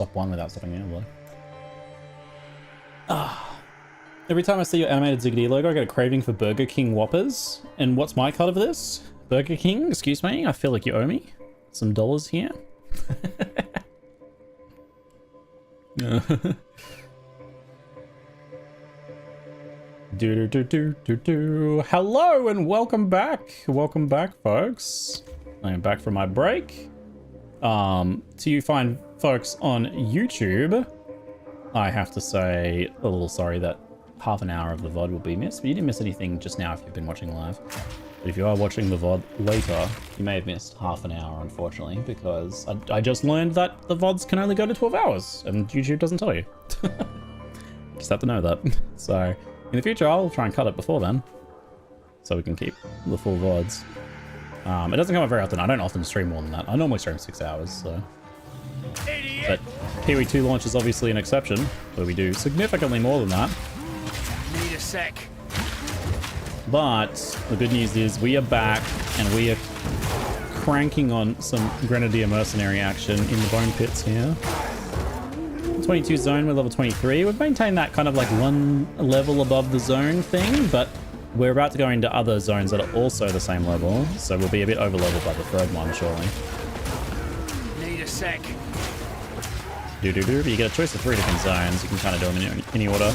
Stop one without stopping the other. Every time I see your animated Ziggity logo, I get a craving for Burger King Whoppers. And what's my cut of this? Burger King, excuse me, I feel like you owe me some dollars here. Hello and welcome back. Welcome back, folks. I am back from my break. To you fine folks on YouTube, I have to say a little sorry that half an hour of the VOD will be missed, but you didn't miss anything just now if you've been watching live. But if you are watching the VOD later, you may have missed half an hour, unfortunately, because I just learned that the VODs can only go to 12 hours, and YouTube doesn't tell you. Just have to know that. So, in the future, I'll try and cut it before then, so we can keep the full VODs. It doesn't come up very often. I don't often stream more than that. I normally stream 6 hours, so... But Kiwi 2 launch is obviously an exception, where we do significantly more than that. Need a sec. But the good news is we are back, and we are cranking on some Grenadier Mercenary action in the bone pits here. 22 zone, we're level 23. We've maintained that kind of like one level above the zone thing, but we're about to go into other zones that are also the same level, so we'll be a bit over leveled by the third one, surely. Need a sec. But you get a choice of 3 different zones. You can kind of do them in any order,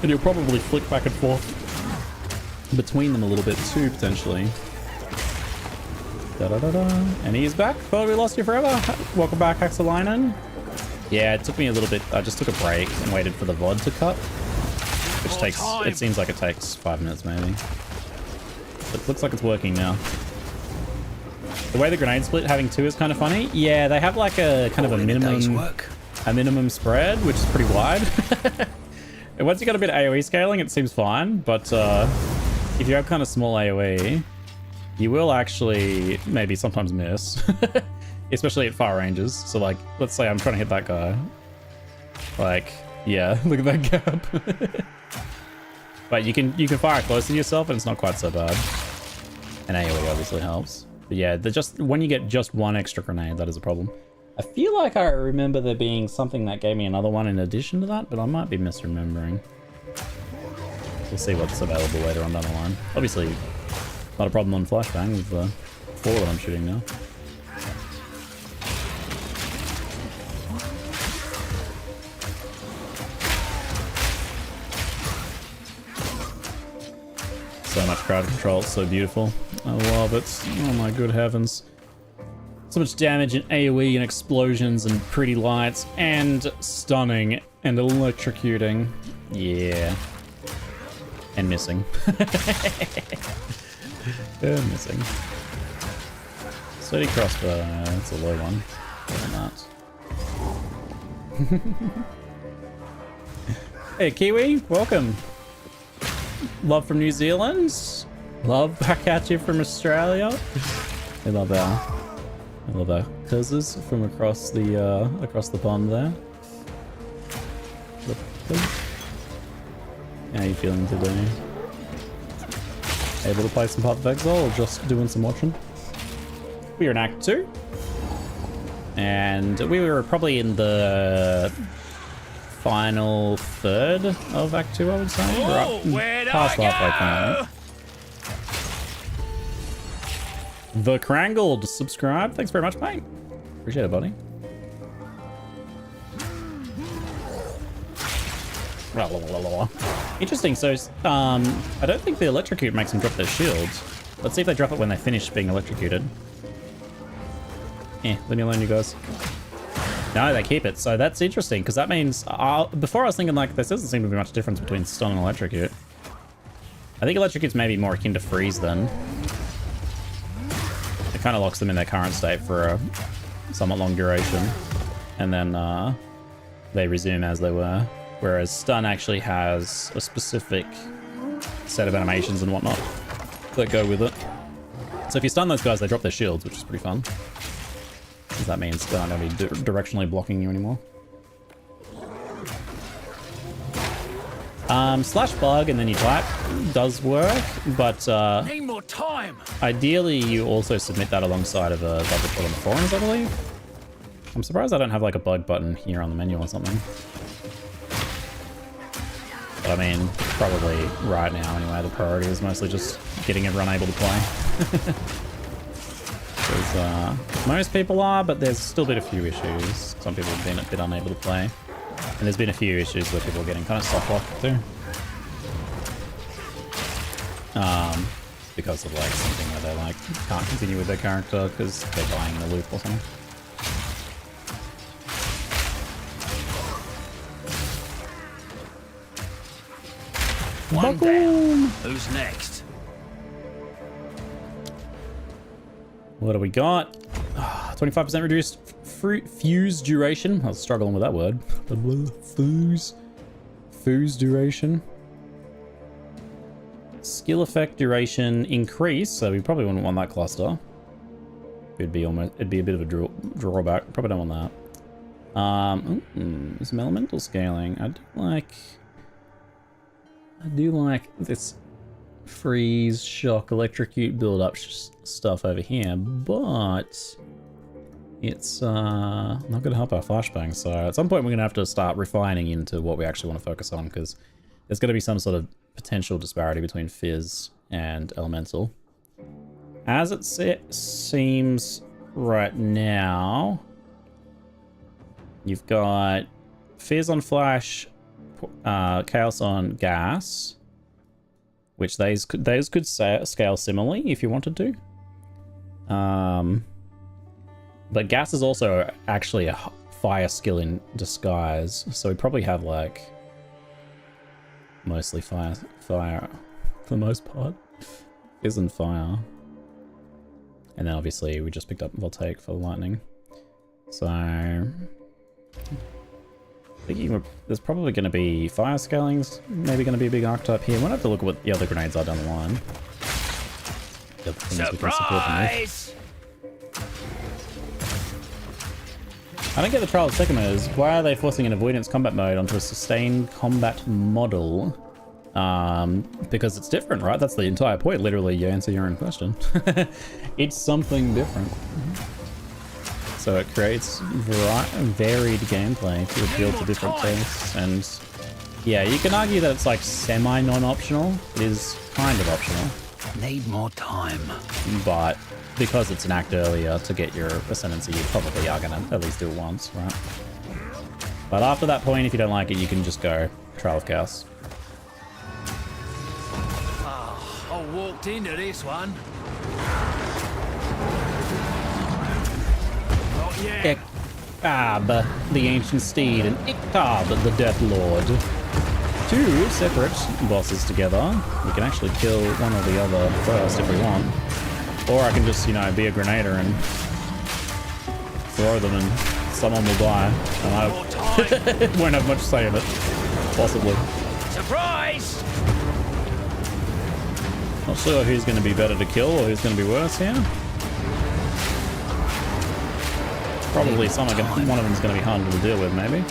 and you'll probably flick back and forth between them a little bit too, potentially. And he's back. Thought we lost you forever. Welcome back, Axelinen. Yeah, it took me a little bit. I just took a break and waited for the VOD to cut, which takes, it seems like it takes 5 minutes maybe. But it looks like it's working now. The way the grenade split having 2 is kind of funny. Yeah, they have like a kind of a minimum spread, which is pretty wide. And once you got a bit of AoE scaling, it seems fine, but if you have kind of small AoE, you will actually maybe sometimes miss. Especially at far ranges. So like, let's say I'm trying to hit that guy. Like, yeah, look at that gap. But you can fire closer to yourself and it's not quite so bad. And AoE obviously helps. But yeah, when you get just one extra grenade, that is a problem. I feel like I remember there being something that gave me another one in addition to that, but I might be misremembering. We'll see what's available later on down the line. Obviously, not a problem on flashbang with the 4 that I'm shooting now. So much crowd control, it's so beautiful. I love it. Oh my good heavens. So much damage and AoE and explosions and pretty lights and stunning and electrocuting. Yeah. And missing. And missing. Steady crossbow, that's a low one. Better not. Hey Kiwi, welcome. Love from New Zealand. Love back at you from Australia. I love our cousins from across the pond there. How are you feeling today? Able to play some Path of Exile or just doing some watching? We are in Act 2. And we were probably in the final third of Act 2, I would say. We're up past halfway point. The Crangled, subscribe. Thanks very much, mate. Appreciate it, buddy. Interesting, so I don't think the electrocute makes them drop their shields. Let's see if they drop it when they finish being electrocuted. Leave me alone, you guys. No, they keep it, so that's interesting, because that means, before I was thinking like, there doesn't seem to be much difference between stun and electrocute. I think electrocute's maybe more akin to freeze then. It kind of locks them in their current state for a somewhat long duration, and then they resume as they were. Whereas stun actually has a specific set of animations and whatnot that go with it. So if you stun those guys, they drop their shields, which is pretty fun. Because that means they're not going to be directionally blocking you anymore. Slash bug and then you clap does work, but need more time. Ideally you also submit that alongside of a double put on the forums, I believe. I'm surprised I don't have like a bug button here on the menu or something. But I mean, probably right now anyway, the priority is mostly just getting everyone able to play. Because most people are, but there's still been a few issues. Some people have been a bit unable to play. And there's been a few issues where people are getting kind of soft locked too. Because of like something where they like can't continue with their character because they're dying in a loop or something. One down. Who's next? What do we got? 25% reduced fuse duration. I was struggling with that word. Fuse duration. Skill effect duration increase, so we probably wouldn't want that cluster. It'd be a bit of a drawback. Probably don't want that. Some elemental scaling. I do like this freeze, shock, electrocute, build up stuff over here, but it's not going to help our flashbang. So at some point we're going to have to start refining into what we actually want to focus on, because there's going to be some sort of potential disparity between Fizz and Elemental. As it seems right now, you've got Fizz on Flash, Chaos on Gas, which those could scale similarly if you wanted to. But Gas is also actually a fire skill in disguise, so we probably have like mostly fire for the most part. Fizz and fire. And then obviously we just picked up Voltaic for the lightning. So there's probably going to be fire scalings, maybe going to be a big archetype here. We'll have to look at what the other grenades are down the line. The things we can support them with. I don't get the trial of seconders. Why are they forcing an avoidance combat mode onto a sustained combat model? Because it's different, right? That's the entire point. Literally, you answer your own question. It's something different. So it creates varied gameplay to appeal to different tastes. And yeah, you can argue that it's like semi-non-optional. It is kind of optional. Need more time. But because it's an act earlier to get your ascendancy, you probably are gonna at least do it once, right? But after that point, if you don't like it, you can just go Trial of Chaos. Oh, I walked into this one. Not yet. Ekab, the Ancient Steed, and Iktab, the Deathlord. Two separate bosses together. We can actually kill one or the other first if we want. Or I can just, you know, be a Grenadier and throw them and someone will die. And I won't have much say in it. Possibly. Surprise! Not sure who's going to be better to kill or who's going to be worse here. Probably one of them's going to be harder to deal with, maybe.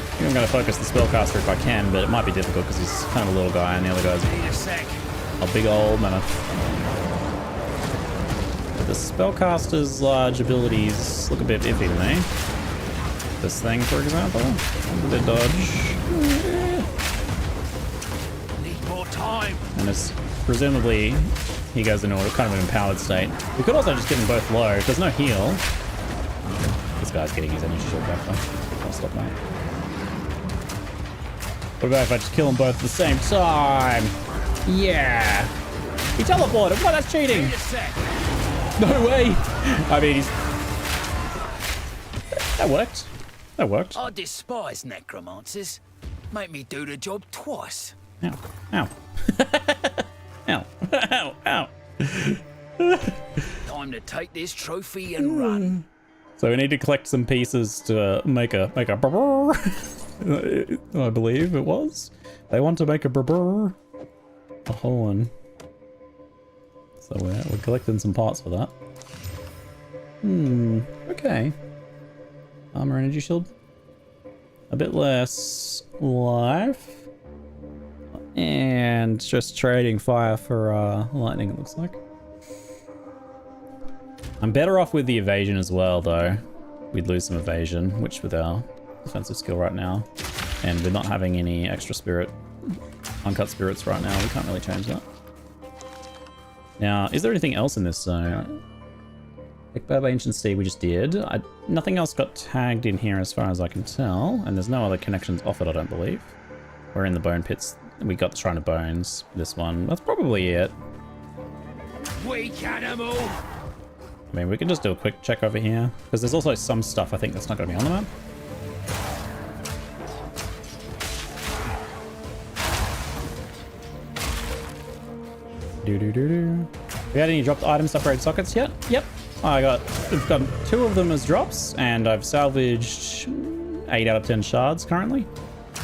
I think I'm going to focus the spellcaster if I can, but it might be difficult because he's kind of a little guy and the other guy's a big old mammoth. But the spellcaster's large abilities look a bit iffy to me. This thing, for example. A bit dodge. Need more time. And it's presumably he goes into a kind of an empowered state. We could also just get them both low. There's no heal. This guy's getting his energy shield back though. I'll stop that. What about if I just kill them both at the same time? Yeah! He teleported! What? That's cheating! No way! I mean, he's... That worked. That worked. I despise necromancers. Make me do the job twice. Ow. Ow. Ow. Ow. Ow. Time to take this trophy and run. So we need to collect some pieces to make a brrr. I believe it was. They want to make a brrr. A horn. So we're collecting some parts for that. Okay. Armor, energy shield. A bit less life. And just trading fire for lightning, it looks like. I'm better off with the evasion as well, though. We'd lose some evasion, which with our defensive skill right now, and we're not having any extra spirit, uncut spirits right now, we can't really change that. Now, is there anything else in this zone? Cabala Ancient Steed we just did. Nothing else got tagged in here as far as I can tell, and there's no other connections offered, I don't believe. We're in the bone pits. We got the Shrine of Bones, this one. That's probably it. Weak animal! I mean, we can just do a quick check over here, because there's also some stuff I think that's not going to be on the map. We had any dropped items to upgrade sockets yet? Yep. We've got 2 of them as drops, and I've salvaged 8 out of 10 shards currently.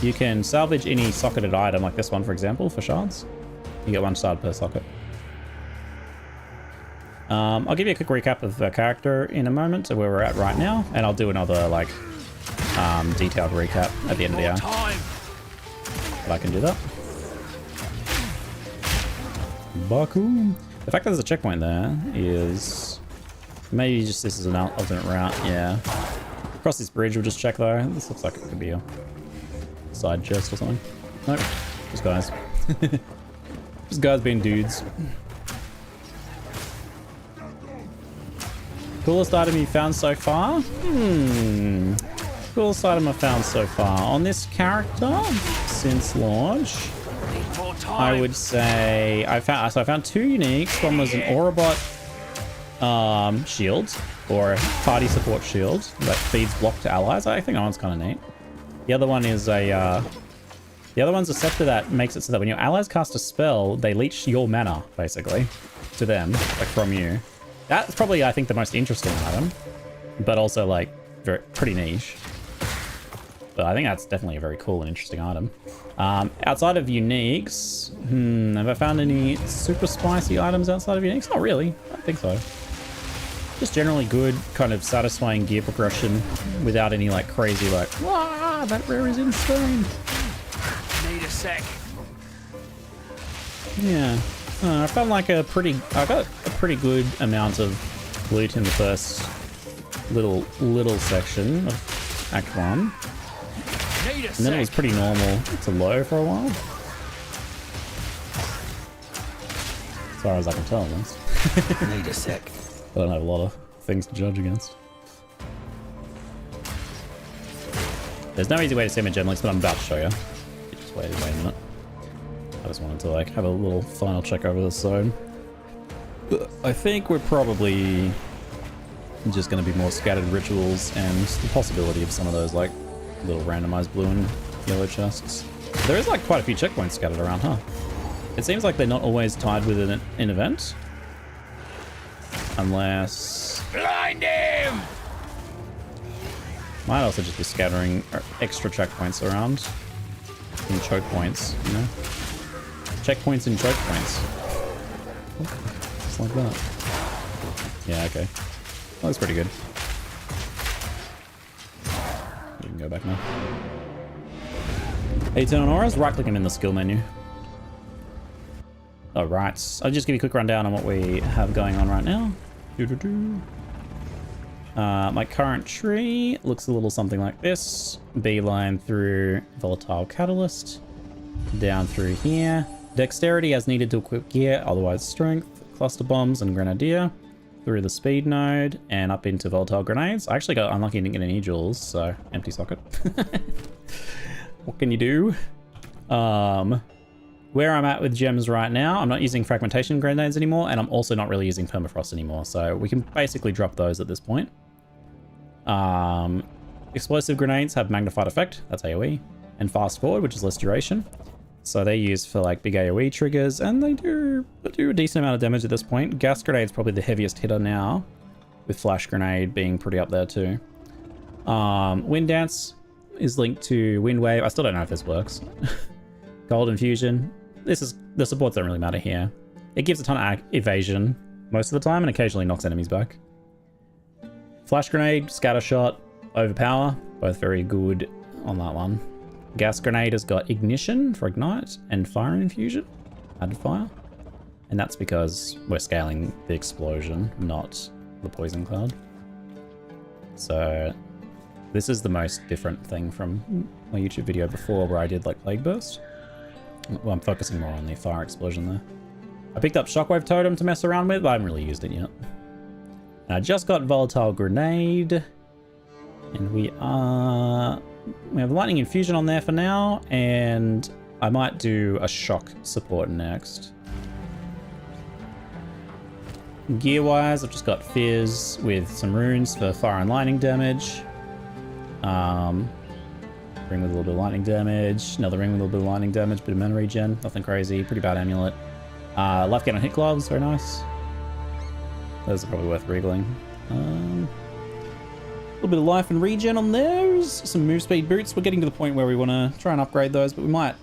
You can salvage any socketed item, like this one, for example, for shards. You get 1 shard per socket. I'll give you a quick recap of the character in a moment, of where we're at right now, and I'll do another, like, detailed recap at the end of the hour. But I can do that. Baku. The fact that there's a checkpoint there is... Maybe just this is an alternate route, yeah. Across this bridge, we'll just check though. This looks like it could be a side chest or something. Nope, just guys. Just guys being dudes. Coolest item you found so far? Coolest item I found so far. On this character, since launch, I would say I found 2 uniques. One was an Orobot shield, or a party support shield that feeds block to allies. I think that one's kind of neat. The other one is the other one's a scepter that makes it so that when your allies cast a spell, they leech your mana basically to them, like from you. That's probably, I think, the most interesting item, but also like pretty niche. But I think that's definitely a very cool and interesting item. Outside of uniques, have I found any super spicy items outside of uniques? Not really. I don't think so. Just generally good, kind of satisfying gear progression without any like crazy like, wow, that rare is insane. Need a sec. Yeah. I found like I got a pretty good amount of loot in the first little section of Act 1. And then it was pretty normal to low for a while. As far as I can tell, at least. Need a sec. I don't have a lot of things to judge against. There's no easy way to see my gem links, but I'm about to show you. Just wait a minute. I just wanted to like have a little final check over this zone. I think we're probably just going to be more scattered rituals and the possibility of some of those like little randomized blue and yellow chests. There is like quite a few checkpoints scattered around, huh? It seems like they're not always tied with an event. Unless... Blind him! Might also just be scattering extra checkpoints around. And choke points, you know? Checkpoints and choke points. Just like that. Yeah, okay. That looks pretty good. You can go back now. Eternal Auras, right-click them in the skill menu. Alright, I'll just give you a quick rundown on what we have going on right now. My current tree looks a little something like this. Beeline through Volatile Catalyst. Down through here. Dexterity as needed to equip gear, otherwise strength. Cluster Bombs and Grenadier. Through the speed node and up into Volatile Grenades. I actually got unlucky and didn't get any jewels, so empty socket. What can you do? Where I'm at with gems right now, I'm not using fragmentation grenades anymore, and I'm also not really using permafrost anymore, so we can basically drop those at this point. Explosive grenades have magnified effect, that's AoE, and fast forward, which is less duration. So they're used for like big AoE triggers, and they do a decent amount of damage at this point. Gas grenade's probably the heaviest hitter now, with flash grenade being pretty up there too. Wind Dance is linked to Wind Wave. I still don't know if this works. Gold Infusion. The supports don't really matter here. It gives a ton of evasion most of the time and occasionally knocks enemies back. Flash Grenade, Scatter Shot, Overpower, both very good on that one. Gas Grenade has got Ignition for Ignite and Fire Infusion, added fire. And that's because we're scaling the explosion, not the poison cloud. So this is the most different thing from my YouTube video before where I did like Plague Burst. Well, I'm focusing more on the fire explosion there. I picked up Shockwave Totem to mess around with, but I haven't really used it yet. And I just got Volatile Grenade. And we have Lightning Infusion on there for now, and I might do a Shock support next. Gear-wise, I've just got Fizz with some runes for fire and lightning damage. Ring with a little bit of lightning damage. Another ring with a little bit of lightning damage, bit of mana regen. Nothing crazy. Pretty bad amulet. Life gain on hit gloves, very nice. Those are probably worth regling. A little bit of life and regen on those. Some move speed boots. We're getting to the point where we want to try and upgrade those, but we might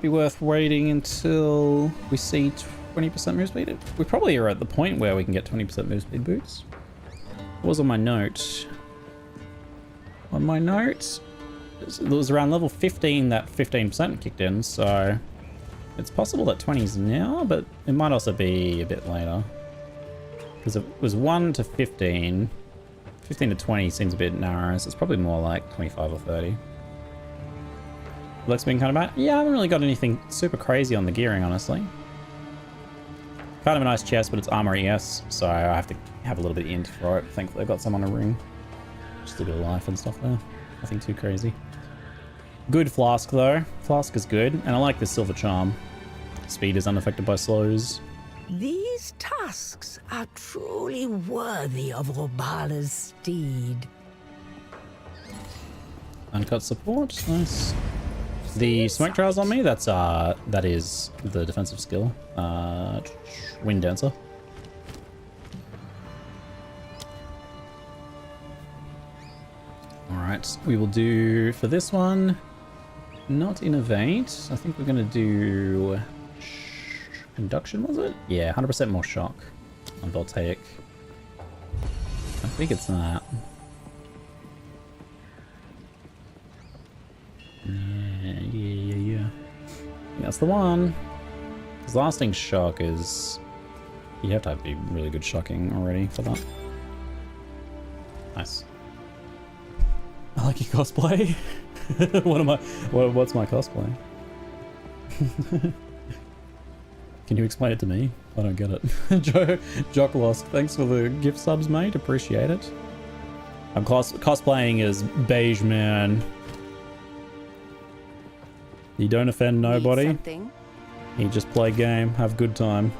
be worth waiting until we see 20% move speed. We probably are at the point where we can get 20% move speed boots. What was on my note? On my note, it was around level 15 that 15% kicked in, so it's possible that 20's now, but it might also be a bit later. Because it was 1 to 15. 15 to 20 seems a bit narrow, so it's probably more like 25 or 30. Looks being kind of bad. Yeah, I haven't really got anything super crazy on the gearing, honestly. Kind of a nice chest, but it's armor ES, so I have to have a little bit of int for it. Thankfully, I've got some on a ring. Just a bit of life and stuff there. Nothing too crazy. Good flask, though. Flask is good, and I like this silver charm. Speed is unaffected by slows. These tusks are truly worthy of Robala's steed. Uncut support, nice. The smoke trails on me, that is the defensive skill. Wind Dancer. Alright, we will do for this one, not innovate. I think we're gonna do induction, was it? Yeah, 100% more shock on Voltaic. I think it's that. Yeah. That's the one. Because lasting shock is... You have to be really good shocking already for that. Nice. I like your cosplay. What's my cosplay? Can you explain it to me? I don't get it. Jocklosk, thanks for the gift subs, mate. Appreciate it. I'm cosplaying as Beige Man. You don't offend nobody. You just play game, have good time.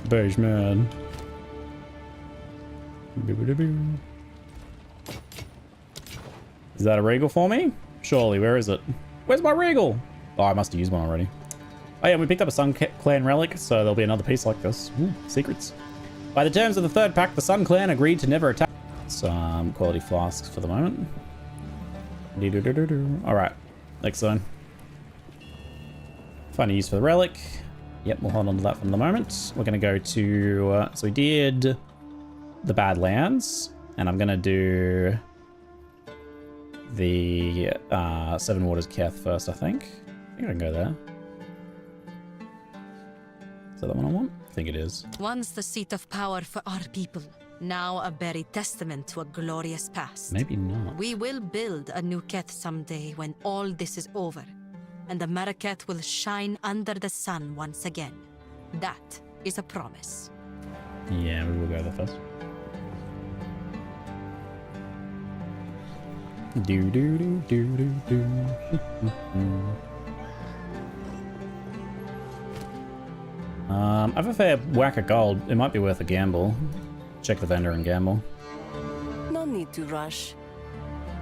Beige Man. Is that a regal for me? Surely, where is it? Where's my regal? Oh, I must have used one already. Oh yeah, we picked up a Sun Clan relic, so there'll be another piece like this. Ooh, secrets. By the terms of the third pack, the Sun Clan agreed to never attack. Some quality flasks for the moment. Alright, next zone. Find a use for the relic. Yep, we'll hold on to that for the moment. We're going to go to... so we did the Badlands, and I'm going to do the Seven Waters Keth first, I think. I think I can go there. Is that the one I want? I think it is. Once the seat of power for our people, now a buried testament to a glorious past. Maybe not. We will build a new Keth someday when all this is over, and the Marraketh will shine under the sun once again. That is a promise. Yeah, we will go there first. I have a fair whack of gold. It might be worth a gamble. Check the vendor and gamble. No need to rush.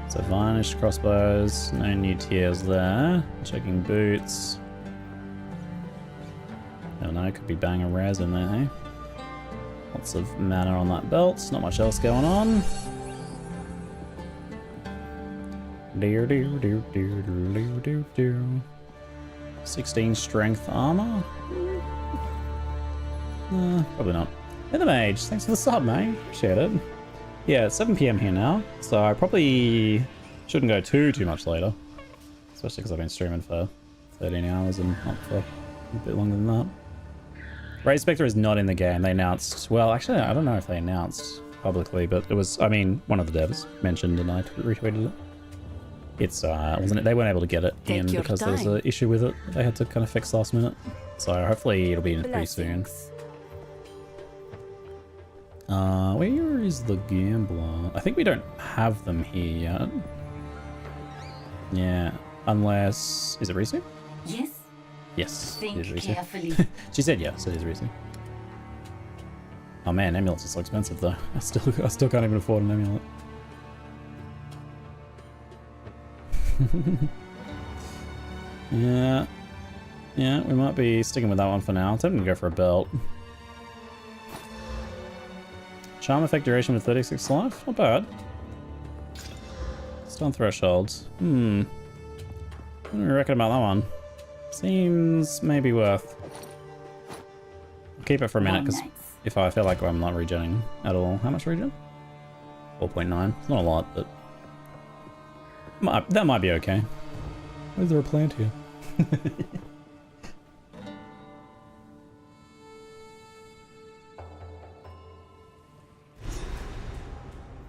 So varnished crossbows, no new tiers there. Checking boots. Don't know, could be banger rares in there, hey? Lots of mana on that belt, not much else going on. 16 strength armor? Probably not. Nether Mage, thanks for the sub, mate. Appreciate it. Yeah, it's 7 PM here now, so I probably shouldn't go too much later. Especially because I've been streaming for 13 hours and not for a bit longer than that. Ray Spectre is not in the game. They announced... Well, actually, I don't know if they announced publicly, but it was... I mean, one of the devs mentioned and I retweeted it. It's, wasn't it? They weren't able to get it in because there was an issue with it. They had to kind of fix last minute. So hopefully it'll be in pretty soon. Where is the Gambler? I think we don't have them here yet. Yeah, unless... Is it Risu? Yes. Yes, it is Think Risu. carefully. She said yes, it is Risu. Oh man, amulets are so expensive though. I still can't even afford an amulet. Yeah. Yeah, we might be sticking with that one for now. I'm tempted to go for a belt. Charm effect duration with 36 life? Not bad. Stun thresholds. What do you reckon about that one? Seems maybe worth. I'll keep it for a minute because if I feel like I'm not regenning at all. How much regen? 4.9. It's not a lot, but that might be okay. Why is there a plant here?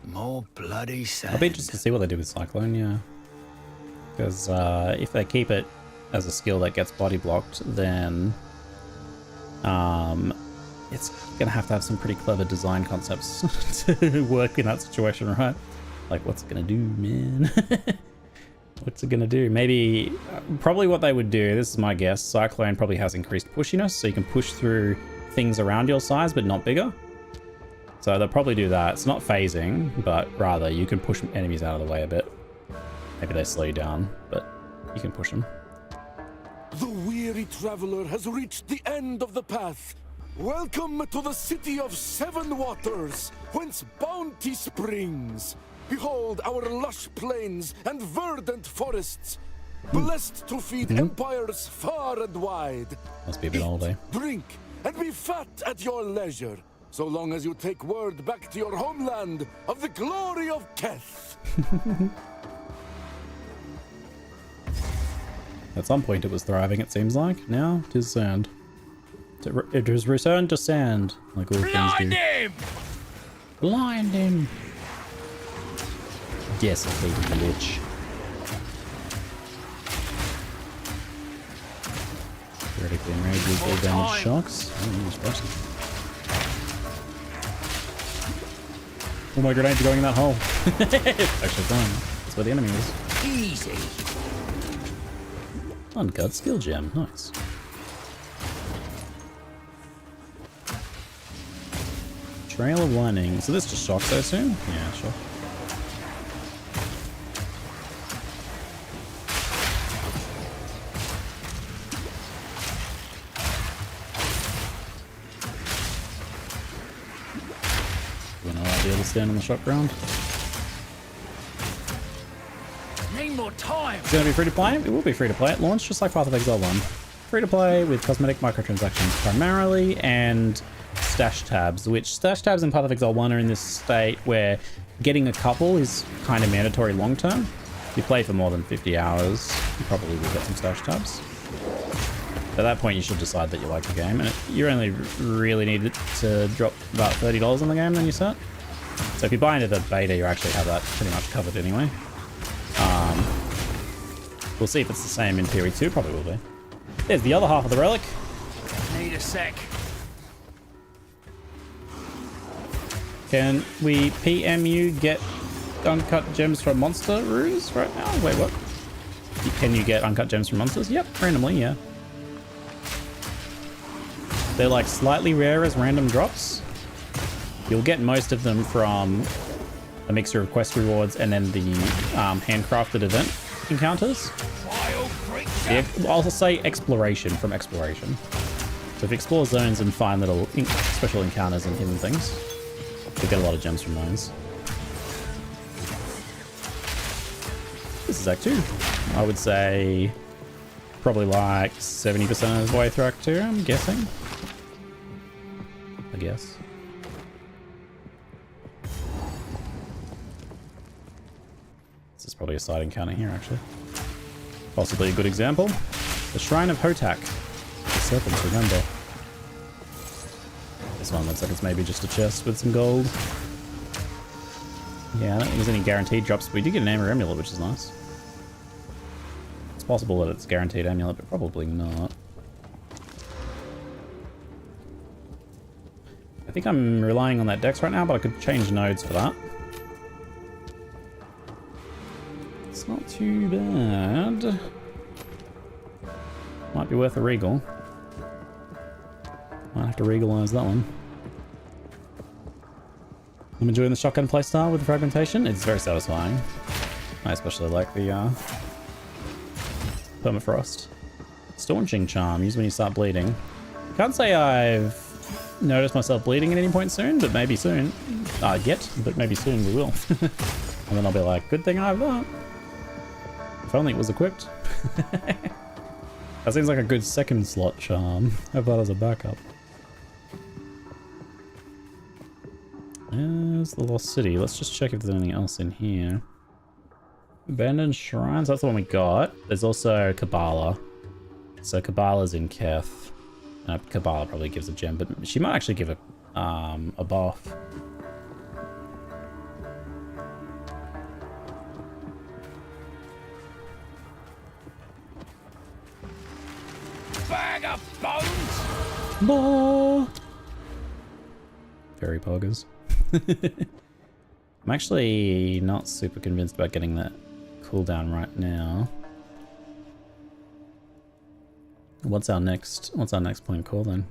More bloody sand. I'll be interested to see what they do with Cyclone, yeah. Because if they keep it as a skill that gets body blocked, then it's gonna have to have some pretty clever design concepts to work in that situation, right? Like, what's it gonna do, man? What's it gonna do? Maybe, probably what they would do, this is my guess, Cyclone probably has increased pushiness, so you can push through things around your size, but not bigger. So they'll probably do that. It's not phasing, but rather you can push enemies out of the way a bit. Maybe they slow you down, but you can push them. The weary traveler has reached the end of the path. Welcome to the city of 7 waters, whence bounty springs. Behold our lush plains and verdant forests, blessed to feed empires far and wide. Must be a bit old, eh? Drink, and be fat at your leisure, so long as you take word back to your homeland of the glory of Keth. At some point it was thriving, it seems like. Now it is sand. It has returned to sand, like all things do. Blind him! Blind him! Desiccated the lich. Critically enraged with full damage shocks. Oh, he's pressing. Oh, my grenades are going in that hole. Actually fine. That's where the enemy is. Easy. Uncut skill gem. Nice. Trail of Lightning. So this just shocks, I assume? Yeah, sure. No idea to stand on the shock ground. Need more time. It's going to be free to play? It will be free to play at launch, just like Path of Exile 1. Free to play with cosmetic microtransactions primarily and stash tabs, which stash tabs in Path of Exile 1 are in this state where getting a couple is kind of mandatory long term. If you play for more than 50 hours, you probably will get some stash tabs. At that point, you should decide that you like the game, and you only really need to drop about $30 on the game, then you're set. So if you buy into the beta, you actually have that pretty much covered anyway. We'll see if it's the same in Theory 2, probably will be. There's the other half of the relic. Need a sec. Can we PMU get uncut gems from monster runes right now? Wait, what? Can you get uncut gems from monsters? Yep, randomly, yeah. They're like slightly rare as random drops. You'll get most of them from a mixture of quest rewards and then the handcrafted event encounters. Yeah, I'll say exploration from exploration. So if you explore zones and find little special encounters and hidden things, you'll get a lot of gems from those. This is Act 2. I would say probably like 70% of the way through Act 2, I'm guessing. I guess. This is probably a side encounter here, actually. Possibly a good example. The Shrine of Hotac. The serpents, remember. this one looks like it's maybe just a chest with some gold. Yeah, I don't think there's any guaranteed drops, but we did get an Amber Amulet, which is nice. It's possible that it's guaranteed amulet, but probably not. I think I'm relying on that dex right now, but I could change nodes for that. It's not too bad. Might be worth a regal. Might have to regalize that one. I'm enjoying the shotgun playstyle with the fragmentation. It's very satisfying. I especially like the permafrost. Staunching charm, used when you start bleeding. Can't say I've noticed myself bleeding at any point soon, but maybe soon. But maybe soon we will. And then I'll be like, good thing I have that. If only it was equipped. That seems like a good second slot charm. Have that as a backup. There's the Lost City. Let's just check if there's anything else in here. Abandoned Shrines, that's the one we got. There's also Cabala. So Cabala's in Keth. Cabala probably gives a gem, but she might actually give a buff. Bag of bones! Bah! Fairy poggers. I'm actually not super convinced about getting that cooldown right now. What's our next point of call then?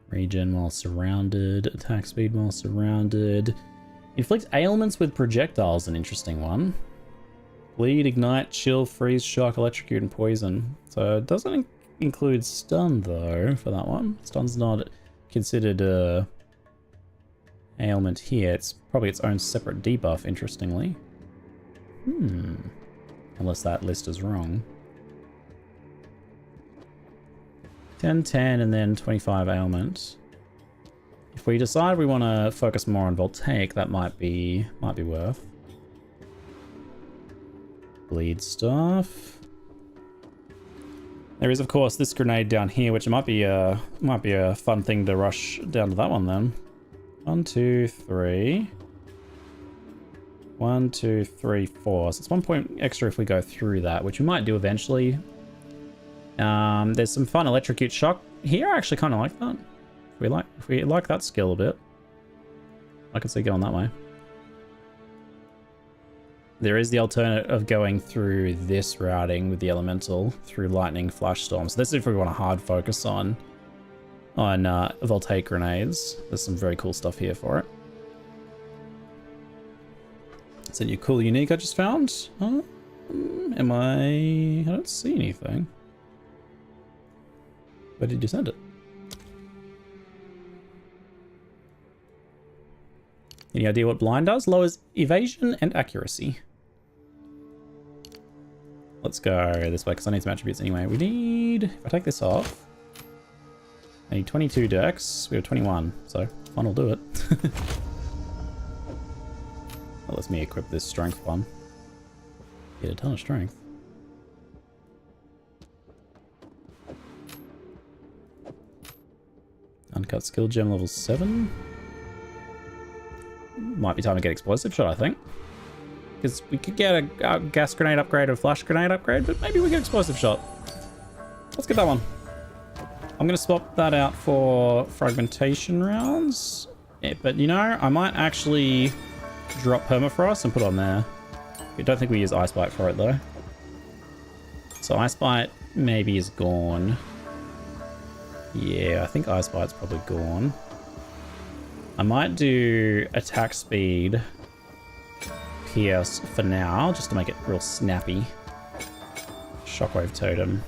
Regen while surrounded, attack speed while surrounded. Inflict ailments with projectiles, an interesting one. Bleed, ignite, chill, freeze, shock, electrocute, and poison. So it doesn't include stun though for that one. Stun's not considered a ailment here. It's probably its own separate debuff, interestingly. Unless that list is wrong. 10, 10, and then 25 ailment. If we decide we want to focus more on Voltaic, that might be worth. Bleed stuff. There is, of course, this grenade down here, which might be a fun thing to rush down to that one then. 1, 2, 3. 1, 2, 3, 4. So it's 1 point extra if we go through that, which we might do eventually. There's some fun electrocute shock here. I actually kind of like that. If we like that skill a bit, I could see going that way. There is the alternate of going through this routing with the elemental through lightning flash storm. So this is if we want a hard focus on voltaic grenades. There's some very cool stuff here for it. Is that your cool unique I just found? Huh? I don't see anything. Where did you send it? Any idea what blind does? Lowers evasion and accuracy. Let's go this way because I need some attributes anyway. We need, if I take this off, I need 22 dex. We have 21, so fun will do it. That lets me equip this strength one. Get a ton of strength. Uncut skill gem level 7. Might be time to get explosive shot, I think. Because we could get a gas grenade upgrade or flash grenade upgrade, but maybe we get explosive shot. Let's get that one. I'm going to swap that out for fragmentation rounds. Yeah, but you know, I might actually drop permafrost and put on there. I don't think we use Ice Bite for it though. So Ice Bite maybe is gone. Yeah, I think Ice Bite's probably gone. I might do attack speed PS for now, just to make it real snappy. Shockwave totem.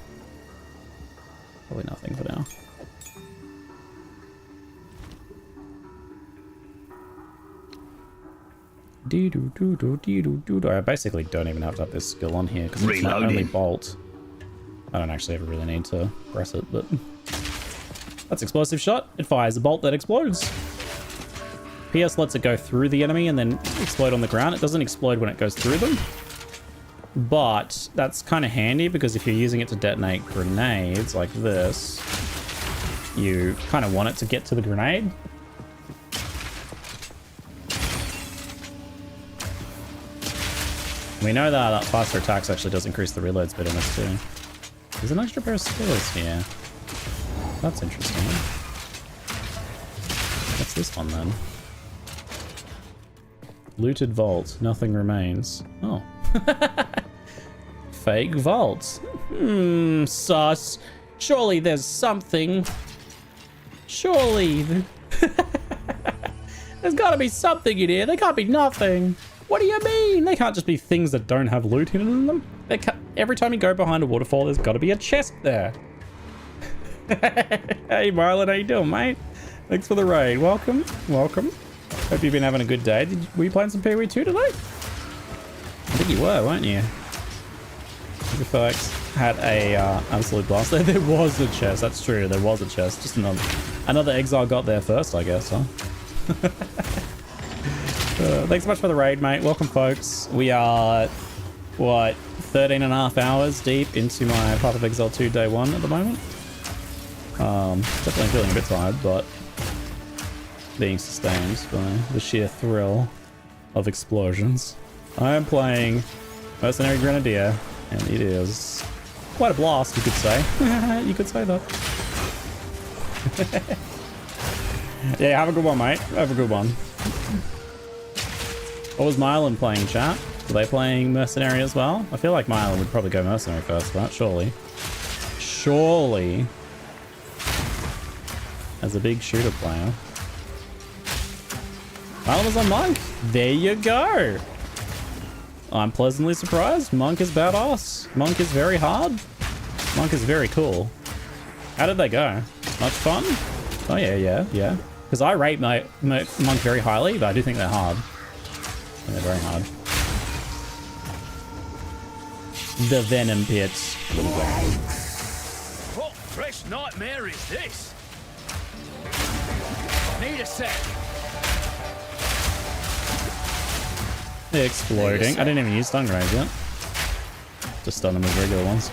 Probably nothing for now. I basically don't even have to have this skill on here because it's my only bolt. I don't actually ever really need to press it, but that's explosive shot. It fires a bolt that explodes. PS lets it go through the enemy and then explode on the ground. It doesn't explode when it goes through them. But that's kind of handy because if you're using it to detonate grenades like this, you kind of want it to get to the grenade. We know that faster attacks actually does increase the reload speed on this too. There's an extra pair of skills here. That's interesting. What's this one then? Looted vault. Nothing remains. Oh. Fake vault. Sus. Surely there's something. Surely. There's gotta be something in here. There can't be nothing. What do you mean? They can't just be things that don't have loot in them. They can't, every time you go behind a waterfall, there's gotta be a chest there. Hey Marlon, how you doing, mate? Thanks for the raid. Welcome. Welcome. Hope you've been having a good day. Were you playing some Pee-wee 2 today? I think you were, weren't you? You folks had a absolute blast there. There was a chest. That's true. There was a chest. Just another exile got there first, I guess, huh? Thanks so much for the raid, mate. Welcome, folks. We are, what, 13.5 hours deep into my Path of Exile 2 day 1 at the moment. Definitely feeling a bit tired, but being sustained by the sheer thrill of explosions. I am playing Mercenary Grenadier, and it is quite a blast, you could say. You could say that. Yeah, have a good one, mate. Have a good one. What was Mylan playing, chat? Were they playing Mercenary as well? I feel like Mylan would probably go Mercenary first, right? Surely. Surely. As a big shooter player. Mylan was on Monk. There you go. I'm pleasantly surprised. Monk is badass. Monk is very hard. Monk is very cool. How did they go? Much fun? Oh yeah. Because I rate my Monk very highly, but I do think they're hard. And they're very hard. The Venom Pit. What fresh nightmare is this? Need a sec. Exploding. I didn't even use stun grenades yet. Just stun them with regular ones.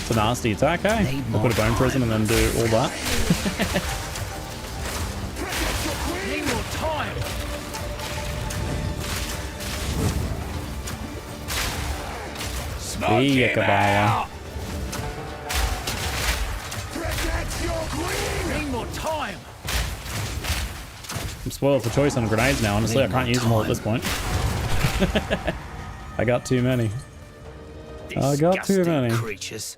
It's a nasty attack, eh? We'll put a bone prison and then do all that. Need more time. Smoke See ya, him Cabala. out. Need more time. I'm spoiled for choice on grenades now. Honestly, I can't use them all at this point. I got too many. I got too many. Creatures.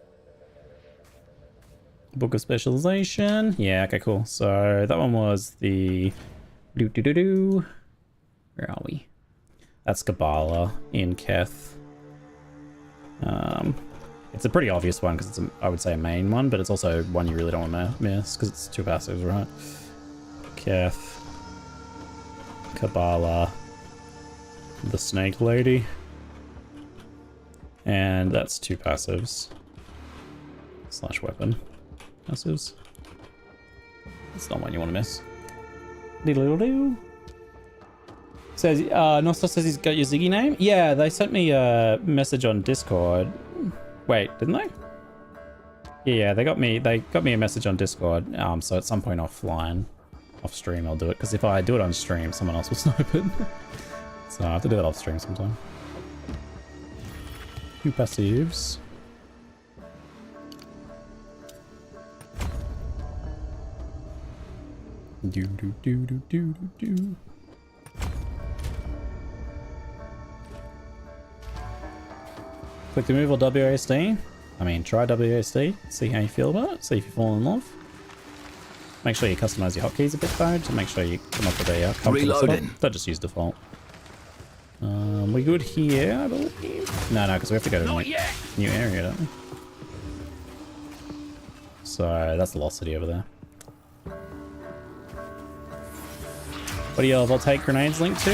Book of Specialization. Yeah, okay, cool. So that one was the... Where are we? That's Cabala in Keth. It's a pretty obvious one because it's, I would say, a main one, but it's also one you really don't want to miss because it's 2 passives, right? Keth. Cabala. The Snake Lady. And that's 2 passives. / weapon. Passives. It's not one you want to miss. Diddle-diddle-doo. Says, Nostos says he's got your Ziggy name? Yeah, they sent me a message on Discord. Wait, didn't they? Yeah, they got me a message on Discord. So at some point offline, off stream, I'll do it. Because if I do it on stream, someone else will snipe it. So I have to do that off stream sometime. 2 passives. Do. Click the move or WASD. I mean, try WASD. See how you feel about it. See if you fall in love. Make sure you customize your hotkeys a bit though, to make sure you come up with a comfortable setup. Don't just use default. We good here, I believe? No, because we have to go to a new area, don't we? So that's the Lost City over there. What do your Voltaic grenades linked to?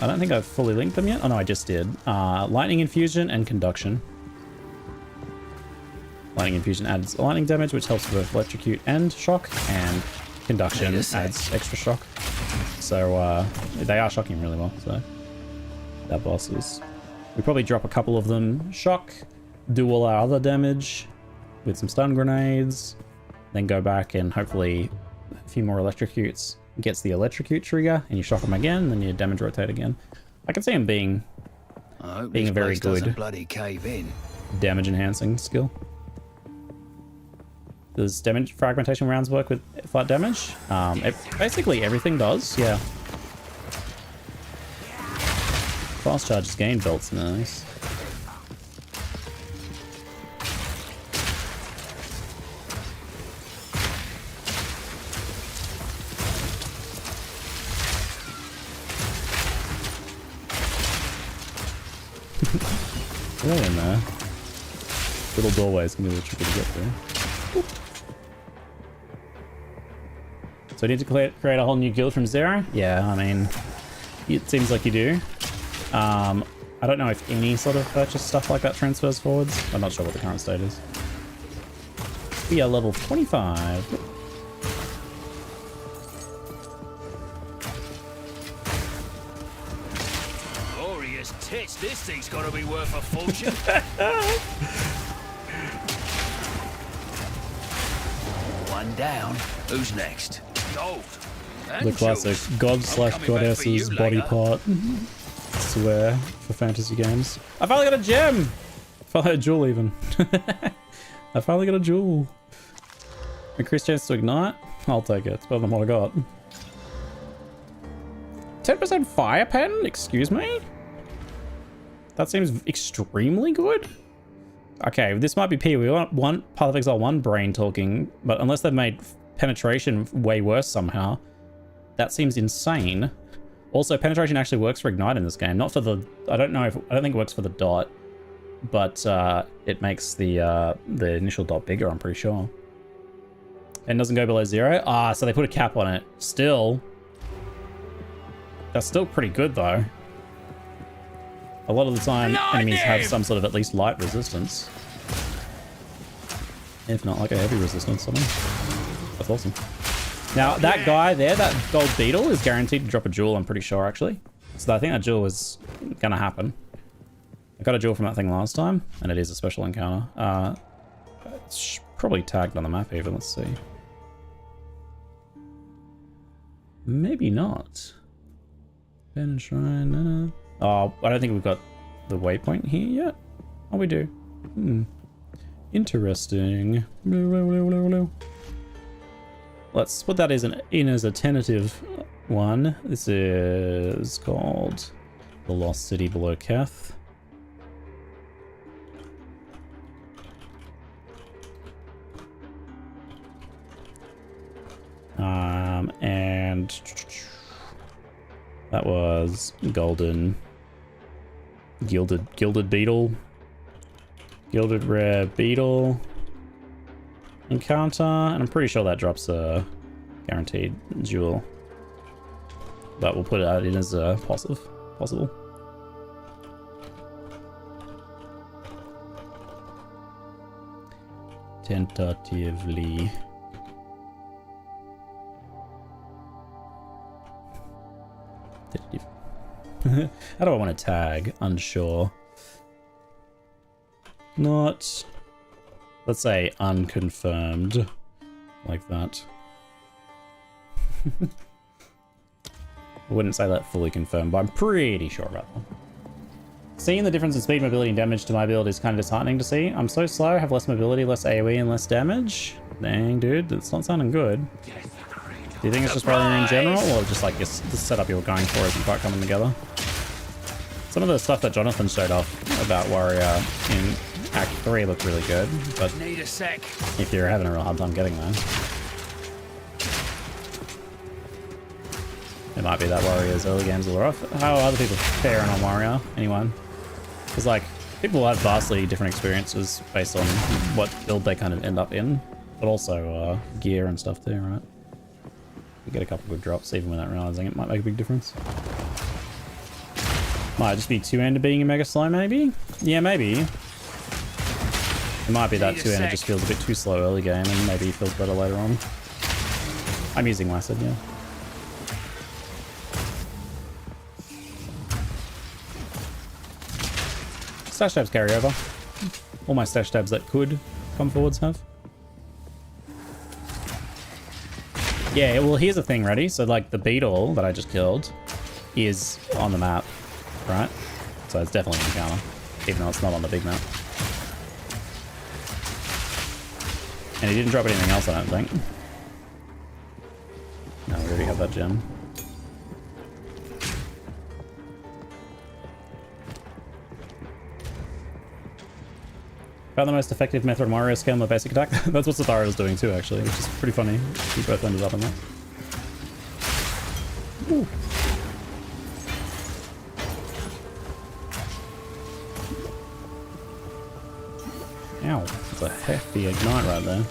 I don't think I've fully linked them yet. Oh no, I just did. Lightning Infusion and Conduction. Lightning Infusion adds lightning damage, which helps with both electrocute and shock, and conduction adds extra shock. So they are shocking really well. So that boss is. We probably drop a couple of them shock, do all our other damage with some stun grenades, then go back and hopefully a few more electrocutes. Gets the electrocute trigger, and you shock them again, then you damage rotate again. I can see him being a very good bloody cave in. damage enhancing skill. Does damage fragmentation rounds work with flat damage? Basically everything does, yeah. Fast charges gain belts, nice. Right in there. Little doorways can be a little tricky to get through. So I need to create a whole new guild from zero? Yeah, I mean, it seems like you do. I don't know if any sort of purchase stuff like that transfers forwards. I'm not sure what the current state is. We are level 25. Glorious tits, this thing's gotta be worth a fortune. One down. Who's next? Gold. The classic god/goddess's body part. Swear for fantasy games. I finally got a gem! Finally a jewel even. I finally got a jewel. Increased chance to ignite? I'll take it. It's better than what I got. 10% fire pen? Excuse me? That seems extremely good. Okay, this might be P. We want Path of Exile 1 brain talking, but unless they've made penetration way worse somehow, that seems insane. Also, penetration actually works for ignite in this game. Not for the... I don't think it works for the dot, but it makes the initial dot bigger, I'm pretty sure. And doesn't go below 0. Ah, so they put a cap on it. Still, that's still pretty good though. A lot of the time, enemies have some sort of at least light resistance. If not, like a heavy resistance, something. That's awesome. Now, that guy there, that gold beetle, is guaranteed to drop a jewel, I'm pretty sure, actually. So I think that jewel is going to happen. I got a jewel from that thing last time, and it is a special encounter. It's probably tagged on the map even, let's see. Maybe not. Ben and Shrine, no. Oh, I don't think we've got the waypoint here yet. Oh, we do. Interesting. Let's put that in as a tentative one. This is called The Lost City Below Keth. And that was golden, gilded beetle, gilded rare beetle encounter, and I'm pretty sure that drops a guaranteed jewel, but we'll put it in as a possible. Tentatively. How do I want to tag? Unsure. Not... Let's say unconfirmed. Like that. I wouldn't say that fully confirmed, but I'm pretty sure about that. Seeing the difference in speed, mobility, and damage to my build is kind of disheartening to see. I'm so slow, have less mobility, less AoE, and less damage. Dang, dude, that's not sounding good. Do you think it's just probably in general, or just like the setup you were going for isn't quite coming together? Some of the stuff that Jonathan showed off about Warrior in Act 3 looked really good, but if you're having a real hard time getting there, it might be that Warrior's early games are rough. How are other people faring on Warrior? Anyone? Because like, people have vastly different experiences based on what build they kind of end up in, but also gear and stuff too, right? You get a couple good drops even without realizing it might make a big difference. Might just be two-handed being a mega slow, maybe? Yeah, maybe. It might be that two-handed just feels a bit too slow early game and maybe feels better later on. I'm using Acid, yeah. Stash tabs carry over. All my stash tabs that could come forwards have. Yeah, well, here's the thing, ready? So, like, the Beetle that I just killed is on the map, right? So it's definitely an encounter, even though it's not on the big map. And he didn't drop anything else, I don't think. No, we already have that gem. Found the most effective method of Mario scale on the basic attack. That's what Sathara was doing too, actually, which is pretty funny. We both ended up on that. Ooh. Ow, that's a hefty ignite right there.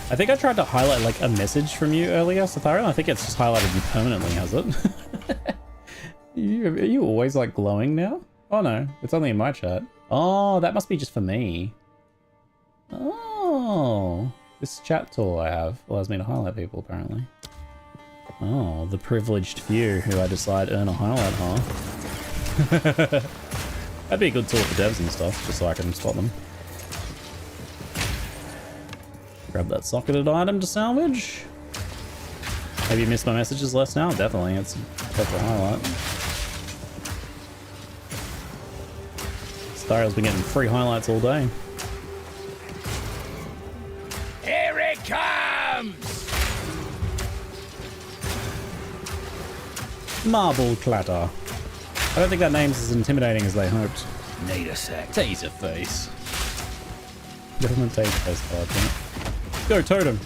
I think I tried to highlight like a message from you earlier, Sathara. I think it's just highlighted you permanently, has it? Are you always like glowing now? Oh no, it's only in my chat. Oh, that must be just for me. Oh, this chat tool I have allows me to highlight people apparently. Oh, the privileged few who I decide earn a highlight, huh? That'd be a good tool for devs and stuff, just so I can spot them. Grab that socketed item to salvage. Have you missed my messages less now? Definitely, it's a proper highlight. Starrel's been getting free highlights all day. Here it comes! Marble Clatter. I don't think that name's as intimidating as they hoped. Need a sec. Taser face. Government taser face card, right? Go totem.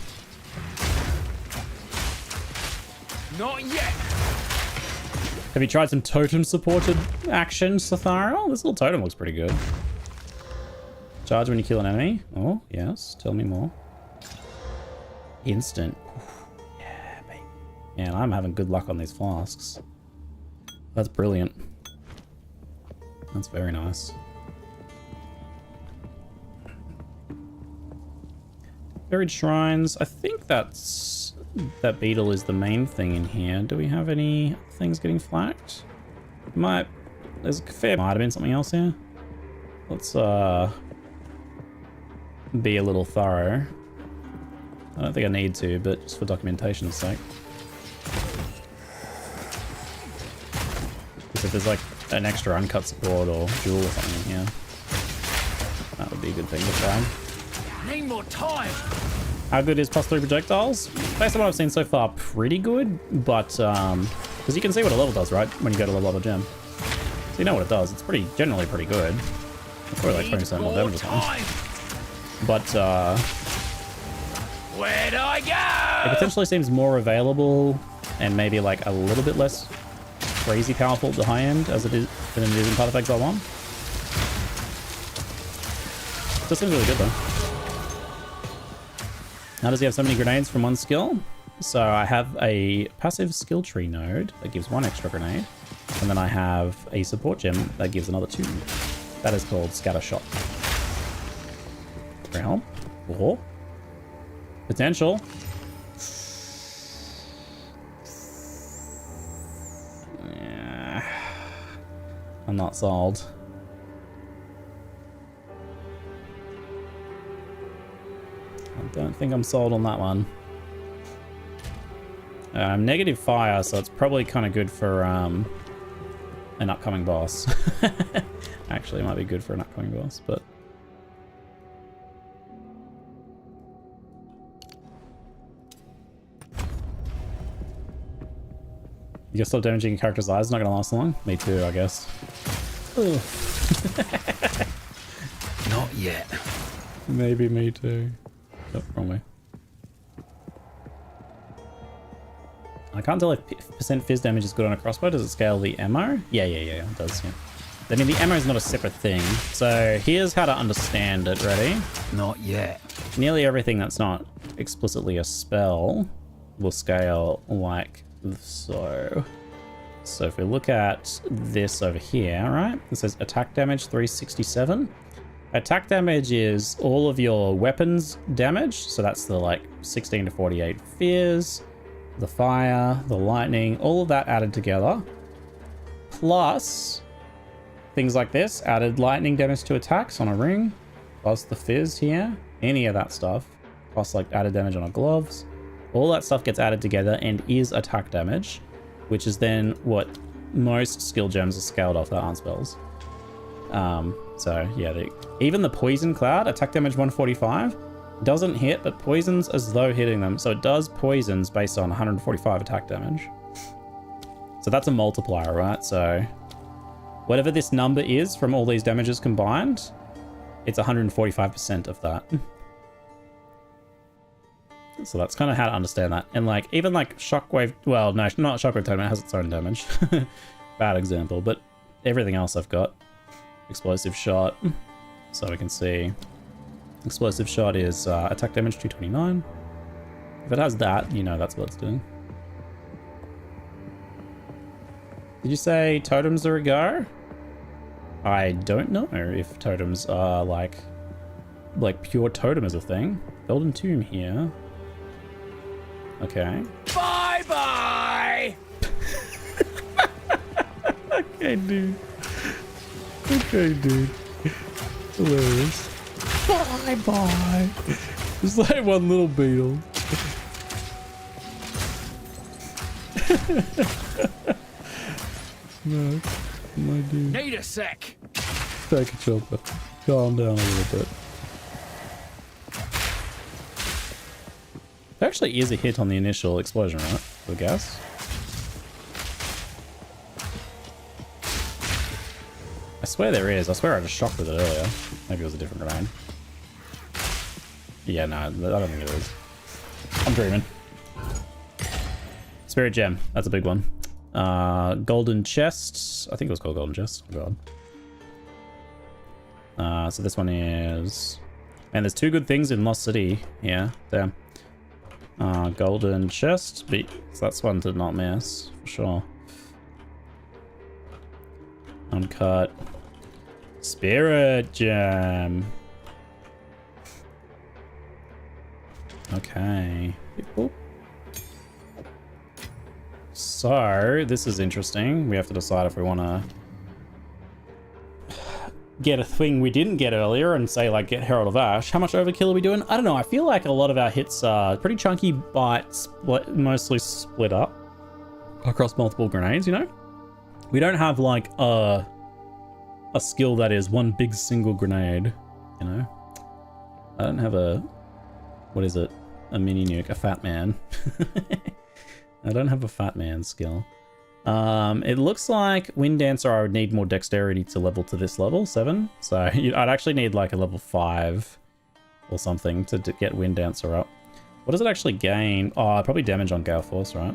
Not yet. Have you tried some totem supported action, Sathara? Oh, this little totem looks pretty good. Charge when you kill an enemy. Oh, yes. Tell me more. Instant. Yeah, baby. Man, I'm having good luck on these flasks. That's brilliant. That's very nice. Buried shrines. I think that Beetle is the main thing in here. Do we have any things getting flagged? There's a fair might have been something else here. Let's be a little thorough. I don't think I need to, but just for documentation's sake. Because if there's like an extra uncut support or jewel or something in here, that would be a good thing to flag. Need more time. How good is +3 projectiles? Based on what I've seen so far, pretty good, but because you can see what a level does, right? When you go to level up a gem. So you know what it does. It's generally pretty good. It's probably like 20% more damage or something. But Where'd I go? it potentially seems more available and maybe like a little bit less crazy powerful at the high end as it is than it is in Path of Exile 1. Still seems really good though. How does he have so many grenades from one skill? So I have a passive skill tree node that gives 1 extra grenade. And then I have a support gem that gives another 2. That is called Scatter Shot. Realm. Oh. Potential. Yeah. I'm not sold. I don't think I'm sold on that one. Negative fire, so it's probably kind of good for an upcoming boss. Actually, it might be good for an upcoming boss, but... You can stop damaging your character's eyes, not going to last long? Me too, I guess. Not yet. Maybe me too. Oh, wrong way. I can't tell if % fizz damage is good on a crossbow. Does it scale the ammo? Yeah, it does, yeah. I mean, the ammo is not a separate thing. So here's how to understand it, ready? Not yet. Nearly everything that's not explicitly a spell will scale like so. So if we look at this over here, right? It says attack damage 367. Attack damage is all of your weapons damage. So that's the like 16 to 48 fears, the fire, the lightning, all of that added together. Plus things like this, added lightning damage to attacks on a ring, plus the fizz here, any of that stuff, plus like added damage on our gloves. All that stuff gets added together and is attack damage, which is then what most skill gems are scaled off that aren't spells. So yeah, even the poison cloud, attack damage 145, doesn't hit, but poisons as though hitting them. So it does poisons based on 145 attack damage. So that's a multiplier, right? So whatever this number is from all these damages combined, it's 145% of that. So that's kind of how to understand that. And like, even like Shockwave, well, no, not Shockwave Totem, it has its own damage. Bad example, but everything else I've got. Explosive Shot. So we can see Explosive Shot is attack damage 229. If it has that, you know that's what it's doing. Did you say totems are a go? I don't know if totems are like pure totem is a thing. Golden Tomb here. Okay. Bye-bye! Okay, dude. Okay, dude. Hilarious. Bye-bye. Just like one little beetle. No, my dude. Need a sec. Take a chopper. Calm down a little bit. There actually is a hit on the initial explosion, right? For gas. I swear there is. I swear I just shocked with it earlier. Maybe it was a different grenade. Yeah, no, I don't think it is. I'm dreaming. Spirit Gem. That's a big one. Golden Chest. I think it was called Golden Chest. Oh god. So this one is... Man, there's two good things in Lost City. Yeah, damn. Golden Chest. So that's one to not miss, for sure. Uncut. Spirit Gem. Okay. Oop. So, this is interesting. We have to decide if we want to get a thing we didn't get earlier and say, like, get Herald of Ash. How much overkill are we doing? I don't know. I feel like a lot of our hits are pretty chunky, but mostly split up across multiple grenades, you know? We don't have, like, a skill that is one big single grenade, you know? I don't have a... What is it? A mini nuke. A fat man. I don't have a fat man skill. It looks like Wind Dancer I would need more dexterity to level to this level, 7. So I'd actually need like a level 5 or something to get Wind Dancer up. What does it actually gain? Oh, probably damage on Gale Force, right?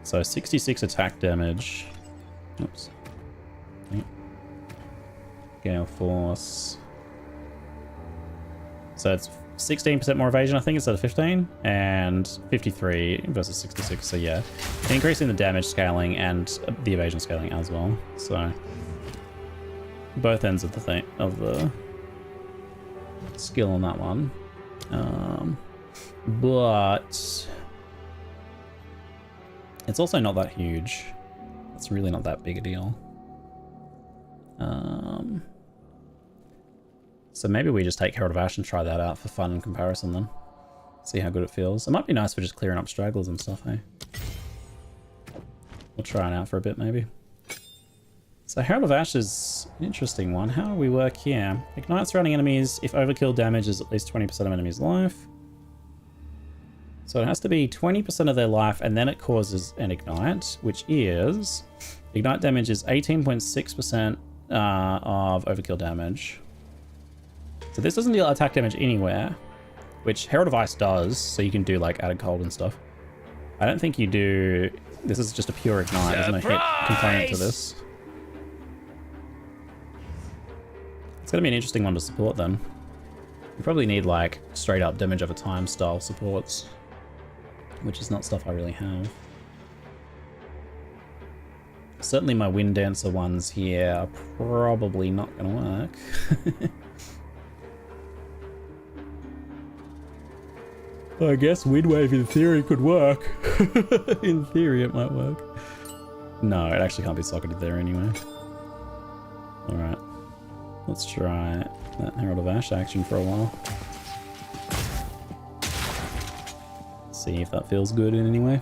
So 66 attack damage. Oops. Gale Force. So it's 16% more evasion, I think, instead of 15, and 53 versus 66. So yeah, increasing the damage scaling and the evasion scaling as well. So both ends of the skill on that one. But it's also not that huge. It's really not that big a deal. So maybe we just take Herald of Ash and try that out for fun and comparison then. See how good it feels. It might be nice for just clearing up stragglers and stuff, hey? We'll try it out for a bit, maybe. So Herald of Ash is an interesting one. How do we work here? Ignite surrounding enemies if overkill damage is at least 20% of enemy's life. So it has to be 20% of their life, and then it causes an ignite, which is... Ignite damage is 18.6% of overkill damage. So this doesn't deal attack damage anywhere, which Herald of Ice does, so you can do like added cold and stuff. I don't think you do... This is just a pure ignite, there's no hit component to this. It's gonna be an interesting one to support then. You probably need like straight up damage over time style supports, which is not stuff I really have. Certainly my Wind Dancer ones here are probably not going to work. I guess Wind Wave in theory could work. In theory it might work. No, it actually can't be socketed there anyway. Alright. Let's try that Herald of Ash action for a while. See if that feels good in any way.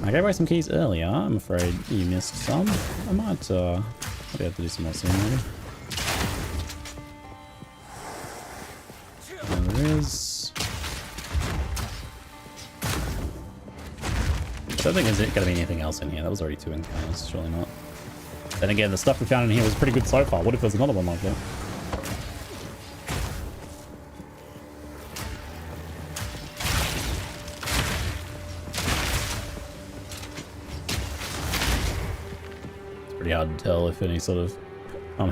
I gave away some keys earlier. I'm afraid you missed some. I might be able to do some more soon maybe. There is. I don't think there's going to be anything else in here. That was already 2 encounters. Surely not. Then again, the stuff we found in here was pretty good so far. What if there's another one like that? It's pretty hard to tell if any sort of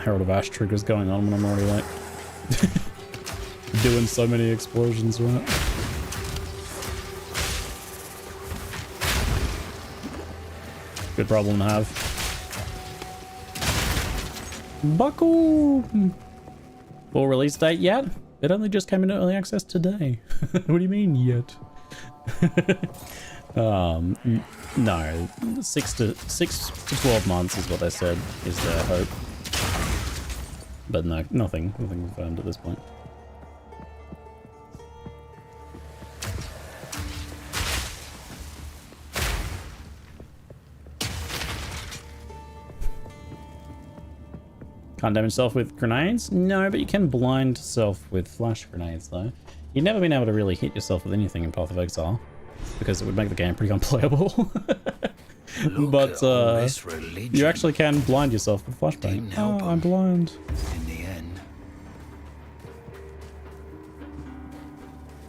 Herald of Ash trigger's going on when I'm already like doing so many explosions, right? Good problem to have. Buckle! Full release date yet? It only just came into early access today. What do you mean yet? No, 6 to 12 months is what they said is their hope. But no, nothing confirmed at this point. Can't damage self with grenades? No, but you can blind self with flash grenades, though. You've never been able to really hit yourself with anything in Path of Exile, because it would make the game pretty unplayable. But you actually can blind yourself with flashbang. Oh, I'm blind. In the end.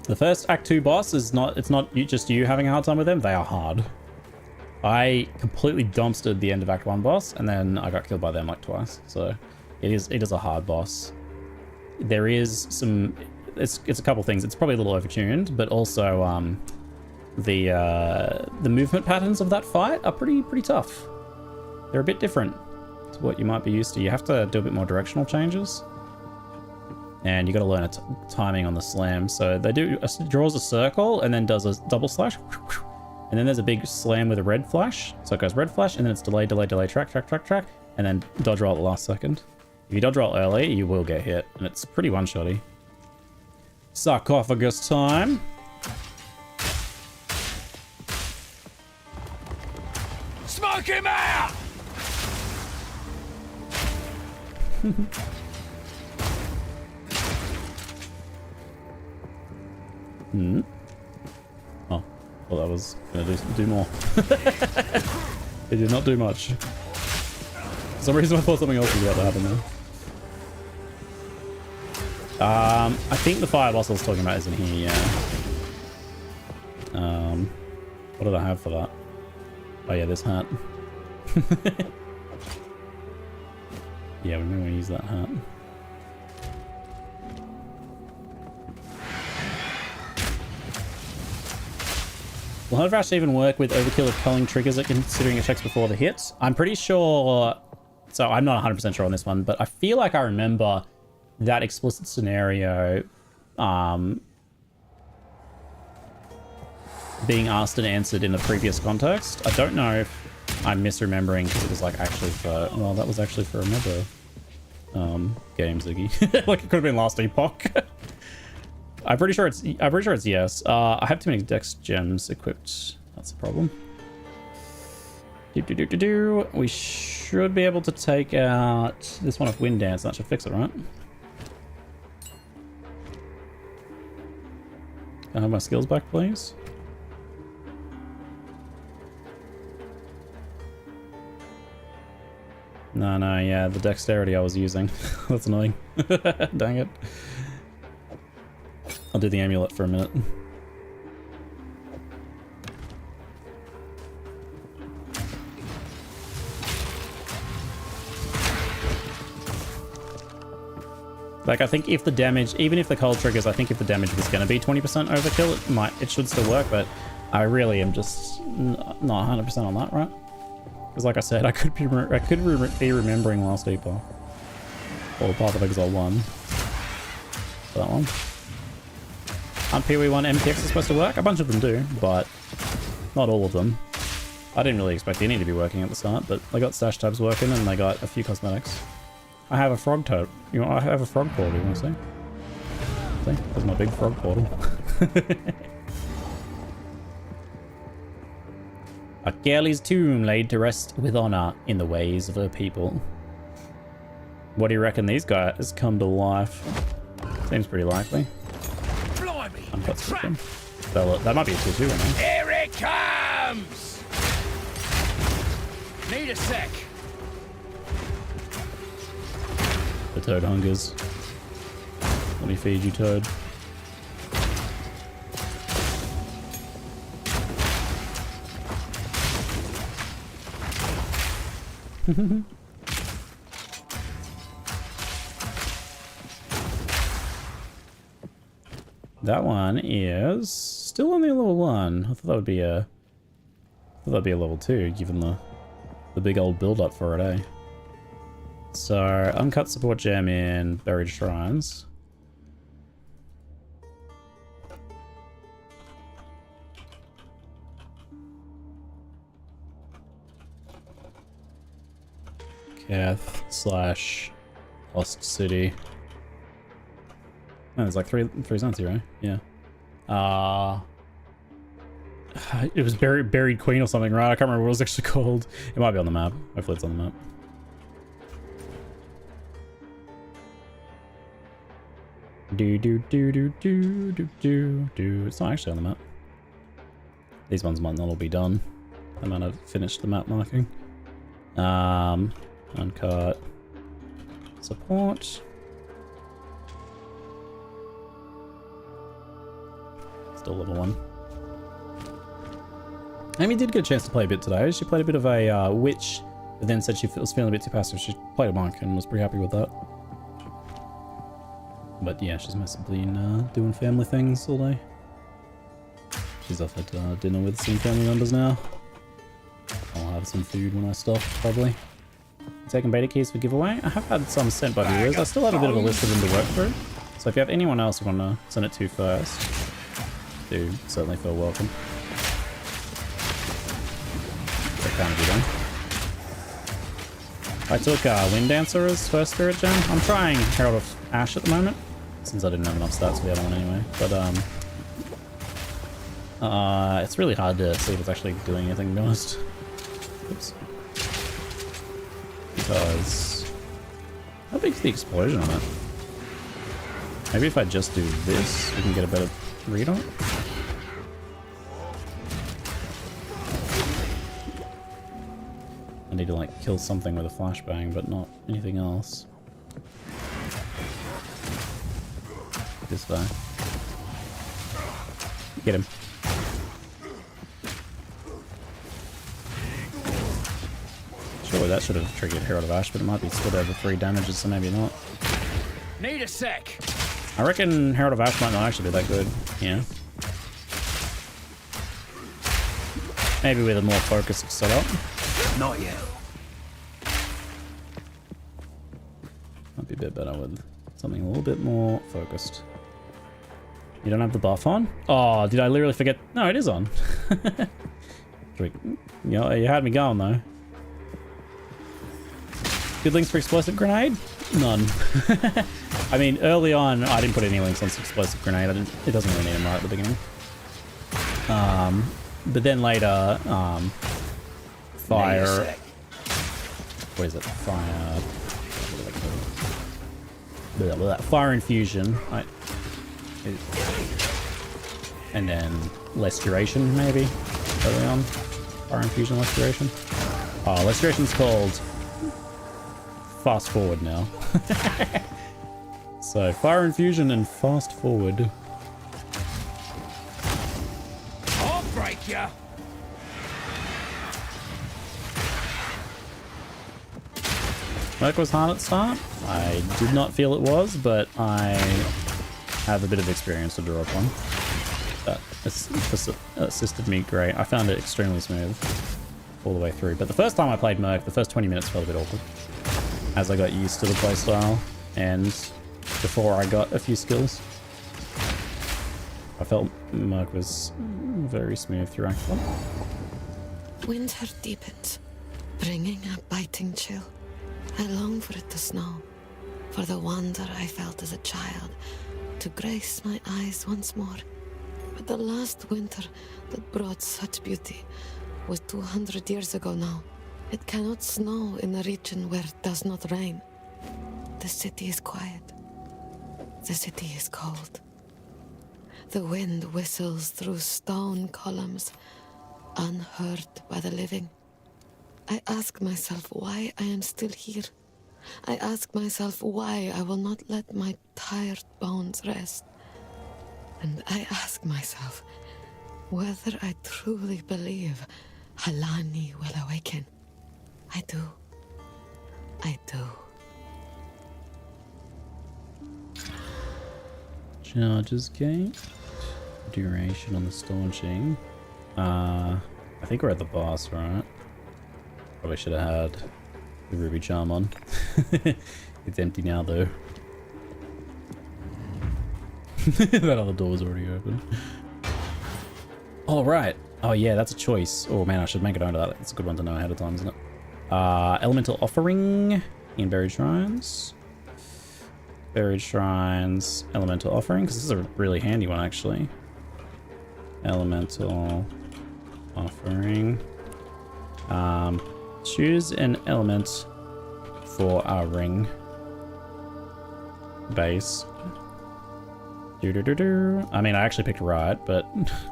The first Act 2 boss is not, it's not just you having a hard time with them, they are hard. I completely dumpstered the end of Act 1 boss, and then I got killed by them like twice, so it is a hard boss. There is some, it's a couple things. It's probably a little overtuned, but also the movement patterns of that fight are pretty tough. They're a bit different to what you might be used to. You have to do a bit more directional changes, and you got to learn a timing on the slam. So they draws a circle and then does a double slash. And then there's a big slam with a red flash. So it goes red flash, and then it's delay, track, and then dodge roll at the last second. If you dodge roll early, you will get hit, and it's pretty one-shotty. Sarcophagus time. Smoke him out! Oh, well, that was gonna do more. It did not do much. For some reason I thought something else was about to happen there. I think the fire boss I was talking about is in here, yeah. What did I have for that? Oh yeah, this hat. Yeah, we're going to use that hat. Will Herald of Ash even work with overkill of culling triggers it considering it checks before the hits? I'm pretty sure, so I'm not 100% sure on this one, but I feel like I remember that explicit scenario being asked and answered in the previous context. I don't know if I'm misremembering because it was like actually for, well, that was actually for another game, Ziggy. Like it could have been last epoch. I'm pretty sure it's yes. I have too many dex gems equipped. That's the problem. We should be able to take out this one with Wind Dance. That should fix it, right? Can I have my skills back, please? No, yeah, the dexterity I was using. That's annoying. Dang it. I'll do the amulet for a minute. Like, I think if the damage, even if the cold triggers, I think if the damage was going to be 20% overkill, it should still work, but I really am just not 100% on that, right? Because like I said, I could be remembering last epoch. Or Path of Exile 1. That one. Aren't PoE1 MTX supposed to work? A bunch of them do, but not all of them. I didn't really expect any to be working at the start, but they got stash tabs working and they got a few cosmetics. I have a frog toad. You know, I have a frog portal, you want to see? See? There's my big frog portal. A Kelly's tomb laid to rest with honor in the ways of her people. What do you reckon these guys come to life? Seems pretty likely. Blimey! That might be a tier 2 one. Here it comes! Need a sec. The toad hungers. Let me feed you, toad. That one is still only a level 1. I thought that would be a level 2, given the big old build up for it, eh? So uncut support gem in buried shrines. Keth / Lost City. Oh, there's like three zones here, right? Yeah. It was Buried Queen or something, right? I can't remember what it was actually called. It might be on the map. Hopefully it's on the map. It's not actually on the map. These ones might not all be done. I might have finished the map marking. Uncut support. Still level 1. Amy did get a chance to play a bit today. She played a bit of a witch, but then said she was feeling a bit too passive. She played a monk and was pretty happy with that. But yeah, she's mostly been doing family things all day. She's off at dinner with some family members now. I'll have some food when I stop, probably. Taking beta keys for giveaway. I have had some sent by viewers. I still have a bit of a list of them to work through. So if you have anyone else you want to send it to first, do certainly feel welcome. That kind of be done. I took Wind Dancer as first spirit gem. I'm trying Herald of Ash at the moment, since I didn't have enough stats for the other one anyway. But it's really hard to see if it's actually doing anything, to be honest. Oops. Because how big's the explosion on it? Maybe if I just do this, we can get a better read on it. I need to like kill something with a flashbang, but not anything else. This guy. Get him. Surely that should have triggered Herald of Ash, but it might be split over 3 damages, so maybe not. Need a sec. I reckon Herald of Ash might not actually be that good. Yeah. Maybe with a more focused setup. Not yet. Might be a bit better with something a little bit more focused. You don't have the buff on? Oh, did I literally forget? No, it is on. You had me going though. Good links for explosive grenade? None. I mean, early on, I didn't put any links on explosive grenade. It doesn't really need them right at the beginning. But then later, fire. What is it? Fire. Fire infusion. And then less duration, maybe. Early on. Fire infusion, less duration. Oh, less duration's called fast forward now. So fire infusion and fast forward. I'll break ya. Work was hard at the start. I did not feel it was, but I have a bit of experience to draw upon. that assisted me great. I found it extremely smooth all the way through. But the first time I played Merc, the first 20 minutes felt a bit awkward as I got used to the playstyle and before I got a few skills. I felt Merc was very smooth through Act 1. Winter deepens, bringing a biting chill. I long for it to snow, for the wonder I felt as a child to grace my eyes once more. But the last winter that brought such beauty was 200 years ago now. It cannot snow in a region where it does not rain. The city is quiet. The city is cold. The wind whistles through stone columns, unheard by the living. I ask myself why I am still here. I ask myself why I will not let my tired bones rest. And I ask myself whether I truly believe Halani will awaken. I do. I do. Charges gate. Duration on the staunching. I think we're at the boss, right? Probably should have had the ruby charm on. It's empty now though. That other door was already open. Oh right. Oh yeah, that's a choice. Oh man, I should make it onto that. It's a good one to know ahead of time, isn't it? Elemental offering in buried shrines. Buried shrines, elemental offering, because this is a really handy one actually. Elemental offering. Choose an element for our ring base. I mean, I actually picked right, but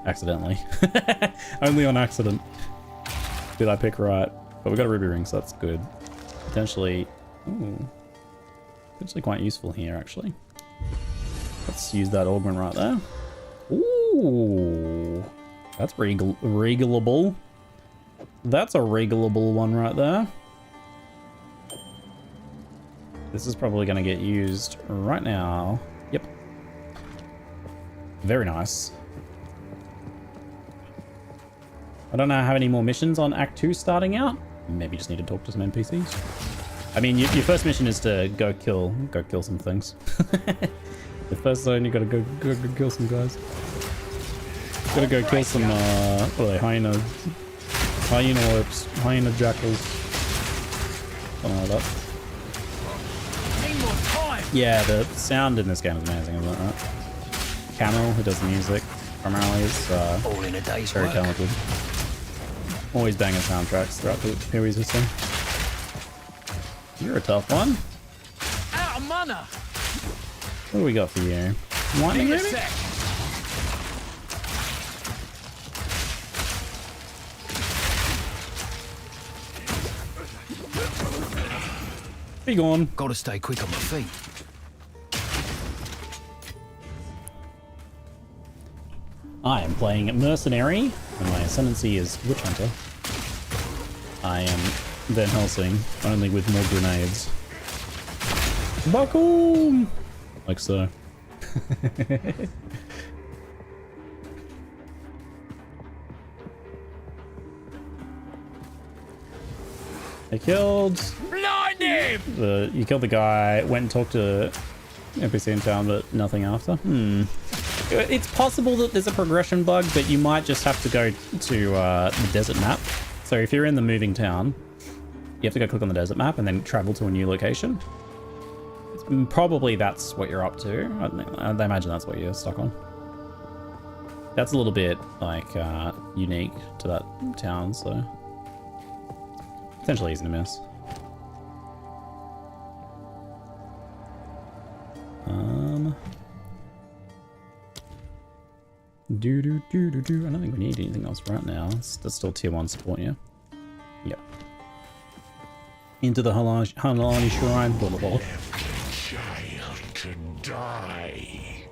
accidentally. Only on accident did I pick right. But we got a ruby ring, so that's good. Potentially, ooh, potentially quite useful here, actually. Let's use that augment right there. Ooh, that's regalable. That's a regalable one right there. This is probably going to get used right now. Yep. Very nice. I don't know how many more missions on Act 2 starting out. Maybe just need to talk to some NPCs. I mean, your first mission is to go kill some things. The first zone, you gotta go kill some guys. Gotta go kill some, what are they, hyena orcs, hyena jackals. Something like that. Yeah, the sound in this game is amazing, isn't it, right? Camel, who does the music, primarily, is All in a day's very work. talented. Always banging soundtracks throughout the PoE system. You're a tough one. Out of mana. What do we got for you? Lightning, Give me a maybe? sec. Be gone. Gotta stay quick on my feet. I am playing Mercenary, and my ascendancy is Witch Hunter. I am Van Helsing, only with more grenades. Bakum! Like so. I killed... Blind him! You killed the guy, went and talked to NPC in town, but nothing after. It's possible that there's a progression bug, but you might just have to go to the desert map. So if you're in the moving town, you have to go click on the desert map and then travel to a new location. Probably that's what you're up to. I imagine that's what you're stuck on. That's a little bit like unique to that town, so potentially easy to miss. I don't think we need anything else right now. That's still tier 1 support, yeah? Yep. Into the Halani Shrine. Blah, blah, blah. Child to die.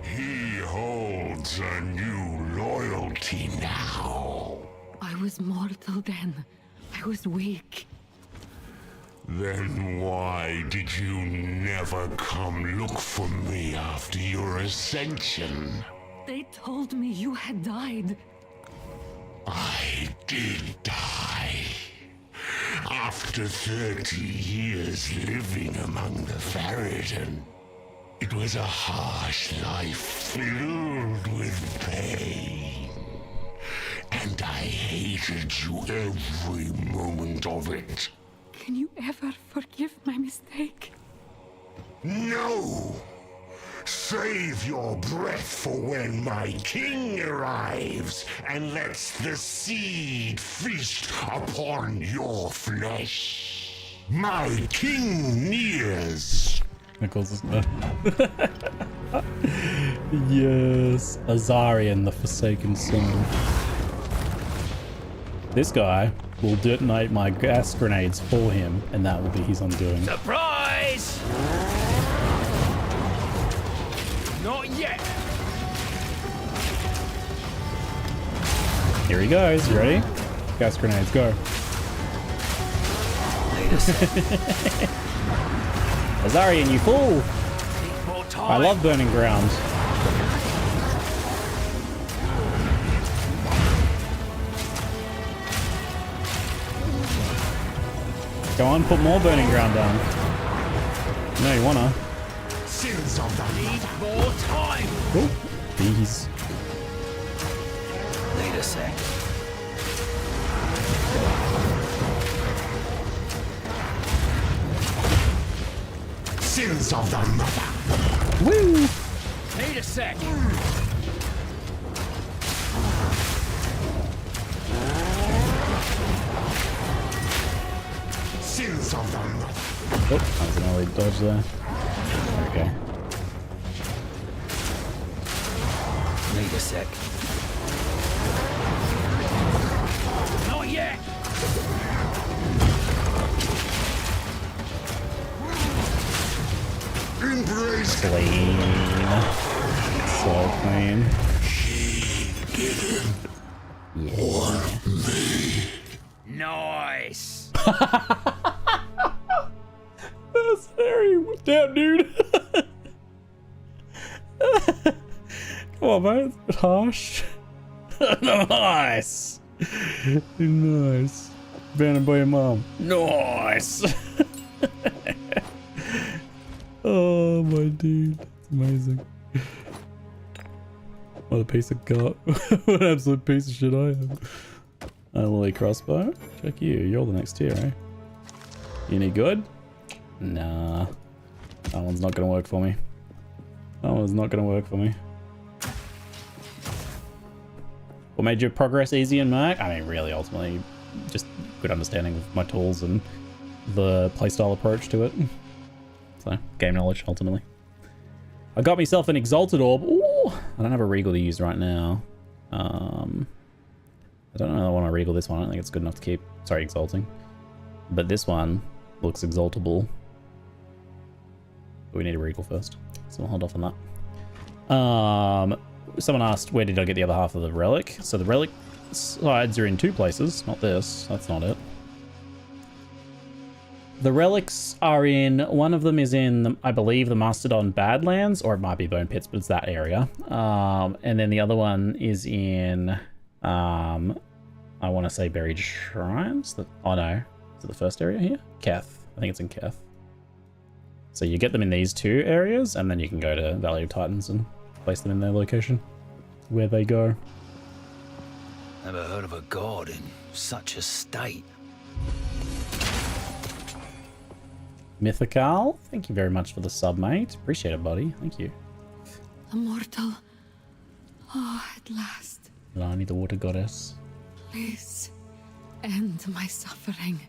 He holds a new loyalty now. I was mortal then. I was weak. Then why did you never come look for me after your ascension? They told me you had died. I did die. After 30 years living among the Farad'n, it was a harsh life filled with pain. And I hated you every moment of it. Can you ever forgive my mistake? No! Save your breath for when my king arrives and lets the seed feast upon your flesh. My king nears. That calls us Yes. Azarian, the Forsaken Son. This guy will detonate my gas grenades for him, and that will be his undoing. Surprise! Not yet. Here he goes. You ready? Gas grenades, go. Wait a second. Azarian, you fool! Need more time. I love burning ground. Go on, put more burning ground down. No, you wanna. Sins of the Need more time. Cool. Bees. Wait a sec. sins of the mother. Woo! Need a sec. Sins of the mother. Oh, that was an early dodge there. Okay. Need a sec. Not yet. Embrace Clean. So clean. Nice. Mercenary, damn dude. Come on, man. It's a bit harsh. Nice. Nice. Abandoned by your mom. Nice. Oh, my dude. That's amazing. What a piece of gut. What an absolute piece of shit I am. Lily crossbow. Check you. You're the next tier, eh? You any good? Nah. That one's not gonna work for me. That one's not gonna work for me. What made your progress easy in Merc? I mean, really, ultimately, just good understanding of my tools and the playstyle approach to it. So, game knowledge, ultimately. I got myself an Exalted Orb. Ooh! I don't have a Regal to use right now. I don't know if I want to Regal this one. I don't think it's good enough to keep. Sorry, Exalting. But this one looks Exaltable. But we need a Regal first. So we'll hold off on that. Someone asked, where did I get the other half of the relic? So the relic sides are in two places. Not this. That's not it. The relics are in, one of them is in, I believe, the Mastodon Badlands, or it might be Bone Pits, but it's that area. And then the other one is in, I want to say Buried Shrines. Oh no, is it the first area here? Keth. I think it's in Keth. So you get them in these two areas, and then you can go to Valley of Titans and place them in their location, where they go. Never heard of a god in such a state. Mythical, thank you very much for the sub, mate. Appreciate it, buddy. Thank you. Immortal. Oh, at last. Lani, the water goddess. Please, end my suffering.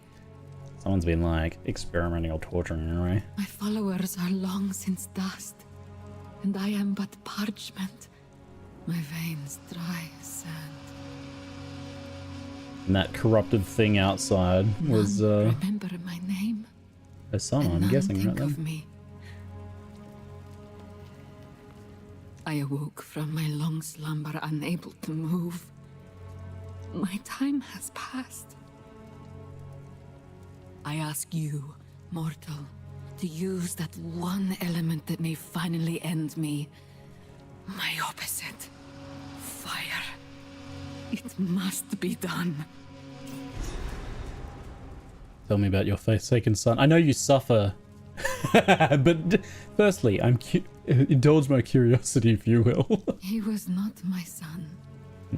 Someone's been like experimenting or torturing in a way. My followers are long since dust, and I am but parchment. My veins dry as sand. And that corruptive thing outside was remember my name. her son, And I'm none guessing, think right of then. me. I awoke from my long slumber, unable to move. My time has passed. I ask you, mortal, to use that one element that may finally end me. My opposite. It must be done. Tell me about your forsaken son. I know you suffer. But firstly, indulge my curiosity, if you will. He was not my son.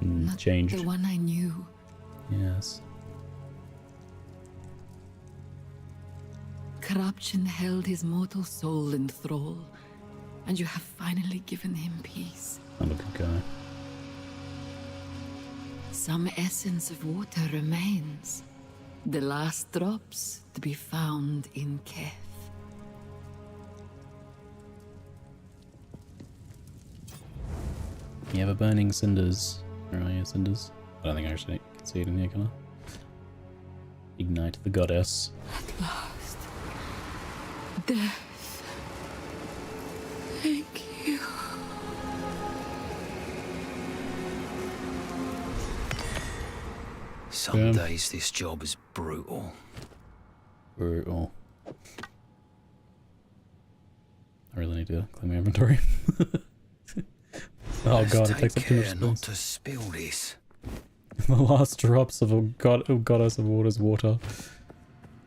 Not Changed. the one I knew. Yes. Corruption held his mortal soul in thrall, and you have finally given him peace. I'm a good guy. Some essence of water remains. The last drops to be found in Keth. You have a burning cinders. Where are your cinders? I don't think I actually can see it in here, can I? Ignite the goddess. At last. Death. Thank you. Some days this job is brutal. Brutal. I really need to clean my inventory. Oh god, it takes up too much space. Not to spill this. The last drops of a goddess of water's water.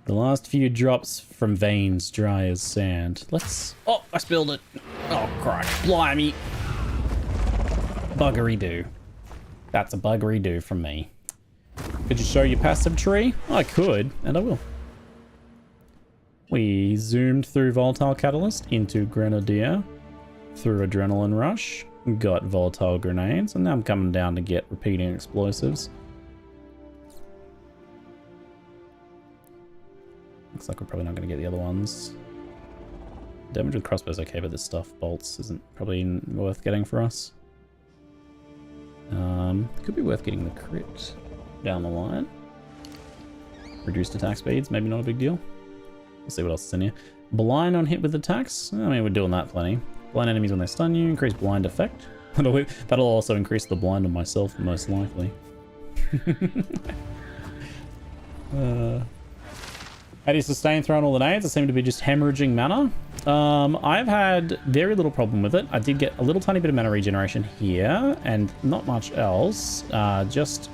The last few drops from veins dry as sand. Let's... Oh, I spilled it. Oh, Christ. Blimey. Buggery do. That's a buggery do from me. Could you show your passive tree? I could, and I will. We zoomed through Volatile Catalyst into Grenadier, through Adrenaline Rush, got Volatile Grenades, and now I'm coming down to get Repeating Explosives. Looks like we're probably not going to get the other ones. Damage with crossbows okay, but this stuff, bolts, isn't probably worth getting for us. Could be worth getting the crit down the line. Reduced attack speeds, maybe not a big deal. We'll see what else is in here. Blind on hit with attacks. I mean, we're doing that plenty. Blind enemies when they stun you, increase blind effect. That'll also increase the blind on myself, most likely. How do you sustain throwing all the nades? I seem to be just hemorrhaging mana. I've had very little problem with it. I did get a little tiny bit of mana regeneration here, and not much else. Just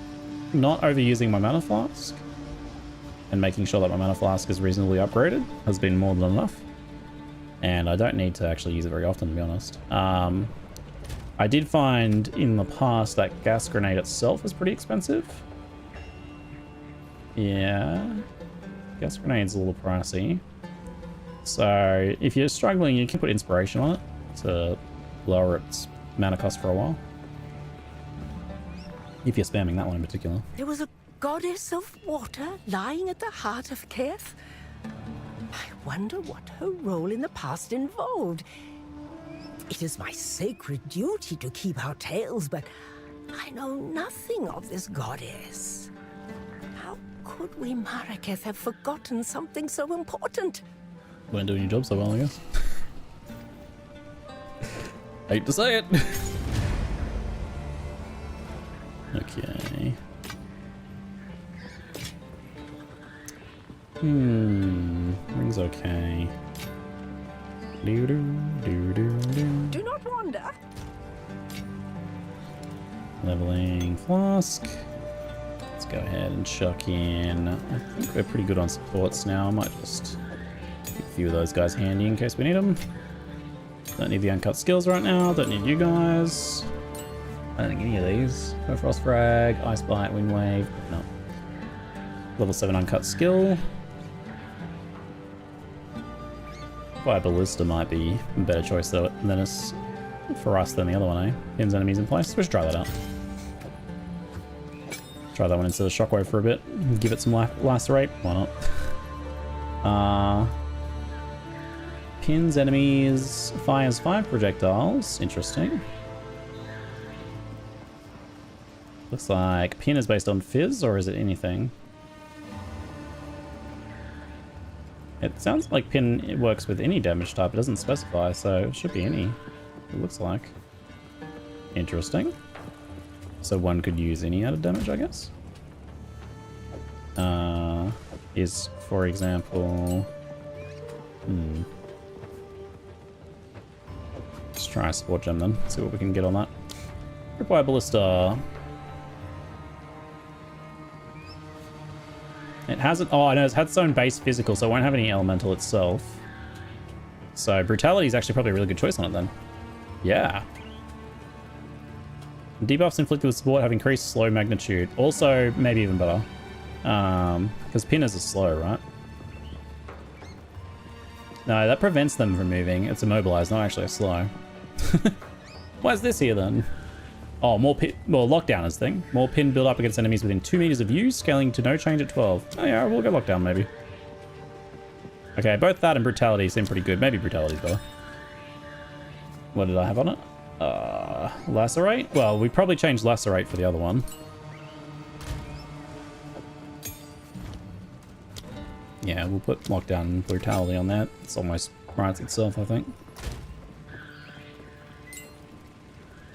not overusing my mana flask, and making sure that my mana flask is reasonably upgraded has been more than enough. And I don't need to actually use it very often, to be honest. I did find in the past that gas grenade itself is pretty expensive. Yeah. Gas grenade's a little pricey. So if you're struggling, you can put inspiration on it to lower its mana cost for a while. If you're spamming that one in particular. There was a goddess of water lying at the heart of Keth. I wonder what her role in the past involved. It is my sacred duty to keep our tales, but I know nothing of this goddess. How could we Maraketh have forgotten something so important? Weren't doing your job so well, I guess. Hate to say it. Okay. Ring's okay. Do not wander. Leveling flask. Let's go ahead and chuck in. I think we're pretty good on supports now. I might just keep a few of those guys handy in case we need them. Don't need the uncut skills right now. Don't need you guys. I don't think any of these. Frost Frag, Ice Bite, Wind Wave. No. Level 7 uncut skill. Fire Ballista might be a better choice though than us for us than the other one, eh? Pins enemies in place. We should try that out. Try that one instead of Shockwave for a bit. Give it some lacerate. Why not? Pins enemies. Fires 5 projectiles. Interesting. Looks like pin is based on fizz, or is it anything? It sounds like pin works with any damage type. It doesn't specify, so it should be any. It looks like. Interesting. So one could use any added damage, I guess. Is, for example... Let's try a Sport Gem then. See what we can get on that. Require Ballista. It hasn't... Oh, no, it's had its own base physical, so it won't have any elemental itself. So brutality is actually probably a really good choice on it then. Yeah. Debuffs inflicted with support have increased slow magnitude. Also, maybe even better. Because pinners are slow, right? No, that prevents them from moving. It's immobilized, not actually a slow. Why is this here then? Oh, more pin... Well, lockdown is thing. More pin build up against enemies within 2 meters of you, scaling to no change at 12. Oh yeah, we'll go lockdown maybe. Okay, both that and brutality seem pretty good. Maybe brutality's better. What did I have on it? Lacerate? Well, we probably changed Lacerate for the other one. Yeah, we'll put lockdown and brutality on that. It's almost writes itself, I think.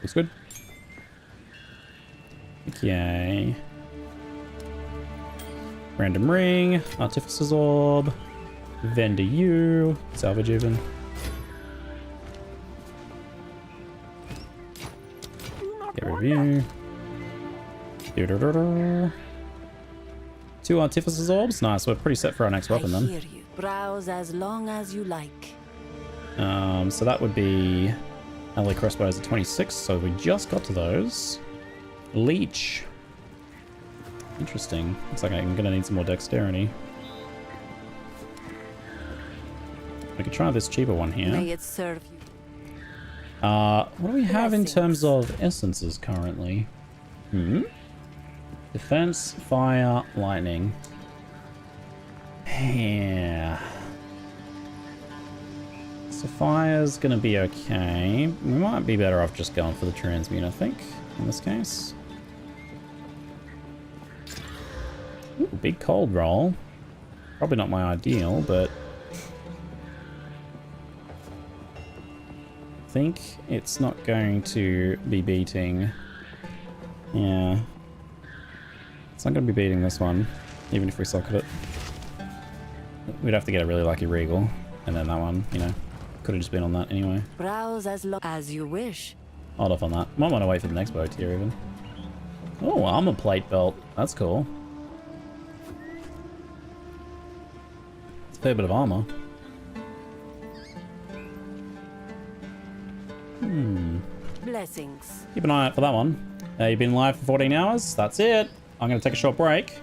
Looks good. Okay. Random ring, Artificer's Orb, Vendor U, salvage even. Get rid of you. 2 Artificer's Orbs. Nice, we're pretty set for our next weapon then. Hear you. Browse as long as you like. So that would be ally crossbows at 26, so we just got to those. Leech. Interesting. Looks like I'm gonna need some more dexterity. We could try this cheaper one here. May it serve you. What do we have in terms of essences currently? Defense, fire, lightning. Yeah. So fire's gonna be okay. We might be better off just going for the transmute, I think, in this case. Ooh, big cold roll. Probably not my ideal, but I think it's not going to be beating. Yeah. It's not going to be beating this one, even if we socket it. We'd have to get a really lucky regal, and then that one, you know, could have just been on that anyway. Browse as long as you wish. Hold off on that. Might want to wait for the next bow tier even. Oh, armor plate belt. That's cool. It's a fair bit of armor. Blessings. Keep an eye out for that one. You've been live for 14 hours. That's it. I'm going to take a short break.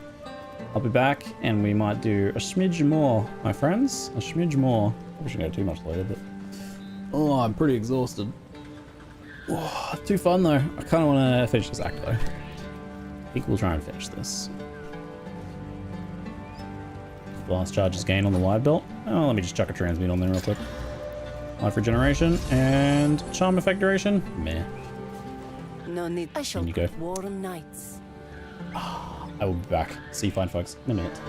I'll be back and we might do a smidge more, my friends. A smidge more. Probably shouldn't go too much later, but... Oh, I'm pretty exhausted. Oh, too fun though. I kind of want to finish this act though. I think we'll try and finish this. Blast charges gain on the wide belt. Oh, let me just chuck a transmute on there real quick. Life regeneration and charm effect duration. Meh. No need. I shall In you go. warm nights. I will be back. See you fine folks in a minute.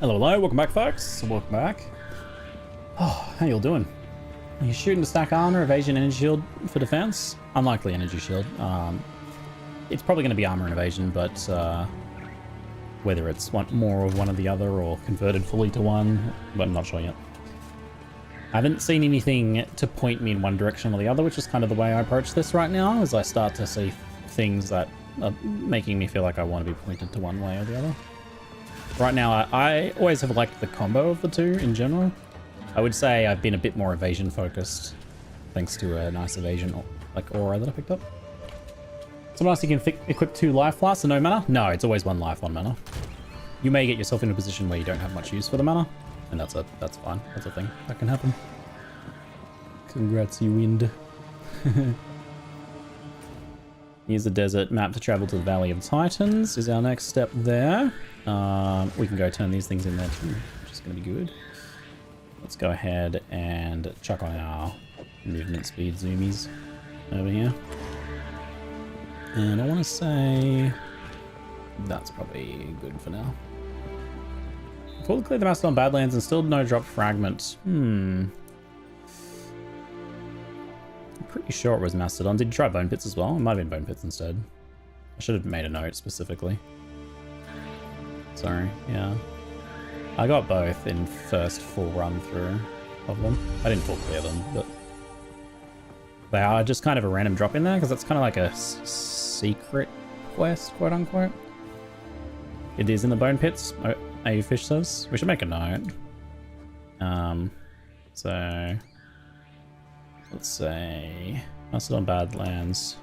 Hello, hello, welcome back, folks. Welcome back. Oh, how y'all doing? Are you shooting to stack armor, evasion, energy shield for defense? Unlikely energy shield. It's probably going to be armor and evasion, but whether it's more of one or the other or converted fully to one, but I'm not sure yet. I haven't seen anything to point me in one direction or the other, which is kind of the way I approach this right now, as I start to see things that are making me feel like I want to be pointed to one way or the other. Right now, I always have liked the combo of the two in general. I would say I've been a bit more evasion focused, thanks to a nice evasion like aura that I picked up. So nice you can equip 2 life flasks and no mana? No, it's always 1 life, 1 mana. You may get yourself in a position where you don't have much use for the mana, and that's fine. That's a thing that can happen. Congrats, you wind. Use the desert map to travel to the Valley of Titans is our next step there. We can go turn these things in there too, which is going to be good. Let's go ahead and chuck on our movement speed zoomies over here. And I want to say that's probably good for now. Fully clear the Mastodon Badlands and still no drop fragment. I'm pretty sure it was Mastodon. Did you try Bone Pits as well? It might have been Bone Pits instead. I should have made a note specifically. Sorry, yeah. I got both in first full run through of them. I didn't full clear them, but they are just kind of a random drop in there because it's kind of like a secret quest, quote unquote. It is in the Bone Pits, A Fish says. We should make a note. So Let's say Mastodon Badlands,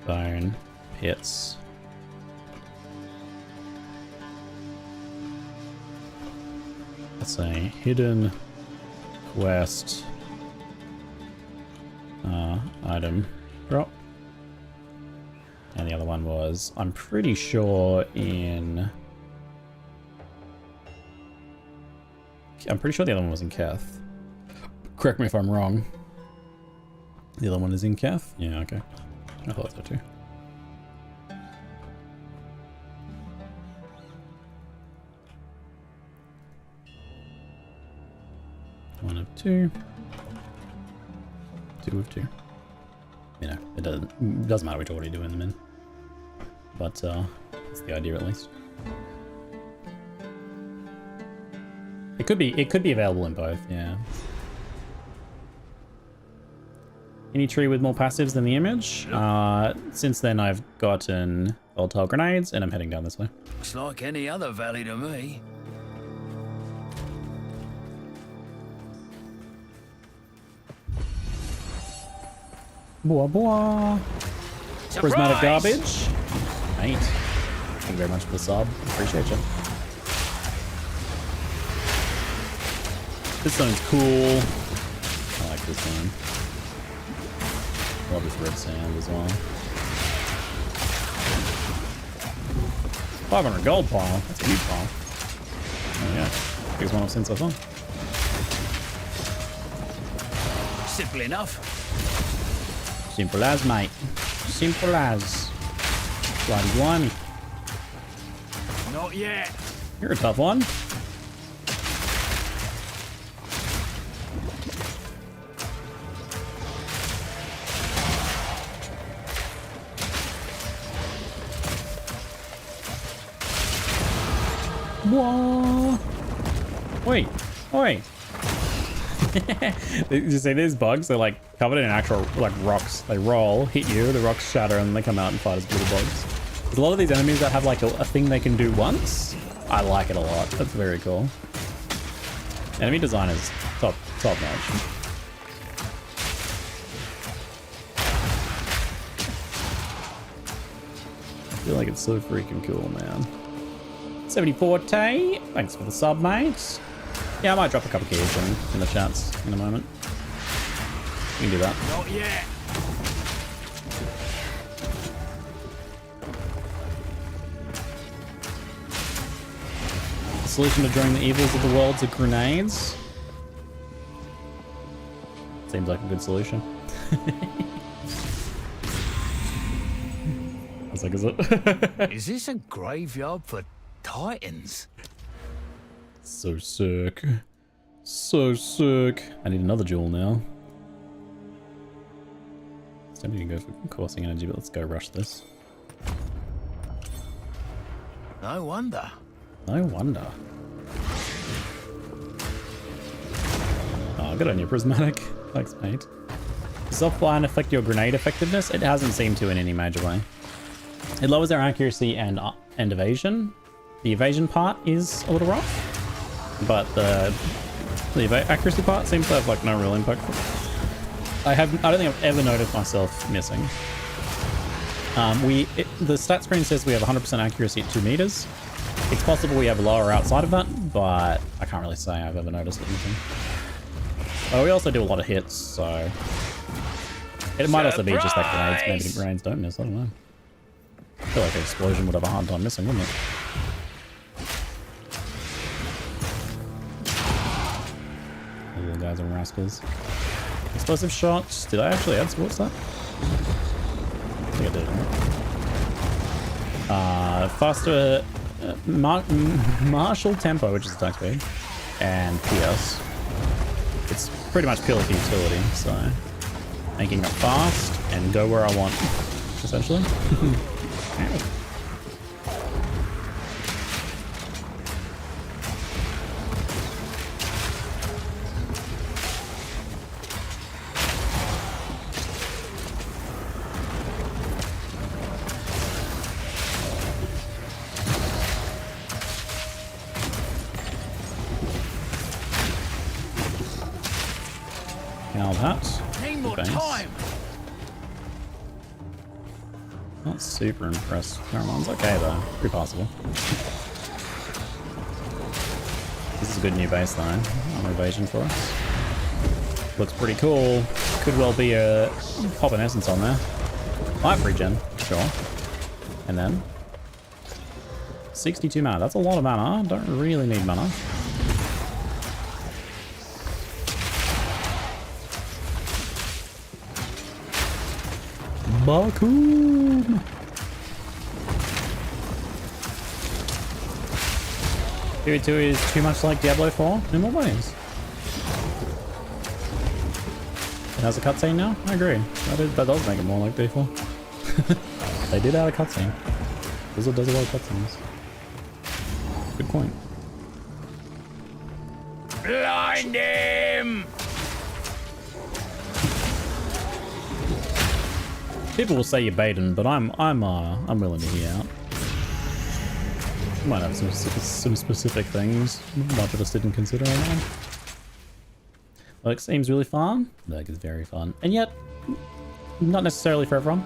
Bone, Pits. Let's say Hidden Quest item drop. And the other one was, I'm pretty sure the other one was in Keth. Correct me if I'm wrong. The other one is in Keth? Yeah, okay. I thought so too. One of two. Two of two. You know, it doesn't matter which order you do them in. But that's the idea at least. It could be available in both, yeah. Any tree with more passives than the image? Since then I've gotten volatile grenades and I'm heading down this way. Looks like any other valley to me. Boah boah. Prismatic garbage. Mate. Thank you very much for the sub. Appreciate you. This zone's cool. I like this one. Love this red sand as well. 500 gold pile. That's a huge pile. Oh yeah. Biggest one I've seen so far. Simple enough. Simple as, mate. Simple as. Bloody blimey. Not yet. You're a tough one. Whoa. Wait. Wait. You see these bugs? They're like covered in actual like rocks. They roll, hit you, the rocks shatter, and they come out and fight as little bugs. There's a lot of these enemies that have like a thing they can do once. I like it a lot. That's very cool. Enemy design is top notch. I feel like it's so freaking cool, man. 74 Tay, thanks for the sub, mate. Yeah, I might drop a couple keys in the chats in a moment. We can do that. Not yet. The solution to drawing the evils of the worlds are grenades. Seems like a good solution. I was like, is it? Is this a graveyard for titans? So sick. So sick. I need another jewel now. It's tempting to go for coursing energy, but let's go rush this. No wonder. No wonder. Oh, good on you, Prismatic. Thanks, mate. Does offline affect your grenade effectiveness? It hasn't seemed to in any major way. It lowers their accuracy and evasion. The evasion part is a little rough. But the accuracy part seems to have like no real impact. I don't think I've ever noticed myself missing. The stat screen says we have 100% accuracy at 2 meters. It's possible we have lower outside of that, but I can't really say I've ever noticed anything. We also do a lot of hits, so it might also be just that grenades. Maybe the grenades don't miss. I don't know. I feel like an explosion would have a hard time missing, wouldn't it? Little guys are rascals. Explosive shots. Did I actually add sports that? I think I did. Faster martial tempo, which is attack speed, and PS. It's pretty much purely for utility, so making it fast and go where I want, essentially. That. base. time. Not super impressed. Caramel's okay though. Pretty possible. This is a good new base though. On evasion for us. Looks pretty cool. Could well be a pop an essence on there. Might regen, sure. And then 62 mana. That's a lot of mana. Don't really need mana. Bakum. Tier 2 is too much like Diablo 4 in more ways. It has a cutscene now? I agree. That does make it more like D4. They did add a cutscene. Blizzard does a lot of cutscenes. Good point. Blind him! People will say you're baiting, but I'm willing to hear out. Might have some specific things much of us didn't consider right now. Like, seems really fun. Like, it's very fun, and yet not necessarily for everyone.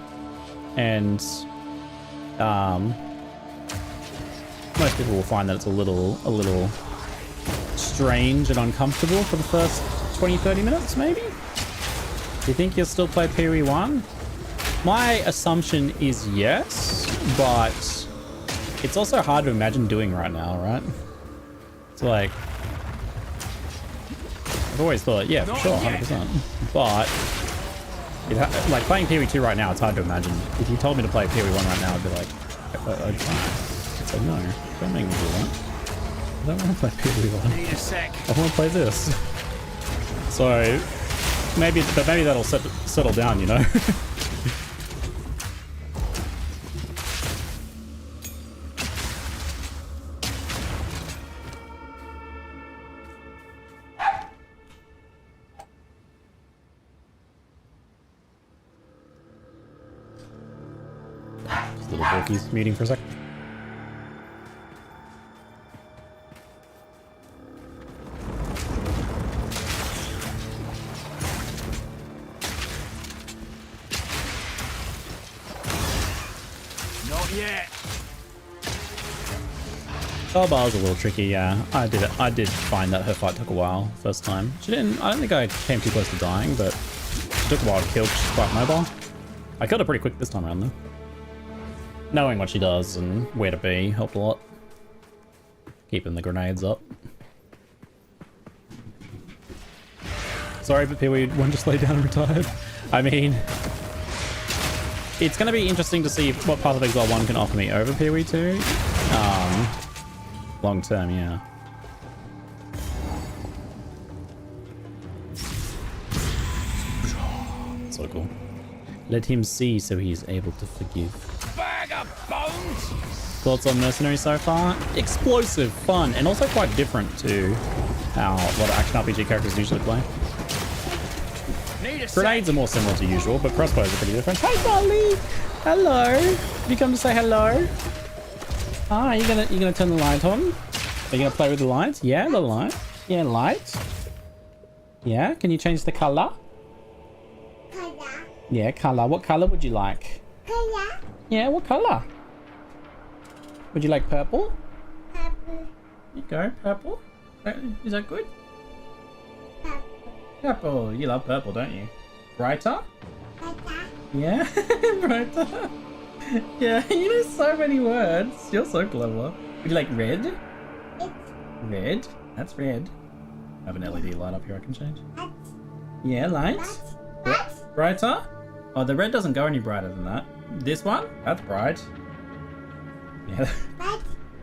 And most people will find that it's a little strange and uncomfortable for the first 20-30 minutes, maybe. Do you think you'll still play PoE1? My assumption is yes, but it's also hard to imagine doing right now, right? It's like, I've always thought, yeah, for sure, 100%. But like playing PoE2 right now, it's hard to imagine. If you told me to play PoE1 right now, I'd be like, I'd try. It's like, no, don't make me do that. I don't want to play PoE1. Need a sec. I want to play this. So maybe that'll settle down, you know. Little Borky's muting for a sec. Not yet. Cabala's a little tricky, yeah. I did find that her fight took a while first time. I don't think I came too close to dying, but it took a while to kill because she's quite mobile. I killed her pretty quick this time around though. Knowing what she does and where to be helped a lot. Keeping the grenades up. Sorry, but PoE1 just laid down and retired. I mean, it's going to be interesting to see what Path of Exile 1 can offer me over PoE2. Long term, yeah. So cool. Let him see so he is able to forgive. Bag of bones! Thoughts on Mercenary so far? Explosive, fun, and also quite different to how a lot of action RPG characters usually play. Need a Grenades are more similar to usual, but crossbows are pretty different. Hey, Molly! Hello! Have you come to say hello? Ah, you gonna turn the light on? Are you gonna play with the light? Yeah, the light. Yeah, light. Yeah, can you change the color? Yeah, color. What color would you like? Color. Yeah, what color? Would you like purple? Purple. You go, purple. Is that good? Purple. Purple. You love purple, don't you? Brighter? Brighter. Yeah, brighter. Yeah, you know so many words. You're so clever. Would you like red? Red. That's red. I have an LED light up here I can change. Yeah, light. Brighter? Oh, the red doesn't go any brighter than that. This one? That's bright. Yeah.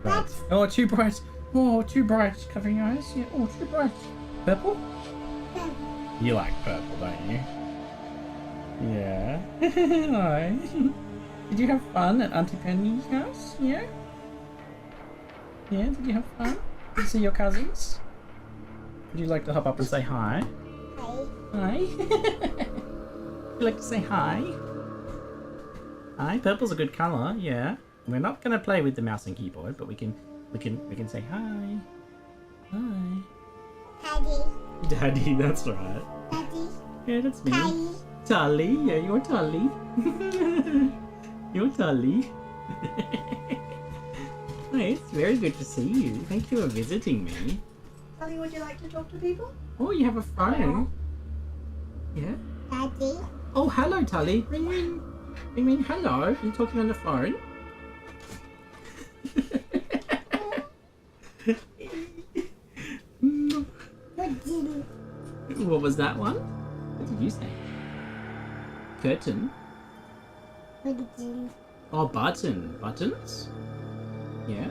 Bright. Oh, too bright. Oh, too bright. Covering your eyes. Yeah. Oh, too bright. Purple? You like purple, don't you? Yeah. Hi. Did you have fun at Auntie Penny's house? Yeah? Yeah, did you have fun? Did you see your cousins? Would you like to hop up and say hi? Hi. Hi. You like to say hi? Hi, purple's a good colour, yeah. We're not gonna play with the mouse and keyboard, but we can say hi. Hi. Daddy. Daddy, that's right. Daddy. Yeah, that's me. Daddy. Tully. Yeah, you're Tully. You're Tully. Oh, it's very good to see you. Thank you for visiting me. Tully, would you like to talk to people? Oh, you have a phone. Yeah. Daddy. Oh, hello, Tully. Ring, ring. Ring, ring. Hello. Are you talking on the phone? What was that one? What did you say? Curtain? Oh, button. Buttons? Yeah.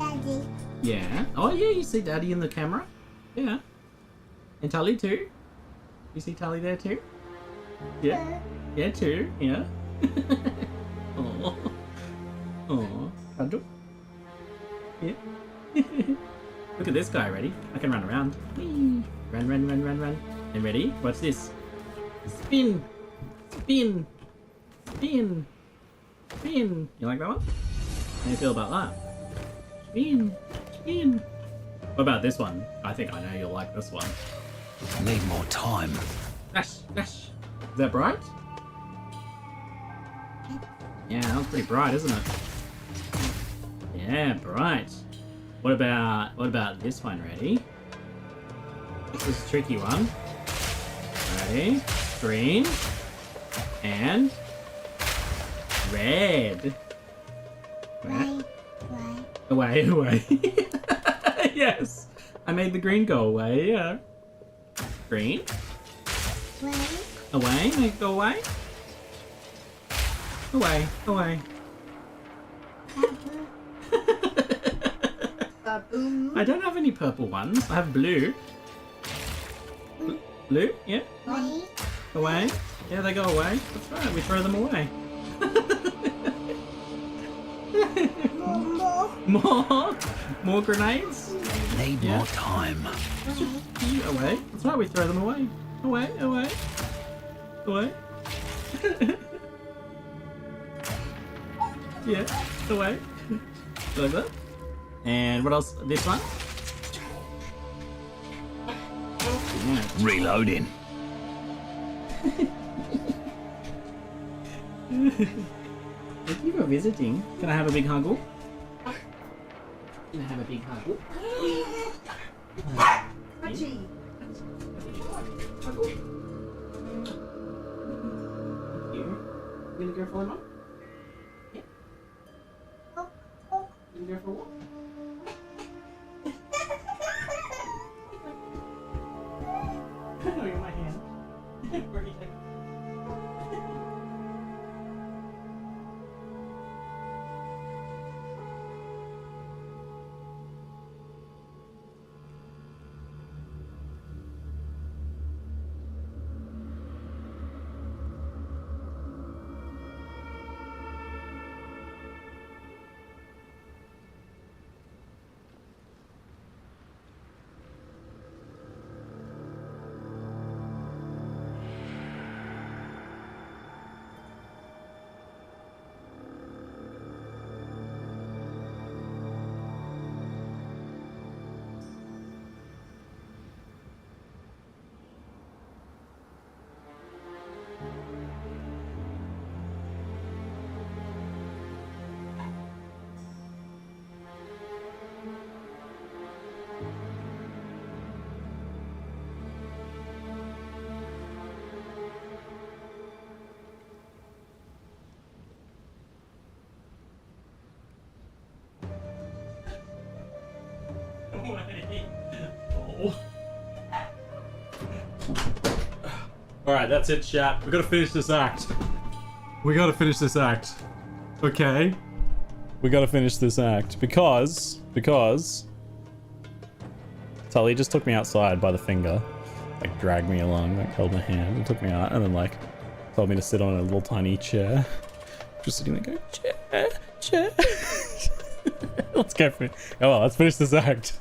Daddy. Yeah. Oh, yeah, you see Daddy in the camera? Yeah. And Tully too? You see Tully there too? Yeah. Yeah, too. Yeah. Oh. Oh. Cuddle? Yeah. Look at this guy, ready? I can run around. Whee. Run, run, run, run, run. And ready? Watch this. Spin! Spin! Spin! Spin! You like that one? How do you feel about that? Spin! Spin! What about this one? I think I know you'll like this one. Need more time. Dash! Dash! Is that bright? Yeah, that was pretty bright, isn't it? Yeah, bright. What about this one? Ready? This is a tricky one. Ready? Green. And red. Away, away. Yes. I made the green go away, yeah. Green. Away, make it go away. Away, away. I don't have any purple ones. I have blue. Blue, yeah. Away. Yeah, they go away. That's right, we throw them away. More grenades? Need more time. Away. That's right, we throw them away. Away, away. Away. Yeah, away. Like that. And what else? This one? Yeah. Reloading. Thank you for visiting. Can I have a big huggle? Can I have a big huggle? Archie. Huggle? Thank you. You gonna go for a walk? Yeah. You gonna go for a walk? Oh, you're my hand. Where are you taking? Alright, that's it, chat. We gotta finish this act. We gotta finish this act. Okay? We gotta finish this act. Because... Tully just took me outside by the finger. Like, dragged me along, like, held my hand and took me out, and then, like, told me to sit on a little tiny chair. Just sitting there going, chair. Let's go for it. Oh well, let's finish this act.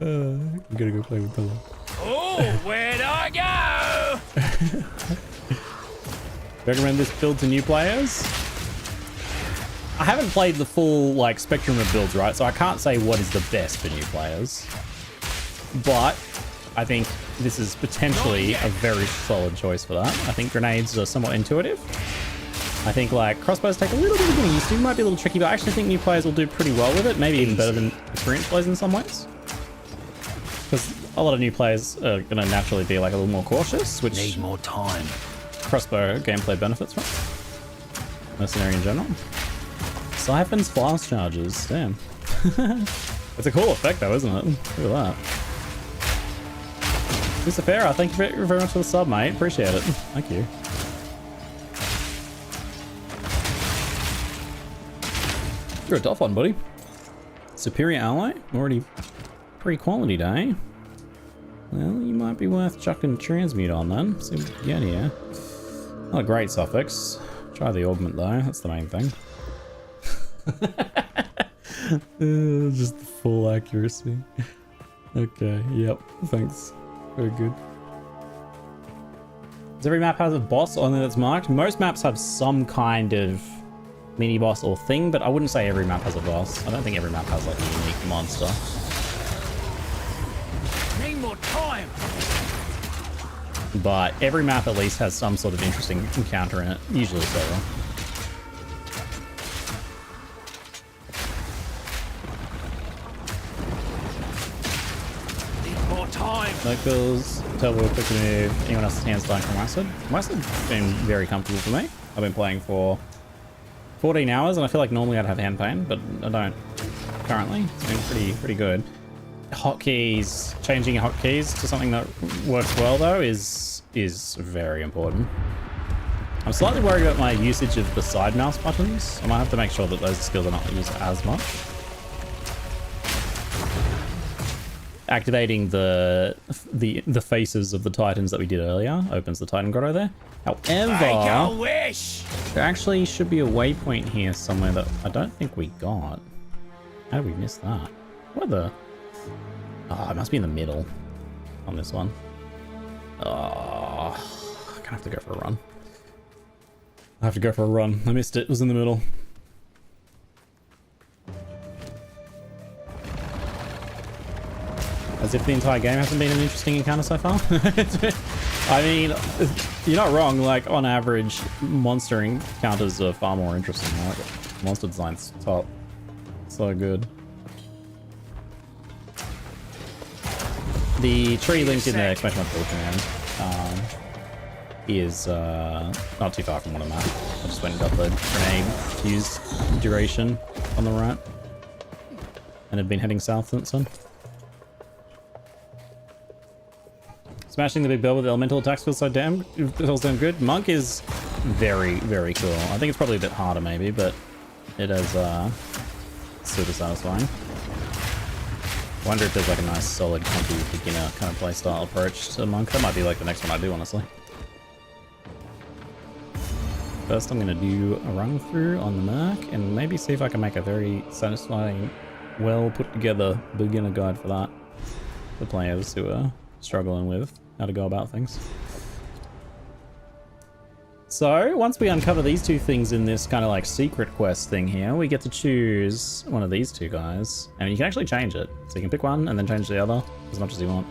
I'm gonna go play with Pillow. Oh, where'd I go? Recommend this build to new players? I haven't played the full like spectrum of builds, right? So I can't say what is the best for new players. But I think this is potentially a very solid choice for that. I think grenades are somewhat intuitive. I think like crossbows take a little bit of getting used to, might be a little tricky, but I actually think new players will do pretty well with it, maybe even better than experienced players in some ways. Because a lot of new players are going to naturally be like a little more cautious, which need more time. Crossbow gameplay benefits from. Mercenary in general. Siphons blast charges, damn. It's a cool effect though, isn't it? Look at that. Mr. Farah, thank you very much for the sub, mate. Appreciate it. Thank you. You're a tough one, buddy. Superior ally? Already pretty quality day. Well, you might be worth chucking transmute on then. See what we get here. Not a great suffix. Try the augment though, that's the main thing. Just full accuracy. Okay, yep, thanks. Very good. Does every map have a boss only that's marked? Most maps have some kind of mini boss or thing, but I wouldn't say every map has a boss. I don't think every map has like a unique monster. Need more time. But every map at least has some sort of interesting encounter in it, usually several. Need more time. Locals, turbo, quick move. Anyone else's hands dying from Acid? Acid's been very comfortable for me. I've been playing for 14 hours and I feel like normally I'd have hand pain, but I don't currently. It's been pretty good. Hotkeys, changing your hotkeys to something that works well though is very important. I'm slightly worried about my usage of the side mouse buttons. I might have to make sure that those skills are not used as much. Activating the faces of the titans that we did earlier opens the Titan Grotto there. However, wish. There actually should be a waypoint here somewhere that I don't think we got. How did we miss that? What the? Oh, it must be in the middle on this one. Oh, I'm gonna have to go for a run. I have to go for a run. I missed it. It was in the middle. As if the entire game hasn't been an interesting encounter so far. I mean, you're not wrong. Like, on average, monster encounters are far more interesting. Right? Monster design's top. So good. The tree linked in the exclamation mark command is not too far from one of them. I just went and got the grenade fuse duration on the right. And have been heading south since then. Smashing the big bell with elemental attacks feels so damn good. Monk is very cool. I think it's probably a bit harder maybe, but it is super satisfying. Wonder if there's like a nice solid comfy beginner kind of playstyle approach to Monk. That might be like the next one I do, honestly. First I'm gonna do a run through on the Merc and maybe see if I can make a very satisfying, well put together beginner guide for that. For players who are struggling with how to go about things. So once we uncover these two things in this kind of like secret quest thing here, we get to choose one of these two guys, and you can actually change it. So you can pick one and then change the other as much as you want.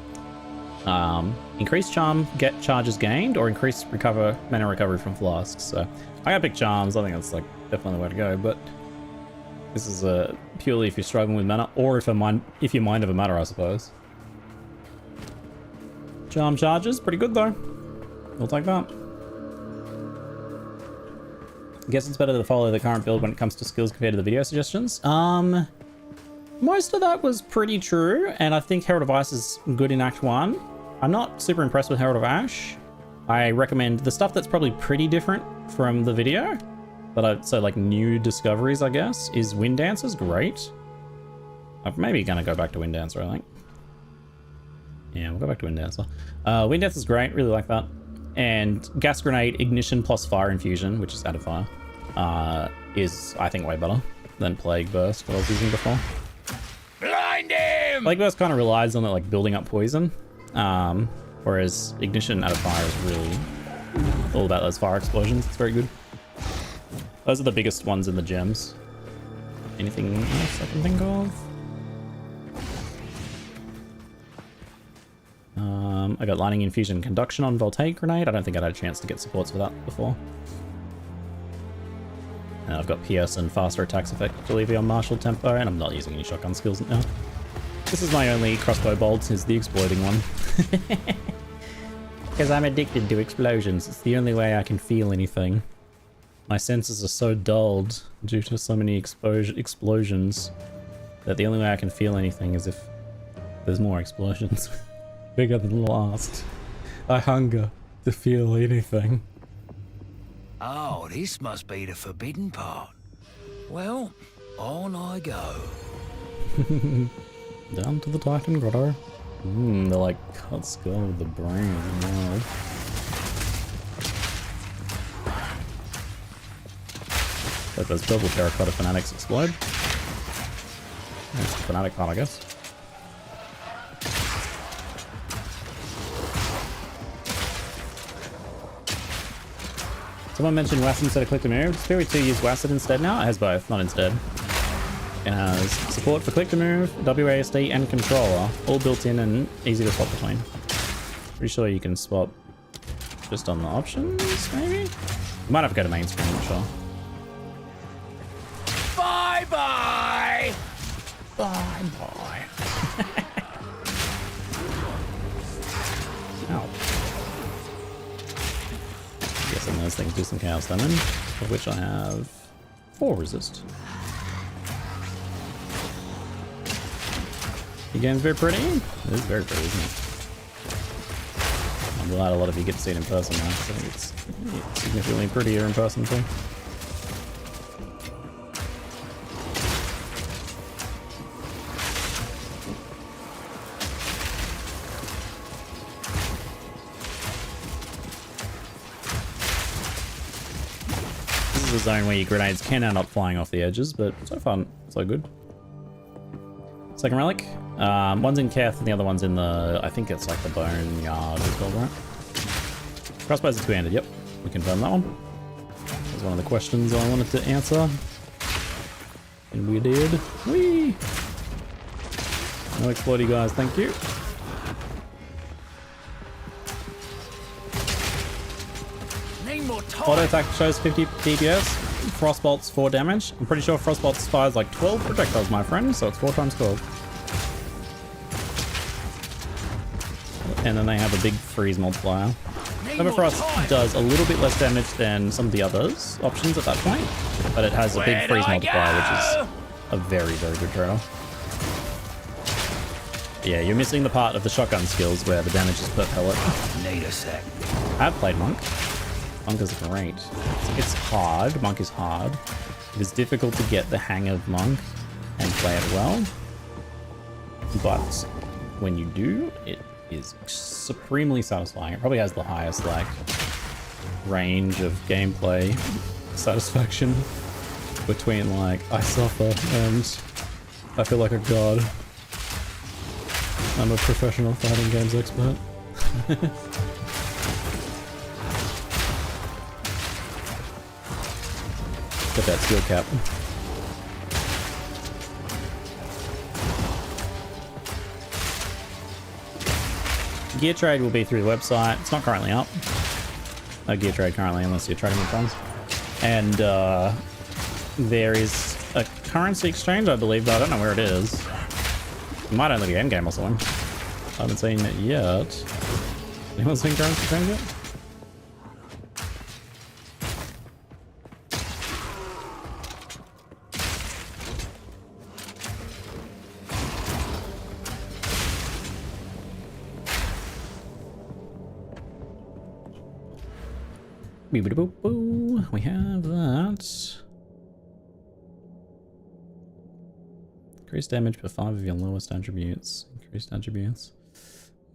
Increase charm, get charges gained, or increase mana recovery from flasks. So I gotta pick charms. I think that's like definitely the way to go, but this is purely if you're struggling with mana, or if you mind over matter, I suppose. Charm charges, pretty good though. We'll take that. Guess it's better to follow the current build when it comes to skills compared to the video suggestions. Most of that was pretty true, and I think Herald of Ice is good in Act 1. I'm not super impressed with Herald of Ash. I recommend the stuff that's probably pretty different from the video, but so like new discoveries, I guess, is Wind Dancer's great. I'm maybe gonna go back to Wind Dancer, I think. Yeah, we'll go back to Wind Dancer. Wind Dancer's great, really like that. And Gas Grenade, Ignition plus Fire Infusion, which is added fire, is, I think, way better than Plague Burst, that I was using before. Blind him! Plague Burst kind of relies on it, like, building up poison, whereas Ignition added fire is really all about those fire explosions. It's very good. Those are the biggest ones in the gems. Anything else I can think of? I got Lightning Infusion Conduction on Voltaic Grenade. I don't think I'd had a chance to get supports for that before. And I've got Pierce and faster attacks effectively on Martial Tempo, and I'm not using any shotgun skills now. This is my only crossbow bolt, is the exploding one. Because I'm addicted to explosions. It's the only way I can feel anything. My senses are so dulled due to so many explosions that the only way I can feel anything is if there's more explosions. Bigger than the last. I hunger to feel anything. Oh, this must be the forbidden part. Well, on I go. Down to the Titan Grotto. They're like cut skull with the brain. Wow. Let those purple terracotta fanatics explode. That's the fanatic part, I guess. Someone mentioned WASD instead of click to move. Does Spirit 2 use WASD instead now? It has both, not instead. It has support for click to move, WASD, and controller, all built in and easy to swap between. Pretty sure you can swap just on the options, maybe? You might have to go to main screen, I'm not sure. Bye-bye! Bye-bye. Ow. Guessing those things do some chaos damage, of which I have 4 resist. The game's very pretty. It is very pretty, isn't it? I'm glad a lot of you get to see it in person now, so I think it's significantly prettier in person too. This is a zone where your grenades can end up flying off the edges, but so far, so good. Second relic. One's in Keth and the other one's in the, I think it's like the bone yard it's called, right? Crossbows are two-handed, yep. We confirmed that one. That was one of the questions I wanted to answer. And we did. Whee! No explodey guys, thank you. Need more time. Auto attack shows 50 DPS. Frostbolt's 4 damage. I'm pretty sure Frostbolt fires like 12 projectiles, my friend, so it's 4 times 12. And then they have a big freeze multiplier. Frost does a little bit less damage than some of the others options at that point, but it has a big freeze multiplier, which is a very, very good trade-off. Yeah, you're missing the part of the shotgun skills where the damage is per pellet. Need a sec. I've played Monk. Monk is great. It's hard. Monk is hard. It is difficult to get the hang of Monk and play it well. But when you do, it is supremely satisfying. It probably has the highest like range of gameplay satisfaction between like I suffer and I feel like a god. I'm a professional fighting games expert. Get that skill cap. Gear trade will be through the website. It's not currently up. No gear trade currently unless you're trading with funds. And there is a currency exchange, I believe, but I don't know where it is. It might only be endgame or something. I haven't seen it yet. Anyone seen currency exchange yet? We have that. Increased damage per 5 of your lowest attributes. Increased attributes.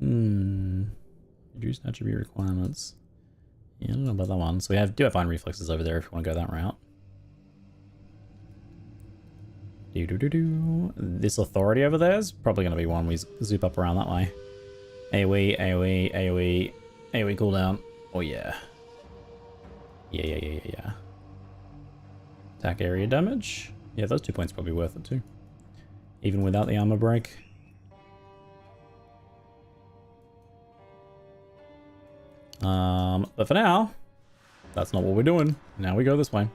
Reduced attribute requirements. Yeah, I don't know about that one. So we do have fine reflexes over there if you want to go that route. This authority over there is probably going to be one we zoop up around that way. AoE, AoE, AoE, AoE cooldown. Oh yeah. Yeah. Attack area damage. Yeah, those 2 points are probably worth it too. Even without the armor break. But for now, that's not what we're doing. Now we go this way.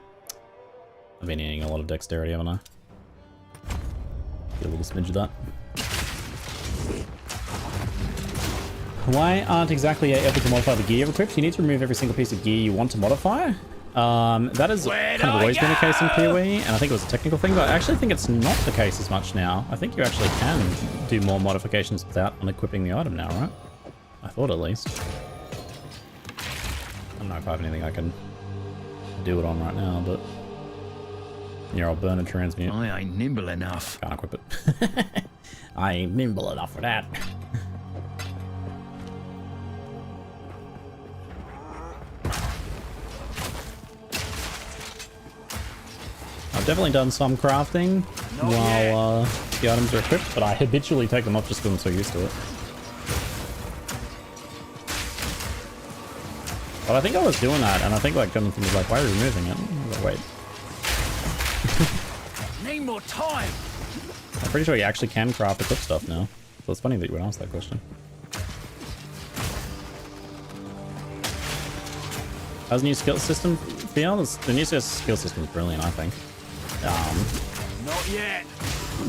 I've been eating a lot of dexterity, haven't I? Get a little smidge of that. Why aren't exactly able to modify the gear equipped? You need to remove every single piece of gear you want to modify. That has kind of always been the case in PoE, and I think it was a technical thing, but I actually think it's not the case as much now. I think you actually can do more modifications without unequipping the item now, right? I thought at least. I don't know if I have anything I can do it on right now, but... Yeah, I'll burn a transmute. I ain't nimble enough. Can't equip it. I ain't nimble enough for that. I've definitely done some crafting while the items are equipped, but I habitually take them off just because I'm so used to it. But I think I was doing that, and I think like Jonathan was like, why are you removing it? I was like, wait. Need more time. I'm pretty sure you actually can craft equip stuff now. So it's funny that you would ask that question. How's the new skill system feel? The new skill system is brilliant, I think. Not yet.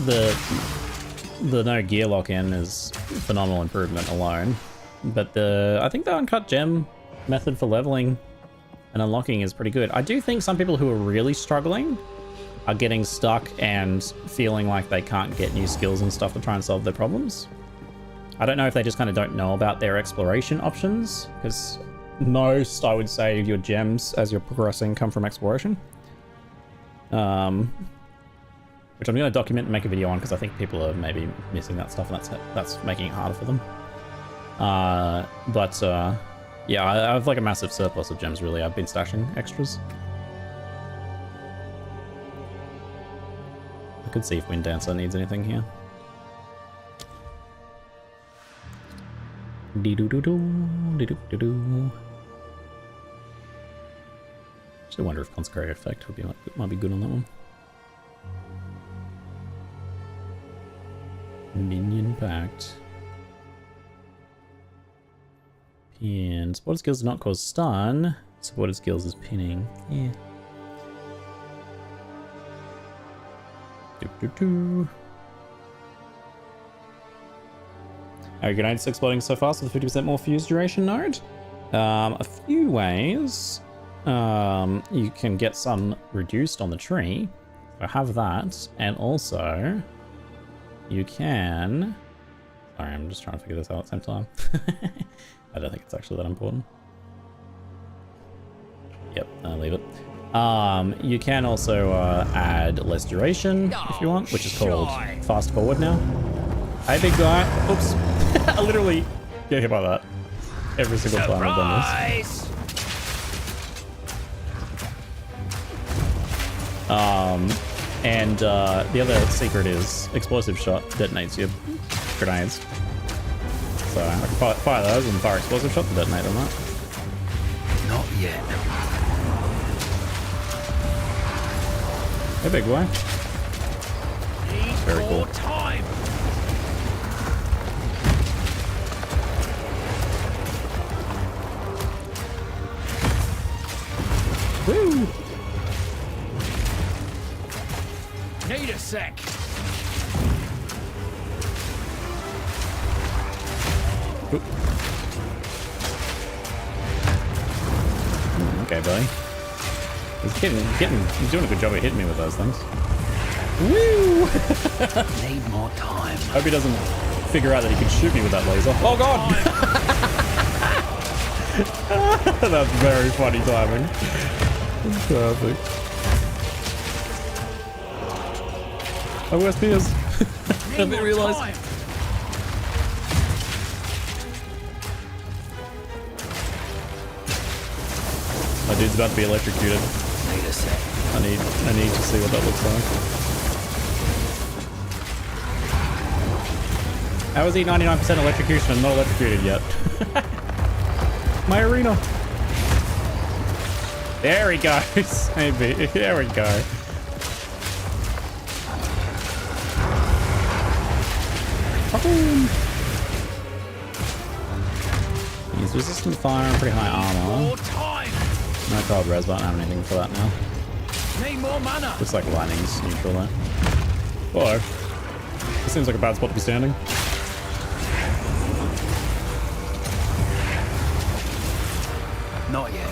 The no gear lock-in is phenomenal improvement alone. But I think the uncut gem method for leveling and unlocking is pretty good. I do think some people who are really struggling are getting stuck and feeling like they can't get new skills and stuff to try and solve their problems. I don't know if they just kind of don't know about their exploration options, because most, I would say, of your gems as you're progressing come from exploration. Which I'm going to document and make a video on, because I think people are maybe missing that stuff, and that's making it harder for them. Yeah, I have like a massive surplus of gems, really. I've been stashing extras. I could see if Wind Dancer needs anything here. Actually wonder if Consecrated Effect would be might be good on that one. Minion Pact. Pin. Supported skills do not cause stun. Supported skills is pinning. Yeah. Are grenades exploding so fast with a 50% more fuse duration node? A few ways. You can get some reduced on the tree. So have that. And also, you can... Sorry, I'm just trying to figure this out at the same time. I don't think it's actually that important. Yep, I'll leave it. You can also add less duration if you want, which is called fast forward now. Hey, big guy. Oops. I literally get hit by that every single time I've done this. The other secret is explosive shot detonates your grenades. So I can fire those and fire explosive shot to detonate on that. Not yet. Hey, big boy. Very cool. Time. Woo! Need a sec. Oop. Okay, buddy. He's doing a good job of hitting me with those things. Woo! Need more time. Hope he doesn't figure out that he can shoot me with that laser. Oh god! That's very funny timing. Perfect. Oh, where's Piers? I didn't realize. My dude's about to be electrocuted. Need a sec. I need to see what that looks like. How is he 99% electrocution and not electrocuted yet? My arena. There he goes. Maybe. There we go. He's resistant fire and pretty high armor. More time. No cold res, but I don't have anything for that now. Need more mana. Looks like lightning's neutral though. Whoa. This seems like a bad spot to be standing. Not yet.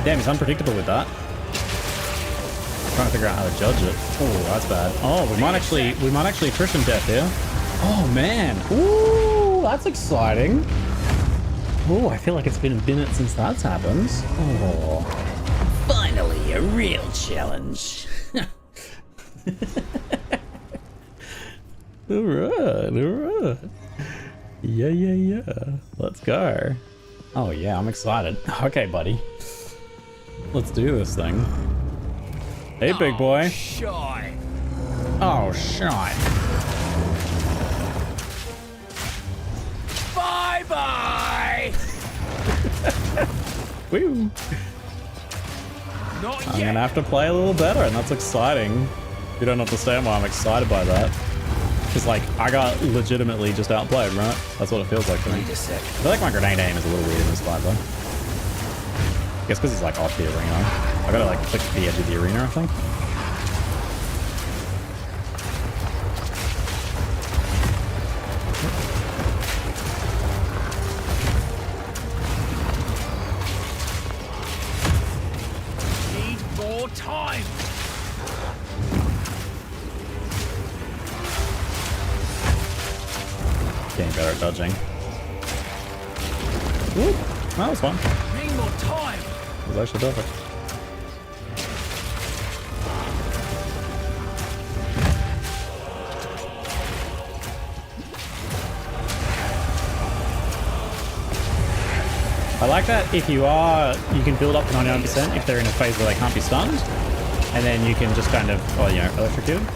Damn, he's unpredictable with that. Trying to figure out how to judge it. Oh, that's bad. Oh, we might actually attrition death here. Oh man. Ooh, that's exciting. Oh, I feel like it's been a minute since that's happened. Oh, finally a real challenge. All right. Yeah. Let's go. Oh yeah, I'm excited. Okay, buddy. Let's do this thing. Hey, big boy. Shy. Oh, shy. Bye-bye. Woo. Not I'm yet. gonna have to play a little better, and that's exciting. You don't understand why I'm excited by that. Because, like, I got legitimately just outplayed, right? That's what it feels like to me. Need a sec. I feel like my grenade aim is a little weird in this fight, though. I guess because it's, like, off the arena. I gotta, like, click the edge of the arena, I think. Need more time. Getting better at dodging. Ooh, that was fun. Need more time. It was actually perfect. I like that if you can build up to 99% if they're in a phase where they can't be stunned. And then you can just kind of, electrocute them.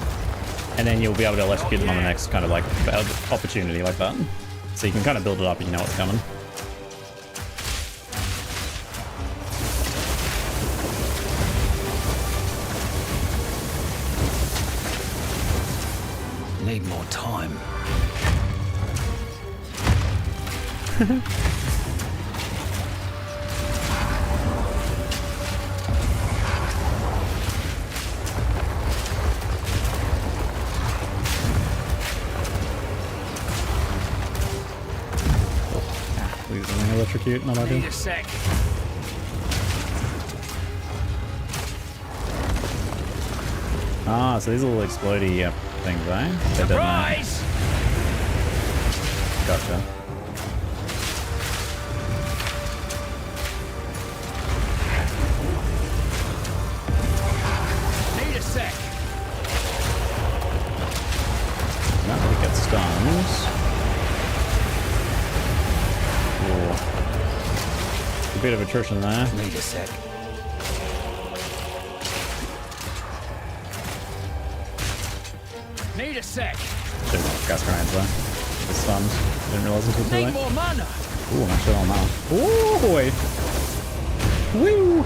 And then you'll be able to electrocute them on the next kind of like opportunity like that. So you can kind of build it up and you know what's coming. Need more time. Electrocute, not ideal. Need a sec. Ah, so these are little explodey things, eh? They detonate. Surprise! Gotcha. Need a sec. Not really get stuns. A bit of attrition there. Need a sec. Need a sec. Should've gone gas grenades though. The stuns. Didn't realize until too Need late. more mana. Ooh, I'm actually on that. Ooh, boy. Woo!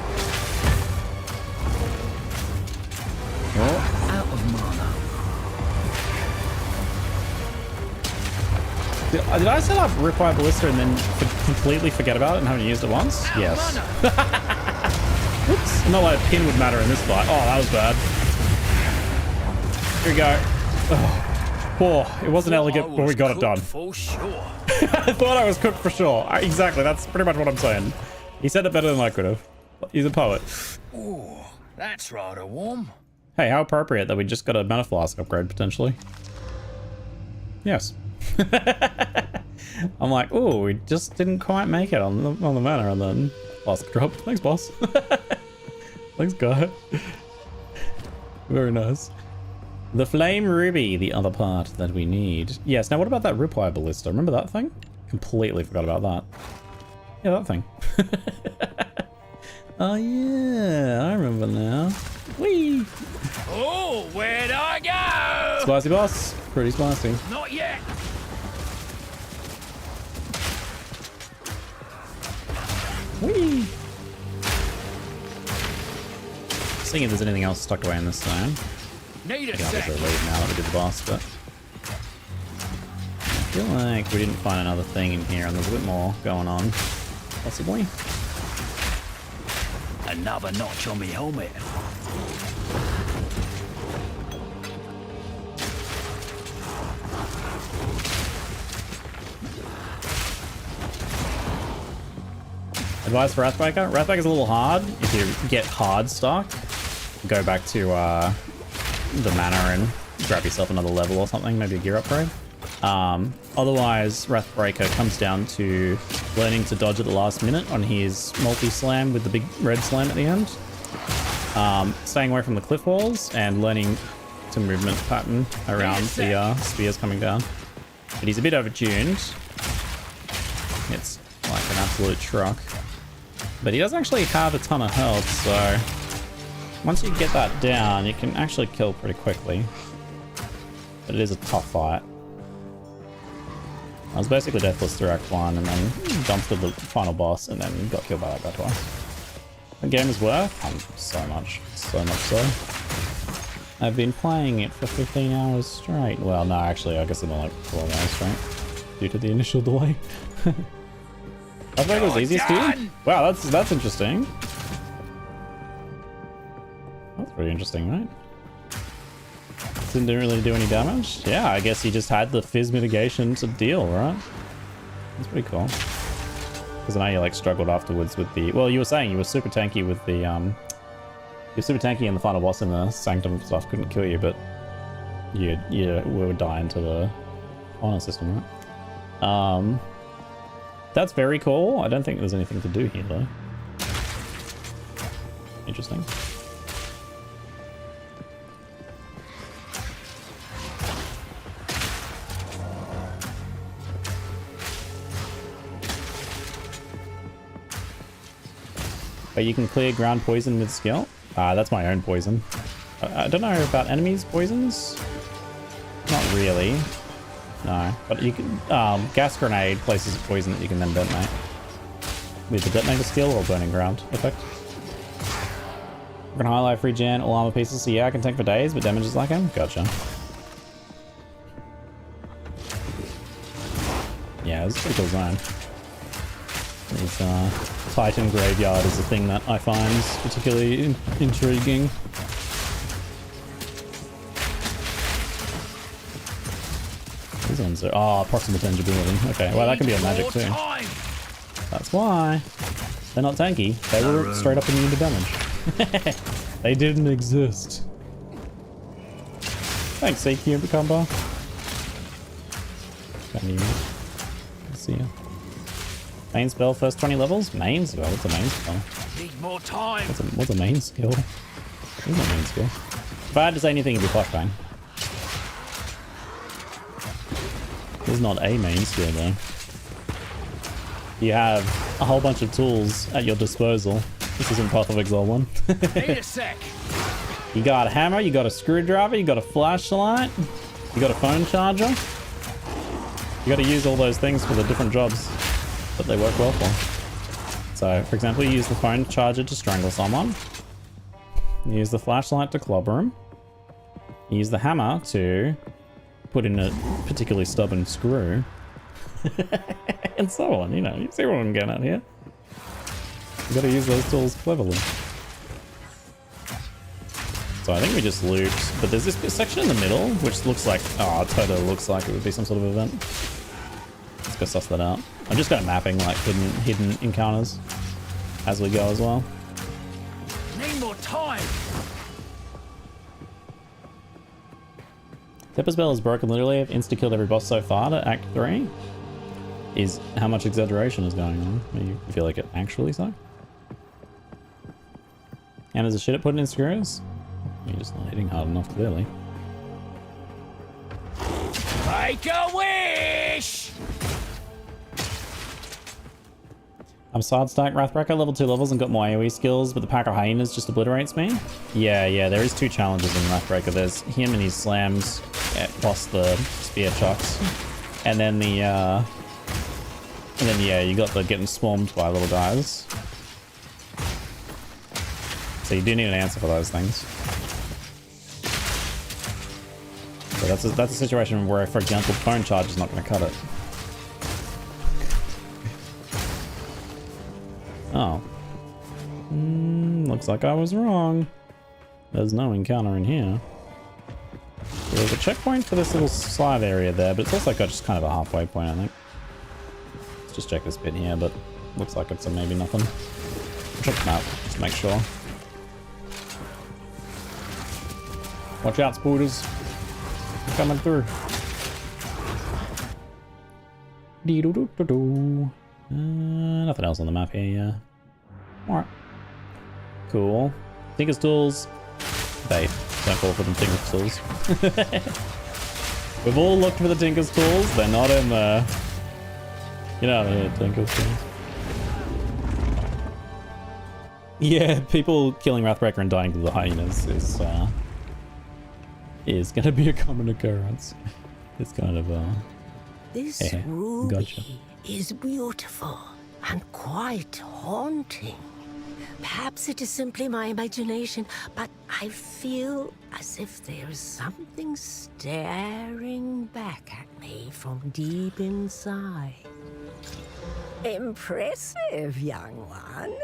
Oh. Out of mana. Did I set up Ripwire Ballista and then completely forget about it and haven't used it once? Yes. Whoops. Not like a pin would matter in this fight. Oh, that was bad. Here we go. Oh, it wasn't elegant, but we got it done. For sure. I thought I was cooked for sure. Exactly, that's pretty much what I'm saying. He said it better than I could have. He's a poet. Ooh, that's rather warm. Hey, how appropriate that we just got a mana flask upgrade, potentially. Yes. I'm like, oh, we just didn't quite make it on the mana, and then flask drop. Thanks, boss. Thanks, guy. Very nice. The Flame Ruby, the other part that we need. Yes, now what about that Ripwire Ballista? Remember that thing? Completely forgot about that. Yeah, that thing. Oh yeah, I remember now. Whee! Oh, where'd I go? Spicy boss. Pretty spicy. Not yet. Whee! Seeing if there's anything else stuck away in this zone. Need a Yeah, I guess sec. I'll leave now that we did the boss, but I feel like we didn't find another thing in here, and there's a bit more going on, possibly. Another notch on me helmet. Advice for Wrathbreaker? Wrathbreaker's a little hard. If you get hard stuck, go back to the mana and grab yourself another level or something, maybe a gear upgrade. Otherwise, Wrathbreaker comes down to learning to dodge at the last minute on his multi-slam with the big red slam at the end. Staying away from the cliff walls and learning to movement pattern around the spears coming down. But he's a bit overtuned. It's like an absolute truck. But he does actually have a ton of health, so once you get that down, you can actually kill pretty quickly. But it is a tough fight. I was basically deathless through Act 1 and then jumped to the final boss and then got killed by that guy twice. The game is worth so much so. I've been playing it for 15 hours straight. Well, no, actually, I guess it's more like 12 hours straight due to the initial delay. I thought it was easiest here. Wow, that's interesting. That's pretty interesting, right? Didn't really do any damage. Yeah, I guess he just had the fizz mitigation to deal, right? That's pretty cool. Because I know you like struggled afterwards with the. Well, you were saying you were super tanky with the. You're super tanky and the final boss in the Sanctum stuff couldn't kill you, but you were dying to the honor system, right? That's very cool. I don't think there's anything to do here, though. Interesting. But you can clear ground poison with skill. That's my own poison. I don't know about enemies' poisons. Not really. No, but you can gas grenade places a poison that you can then detonate with the detonator skill or burning ground effect. We're gonna highlight free gen all armor pieces, so yeah, I can tank for days, but damage is like him. Gotcha. Yeah, this is a pretty cool zone. This Titan graveyard is a thing that I find particularly intriguing. These ones are... Oh, proximal tangibility. Okay, well, that can be a magic too. That's why. They're not tanky. They were straight up immune to damage. They didn't exist. Thanks, CQ Combo. Can you see ya? Main spell, first 20 levels? Main spell? What's a main spell? Need more time. What's a main skill? There's no main skill. If I had to say anything, it'd be flashbang. There's not a main skill though. You have a whole bunch of tools at your disposal. This isn't Path of Exile 1. Need a sec. You got a hammer, you got a screwdriver, you got a flashlight, you got a phone charger. You got to use all those things for the different jobs that they work well for. So, for example, you use the phone charger to strangle someone. You use the flashlight to clobber him. You use the hammer to put in a particularly stubborn screw. And so on, you know. You see what I'm getting at here? You got to use those tools cleverly. So I think we just loot, but there's this section in the middle which looks like, oh, it totally looks like it would be some sort of event. Let's go suss that out. I'm just kind of mapping like hidden encounters as we go as well. Need more time. Tepper's Bell is broken literally. I've insta-killed every boss so far to Act 3. Is how much exaggeration is going on? You feel like it actually so? And there's a shit at putting in screws? You're just not hitting hard enough, clearly. Make a wish! I'm side stack Wrathbreaker, level 2 levels and got more AoE skills, but the pack of hyenas just obliterates me. Yeah, there is 2 challenges in Wrathbreaker. There's him and his slams, plus the spear chucks. And then yeah, you got the getting swarmed by little guys. So you do need an answer for those things. So that's a situation where, for example, phone charge is not going to cut it. Oh. Looks like I was wrong. There's no encounter in here. There's a checkpoint for this little side area there, but it's also got just kind of a halfway point, I think. Let's just check this bit here, but looks like it's a maybe nothing. Check them out, just to make sure. Watch out, spooters. They're coming through. Dee-doo-doo-doo-doo. Nothing else on the map here, yeah. Alright. Cool. Tinker's tools. Bait. Don't fall for them Tinker's tools. We've all looked for the Tinker's tools. They're not in there. Get out of here, Tinker's tools. Yeah, people killing Wrathbreaker and dying to the hyenas is going to be a common occurrence. It's kind of This ruby gotcha. is beautiful and quite haunting. Perhaps it is simply my imagination, but I feel as if there is something staring back at me from deep inside. Impressive, young one.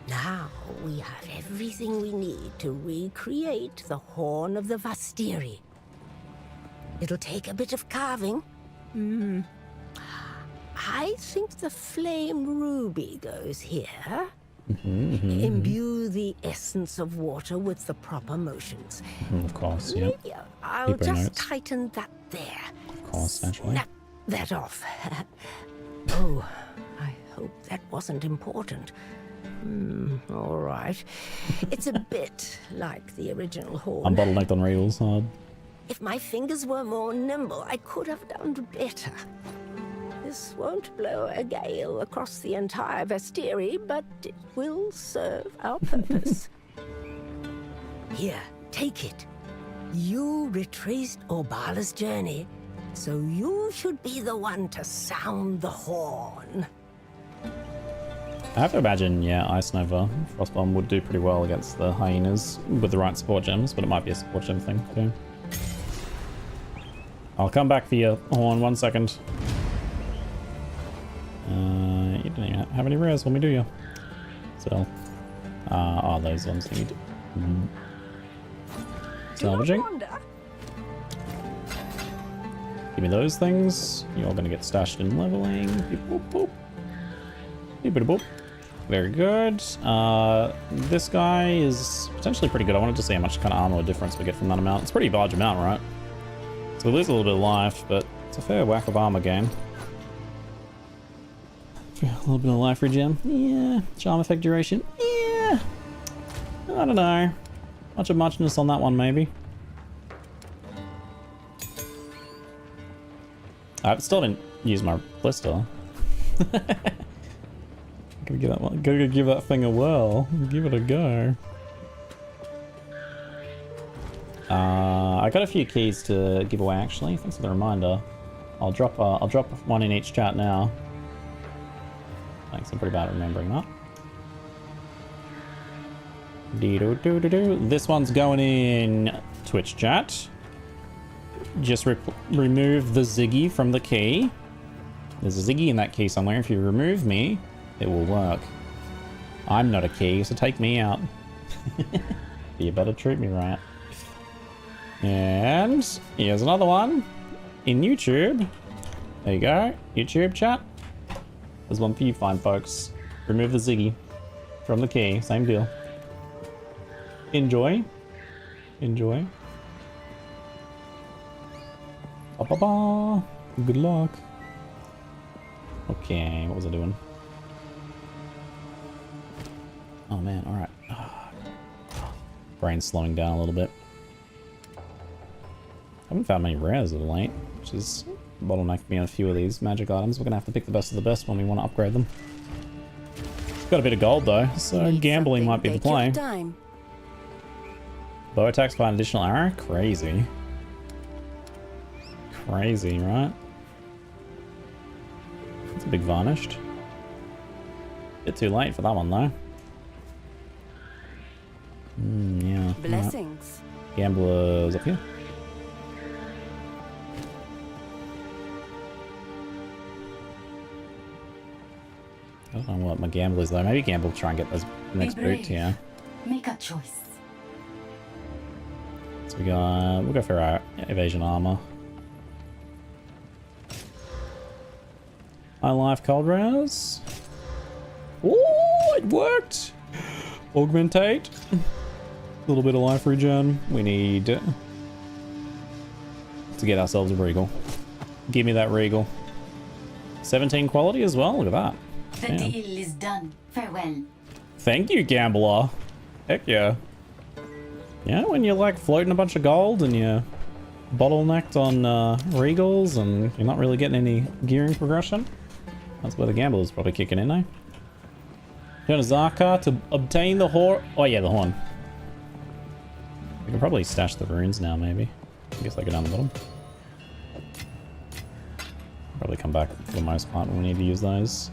Now we have everything we need to recreate the Horn of the Vastiri. It'll take a bit of carving. I think the flame ruby goes here. Imbue the essence of water with the proper motions. of course, yeah. Maybe I'll Keep our just notes. tighten that there. Of course, naturally. Snap that off. Oh, I hope that wasn't important. All right. It's a bit like the original horn. I'm bottlenecked on reels hard. If my fingers were more nimble, I could have done better. This won't blow a gale across the entire Vastiri, but it will serve our purpose. Here, take it. You retraced Orbala's journey, so you should be the one to sound the horn. I have to imagine, yeah, Ice Nova Frostbomb would do pretty well against the hyenas with the right support gems, but it might be a support gem thing too. I'll come back for your horn 1 second. You didn't even have any rares when we do you. So, those ones that you do. Salvaging. Give me those things. You're all gonna get stashed in leveling. Beep, boop, boop. Beep, boop, boop. Very good. This guy is potentially pretty good. I wanted to see how much kind of armor difference we get from that amount. It's a pretty large amount, right? So we lose a little bit of life, but it's a fair whack of armor gain. A little bit of life regen. Yeah. Charm effect duration. Yeah. I don't know. Much of muchness on that one, maybe. I still didn't use my blister. Gotta give that thing a whirl. Give it a go. I got a few keys to give away actually. Thanks for the reminder. I'll drop one in each chat now. Thanks, I'm pretty bad at remembering that. This one's going in Twitch chat. Just remove the Ziggy from the key. There's a Ziggy in that key somewhere. If you remove me, it will work. I'm not a key, so take me out. You better treat me right. And here's another one in YouTube. There you go, YouTube chat. There's one for you fine folks. Remove the Ziggy from the key, same deal. Enjoy. Enjoy. Ba ba ba. Good luck. Okay, what was I doing? Oh man, alright. Brain's slowing down a little bit. Haven't found many rares of late, which is bottlenecked me on a few of these magic items. We're gonna have to pick the best of the best when we want to upgrade them. Got a bit of gold though, so gambling might be the play. Bow attacks by an additional arrow? Crazy. Crazy, right? It's a big varnished. Bit too late for that one though. Blessings. Gamblers up here. I don't know what my gamble is though. Maybe gamble try and get those next boot here. Make a choice. So we'll go for our evasion armor. High life cold rouse. Oh, it worked! Augmentate. A little bit of life regen. We need to get ourselves a regal. Give me that regal. 17 quality as well. Look at that. The Damn. deal is done. Farewell. Thank you, gambler. Heck yeah. Yeah, when you're like floating a bunch of gold and you're bottlenecked on regals and you're not really getting any gearing progression, that's where the gambler's probably kicking in, eh? Turn a Zarka to obtain the horn. Oh yeah, the horn. We can probably stash the runes now, maybe. I guess I go down the bottom. Probably come back for the most part when we need to use those.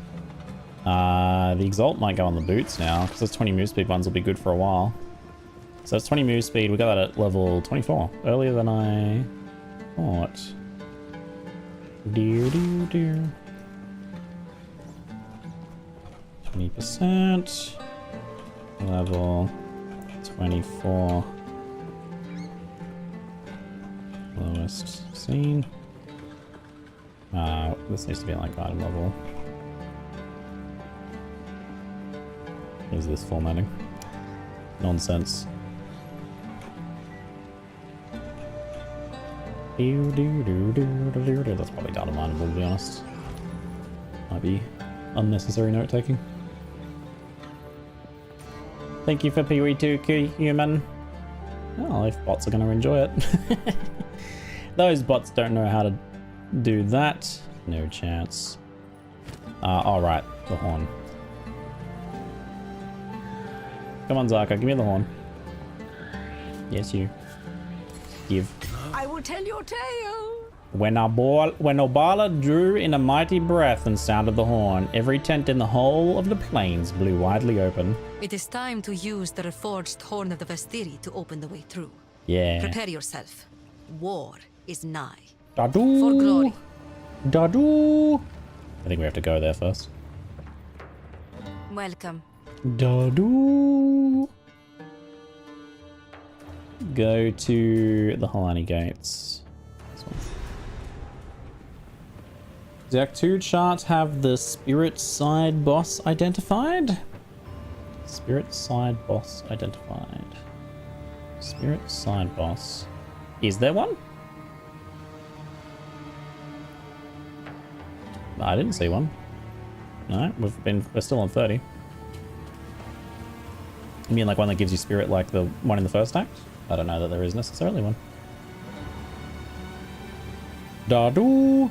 The Exalt might go on the boots now, because those 20 move speed ones will be good for a while. So that's 20 move speed. We got that at level 24. Earlier than I thought. Dear. 20%. Level 24. Lowest seen. This needs to be like item level. What is this formatting? Nonsense. That's probably data mineable, to be honest. Might be unnecessary note taking. Thank you for PE2 human. Oh, if bots are going to enjoy it. Those bots don't know how to do that. No chance. Alright, the horn. Come on, Zarka, give me the horn. Yes, you. Give. I will tell your tale. When Obala drew in a mighty breath and sounded the horn, every tent in the whole of the plains blew widely open. It is time to use the reforged Horn of the Vestiri to open the way through. Yeah. Prepare yourself. War is nigh. Dadu. For glory. Dadu. I think we have to go there first. Welcome. Dadu. Go to the Halani gates. This one. Does Act 2 chart have the spirit side boss identified? Spirit side boss identified. Spirit side boss. Is there one? I didn't see one. No, we're still on 30. You mean like one that gives you spirit like the one in the first act? I don't know that there is necessarily one. Dadu.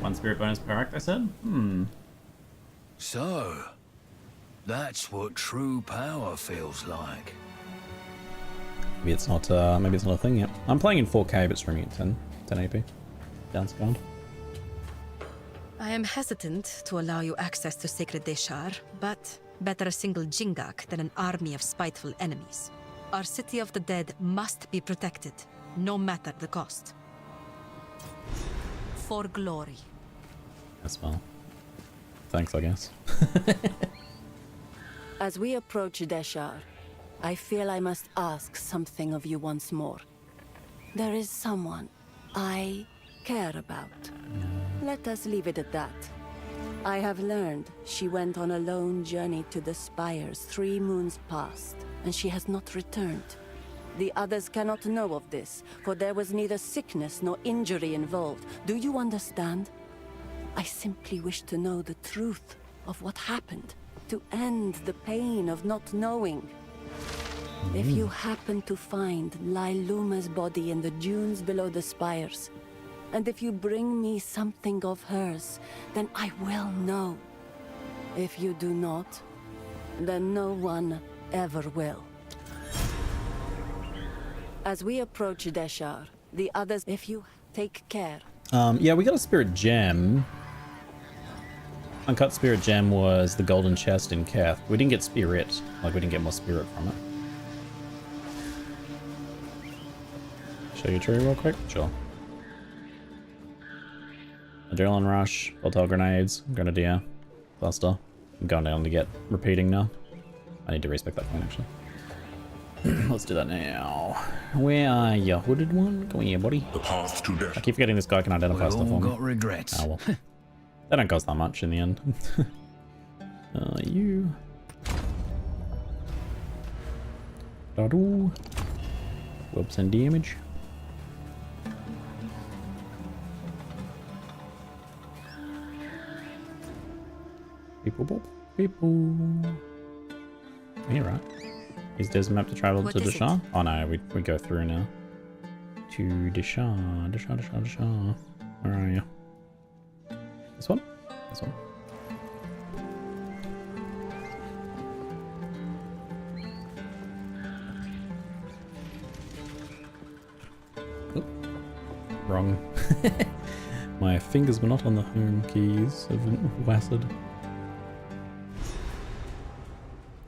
One spirit bonus per act, I said? So, that's what true power feels like. Maybe it's not a thing yet. I'm playing in 4K but streaming at 1080p. Downscaled. I am hesitant to allow you access to Sacred Deshar, but better a single Jingak than an army of spiteful enemies. Our city of the dead must be protected, no matter the cost. For glory. As well. Thanks, I guess. As we approach Deshar, I feel I must ask something of you once more. There is someone I care about. Let us leave it at that. I have learned she went on a lone journey to the spires 3 moons past, and she has not returned. The others cannot know of this, for there was neither sickness nor injury involved. Do you understand? I simply wish to know the truth of what happened, to end the pain of not knowing. If you happen to find Lailuma's body in the dunes below the spires, and if you bring me something of hers, then I will know. If you do not, then no one ever will. As we approach Deshar, the others, if you take care. Yeah, we got a spirit gem. Uncut spirit gem was the golden chest in Keth. We didn't get spirit, like we didn't get more spirit from it. Show you tree real quick? Sure. Adrenaline rush, volatile grenades, grenadier, cluster. I'm going down to get repeating now. I need to respec that point actually. Let's do that now. Where are you, hooded one? Come here, buddy. The path to death. I keep forgetting this guy can identify We've stuff all on me. got regrets. Oh well. They don't cost that much in the end. You. Da-doo. Whoops and damage. People. You're right. Is there's a map to travel What to is Deshar? it? Oh no, we go through now. To Deshar. Where are you? This one? This one. Oop. Wrong. My fingers were not on the home keys of Wassid.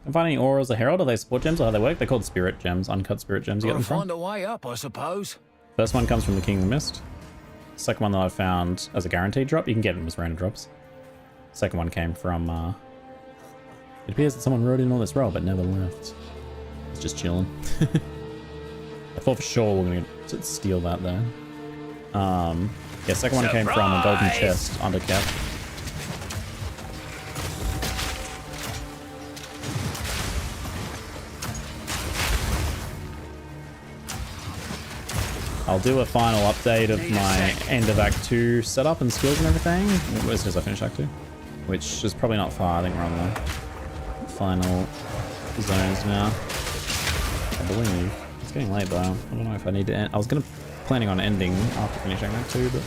I'm finding auras a herald. Are they support gems or how they work? They're called spirit gems, uncut spirit gems. You get Gotta them from? find a way up, I suppose. First one comes from the King of the Mist. Second one that I found as a guaranteed drop. You can get them as random drops. Second one came from, it appears that someone wrote in all this roll but never left. It's just chilling. I thought for sure we were gonna steal that there. Yeah, second one came from a golden chest under Keth. I'll do a final update of my end of Act 2 setup and skills and everything as soon as I finish Act 2. Which is probably not far, I think we're on the final zones now. I believe. It's getting late though. I don't know if I need to end. I was planning on ending after finishing Act 2, but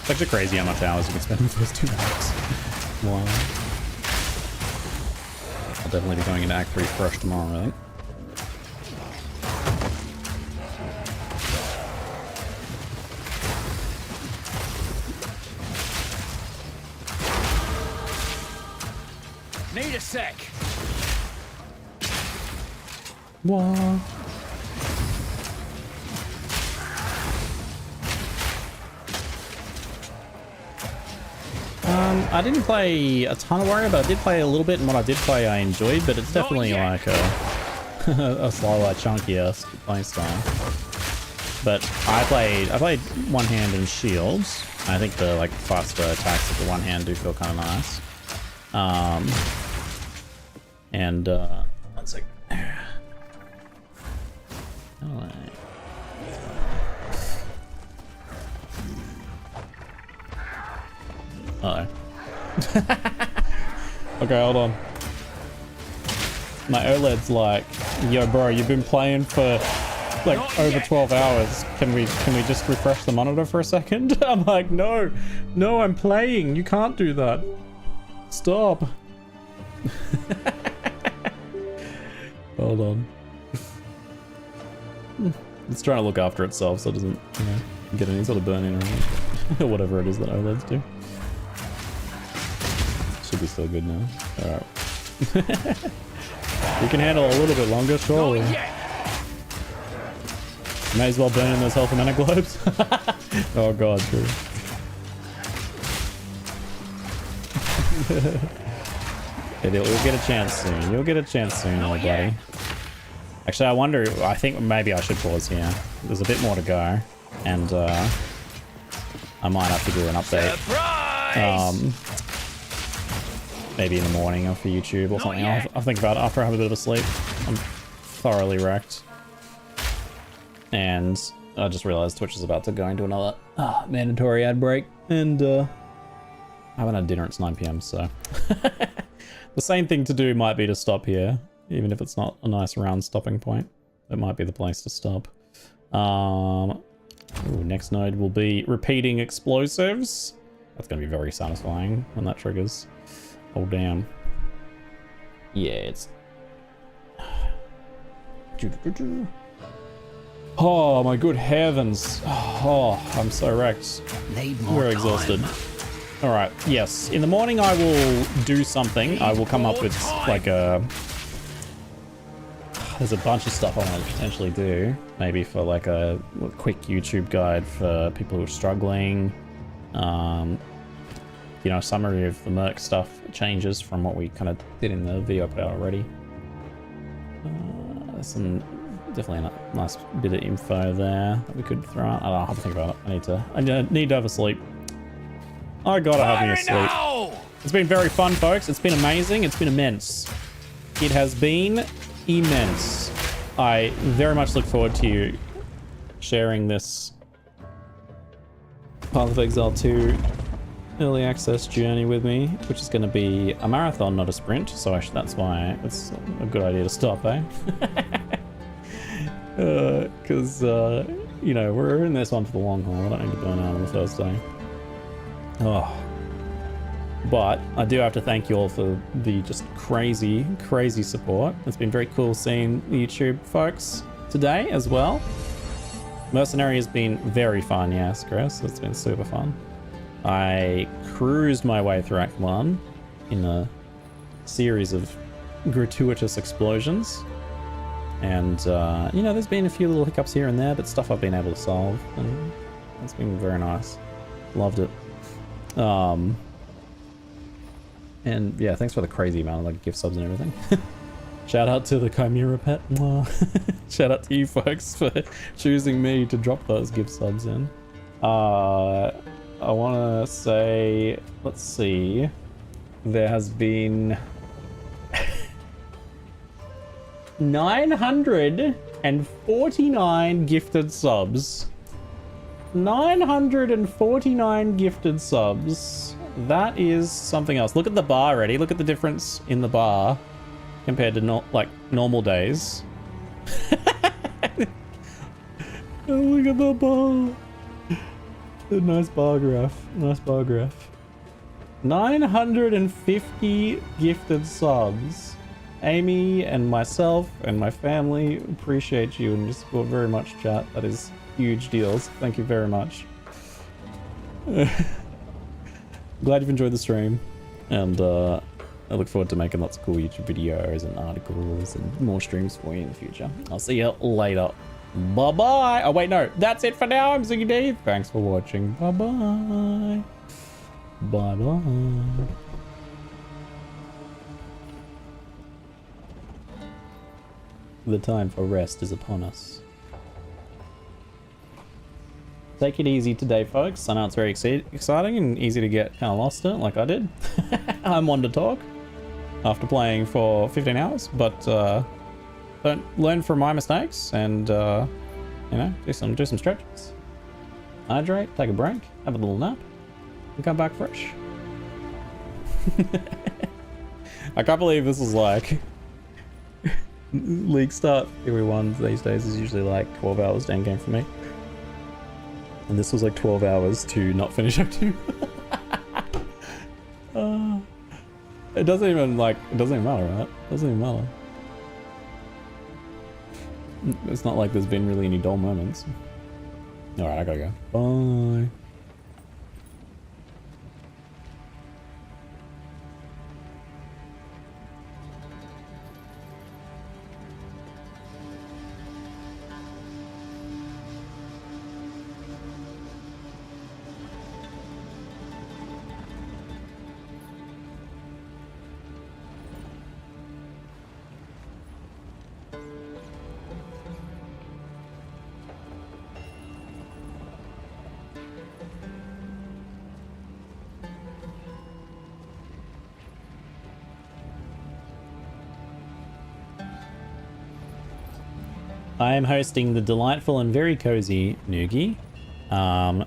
it's actually crazy how much hours you can spend in the first 2 acts. Wow. I'll definitely be going into Act 3 fresh tomorrow, I think. Need a sec. What? I didn't play a ton of Warrior, but I did play a little bit, and what I did play I enjoyed, but it's definitely like a slower, chunkier playstyle. But I played one hand and shields. I think the like faster attacks with the one hand do feel kind of nice. And one sec. Uh-oh. Okay, hold on. My OLED's like, yo bro, you've been playing for like over 12 hours. Can we just refresh the monitor for a second? I'm like, no, I'm playing. You can't do that. Stop. Hold on. It's trying to look after itself so it doesn't, you know, get any sort of burn-in or whatever it is that OLEDs do. Should be still good now. Alright. You can handle a little bit longer, surely. May as well burn in those health and mana globes. Oh god, true. You'll get a chance soon. You'll get a chance soon, old buddy. Actually, I wonder, I think maybe I should pause here. There's a bit more to go. And, I might have to do an update. Maybe in the morning or for YouTube or something. I'll think about it after I have a bit of a sleep. I'm thoroughly wrecked. And I just realized Twitch is about to go into another mandatory ad break. And, I haven't had dinner, it's 9 PM, so... The same thing to do might be to stop here, even if it's not a nice round stopping point. It might be the place to stop. Ooh, next node will be repeating explosives. That's going to be very satisfying when that triggers. Oh, damn. Yeah, it's... Oh, my good heavens. Oh, I'm so wrecked. Need more We're time. exhausted. All right. Yes. In the morning, I will do something. I will come up with like a... There's a bunch of stuff I want to potentially do. Maybe for like a quick YouTube guide for people who are struggling. You know, a summary of the Merc stuff changes from what we kind of did in the video I put out already. There's some definitely a nice bit of info there that we could throw out. I don't know, I'll have to think about it. I need to have a sleep. I gotta have me a sleep. It's been very fun, folks. It's been amazing. It's been immense. It has been immense. I very much look forward to you sharing this Path of Exile 2 early access journey with me, which is going to be a marathon, not a sprint. So that's why it's a good idea to stop, eh? Because, you know, we're in this one for the long haul. I don't need to burn out on the first day. Oh. But I do have to thank you all for the just crazy, crazy support. It's been very cool seeing the YouTube folks today as well. Mercenary has been very fun, yes, Chris. It's been super fun. I cruised my way through Act 1 in a series of gratuitous explosions. And, you know, there's been a few little hiccups here and there, but stuff I've been able to solve. And it's been very nice. Loved it. And yeah, thanks for the crazy amount of like gift subs and everything. Shout out to the Chimera Pet. Shout out to you folks for choosing me to drop those gift subs in. I want to say, let's see, there has been 949 gifted subs. 949 gifted subs. That is something else. Look at the bar already. Look at the difference in the bar compared to normal days. Oh, look at the bar. A nice bar graph. Nice bar graph. 950 gifted subs. Amy and myself and my family appreciate you and your support very much, chat. That is huge deals. Thank you very much. Glad you've enjoyed the stream, and I look forward to making lots of cool YouTube videos and articles and more streams for you in the future. I'll see you later. Bye-bye. Oh, wait, no. That's it for now. I'm Ziggy D. Thanks for watching. Bye-bye. Bye-bye. The time for rest is upon us. Take it easy today, folks. I know it's very exciting and easy to get kind of lost in it, like I did. I'm one to talk after playing for 15 hours, but don't learn from my mistakes and you know, do some stretches, hydrate, take a break, have a little nap, and come back fresh. I can't believe this is like league start. Everyone these days is usually like 12 hours down game for me. And this was like 12 hours to not finish Act 2. It doesn't even matter, right? It doesn't even matter. It's not like there's been really any dull moments. Alright, I gotta go. Bye. I am hosting the delightful and very cozy Noogie. And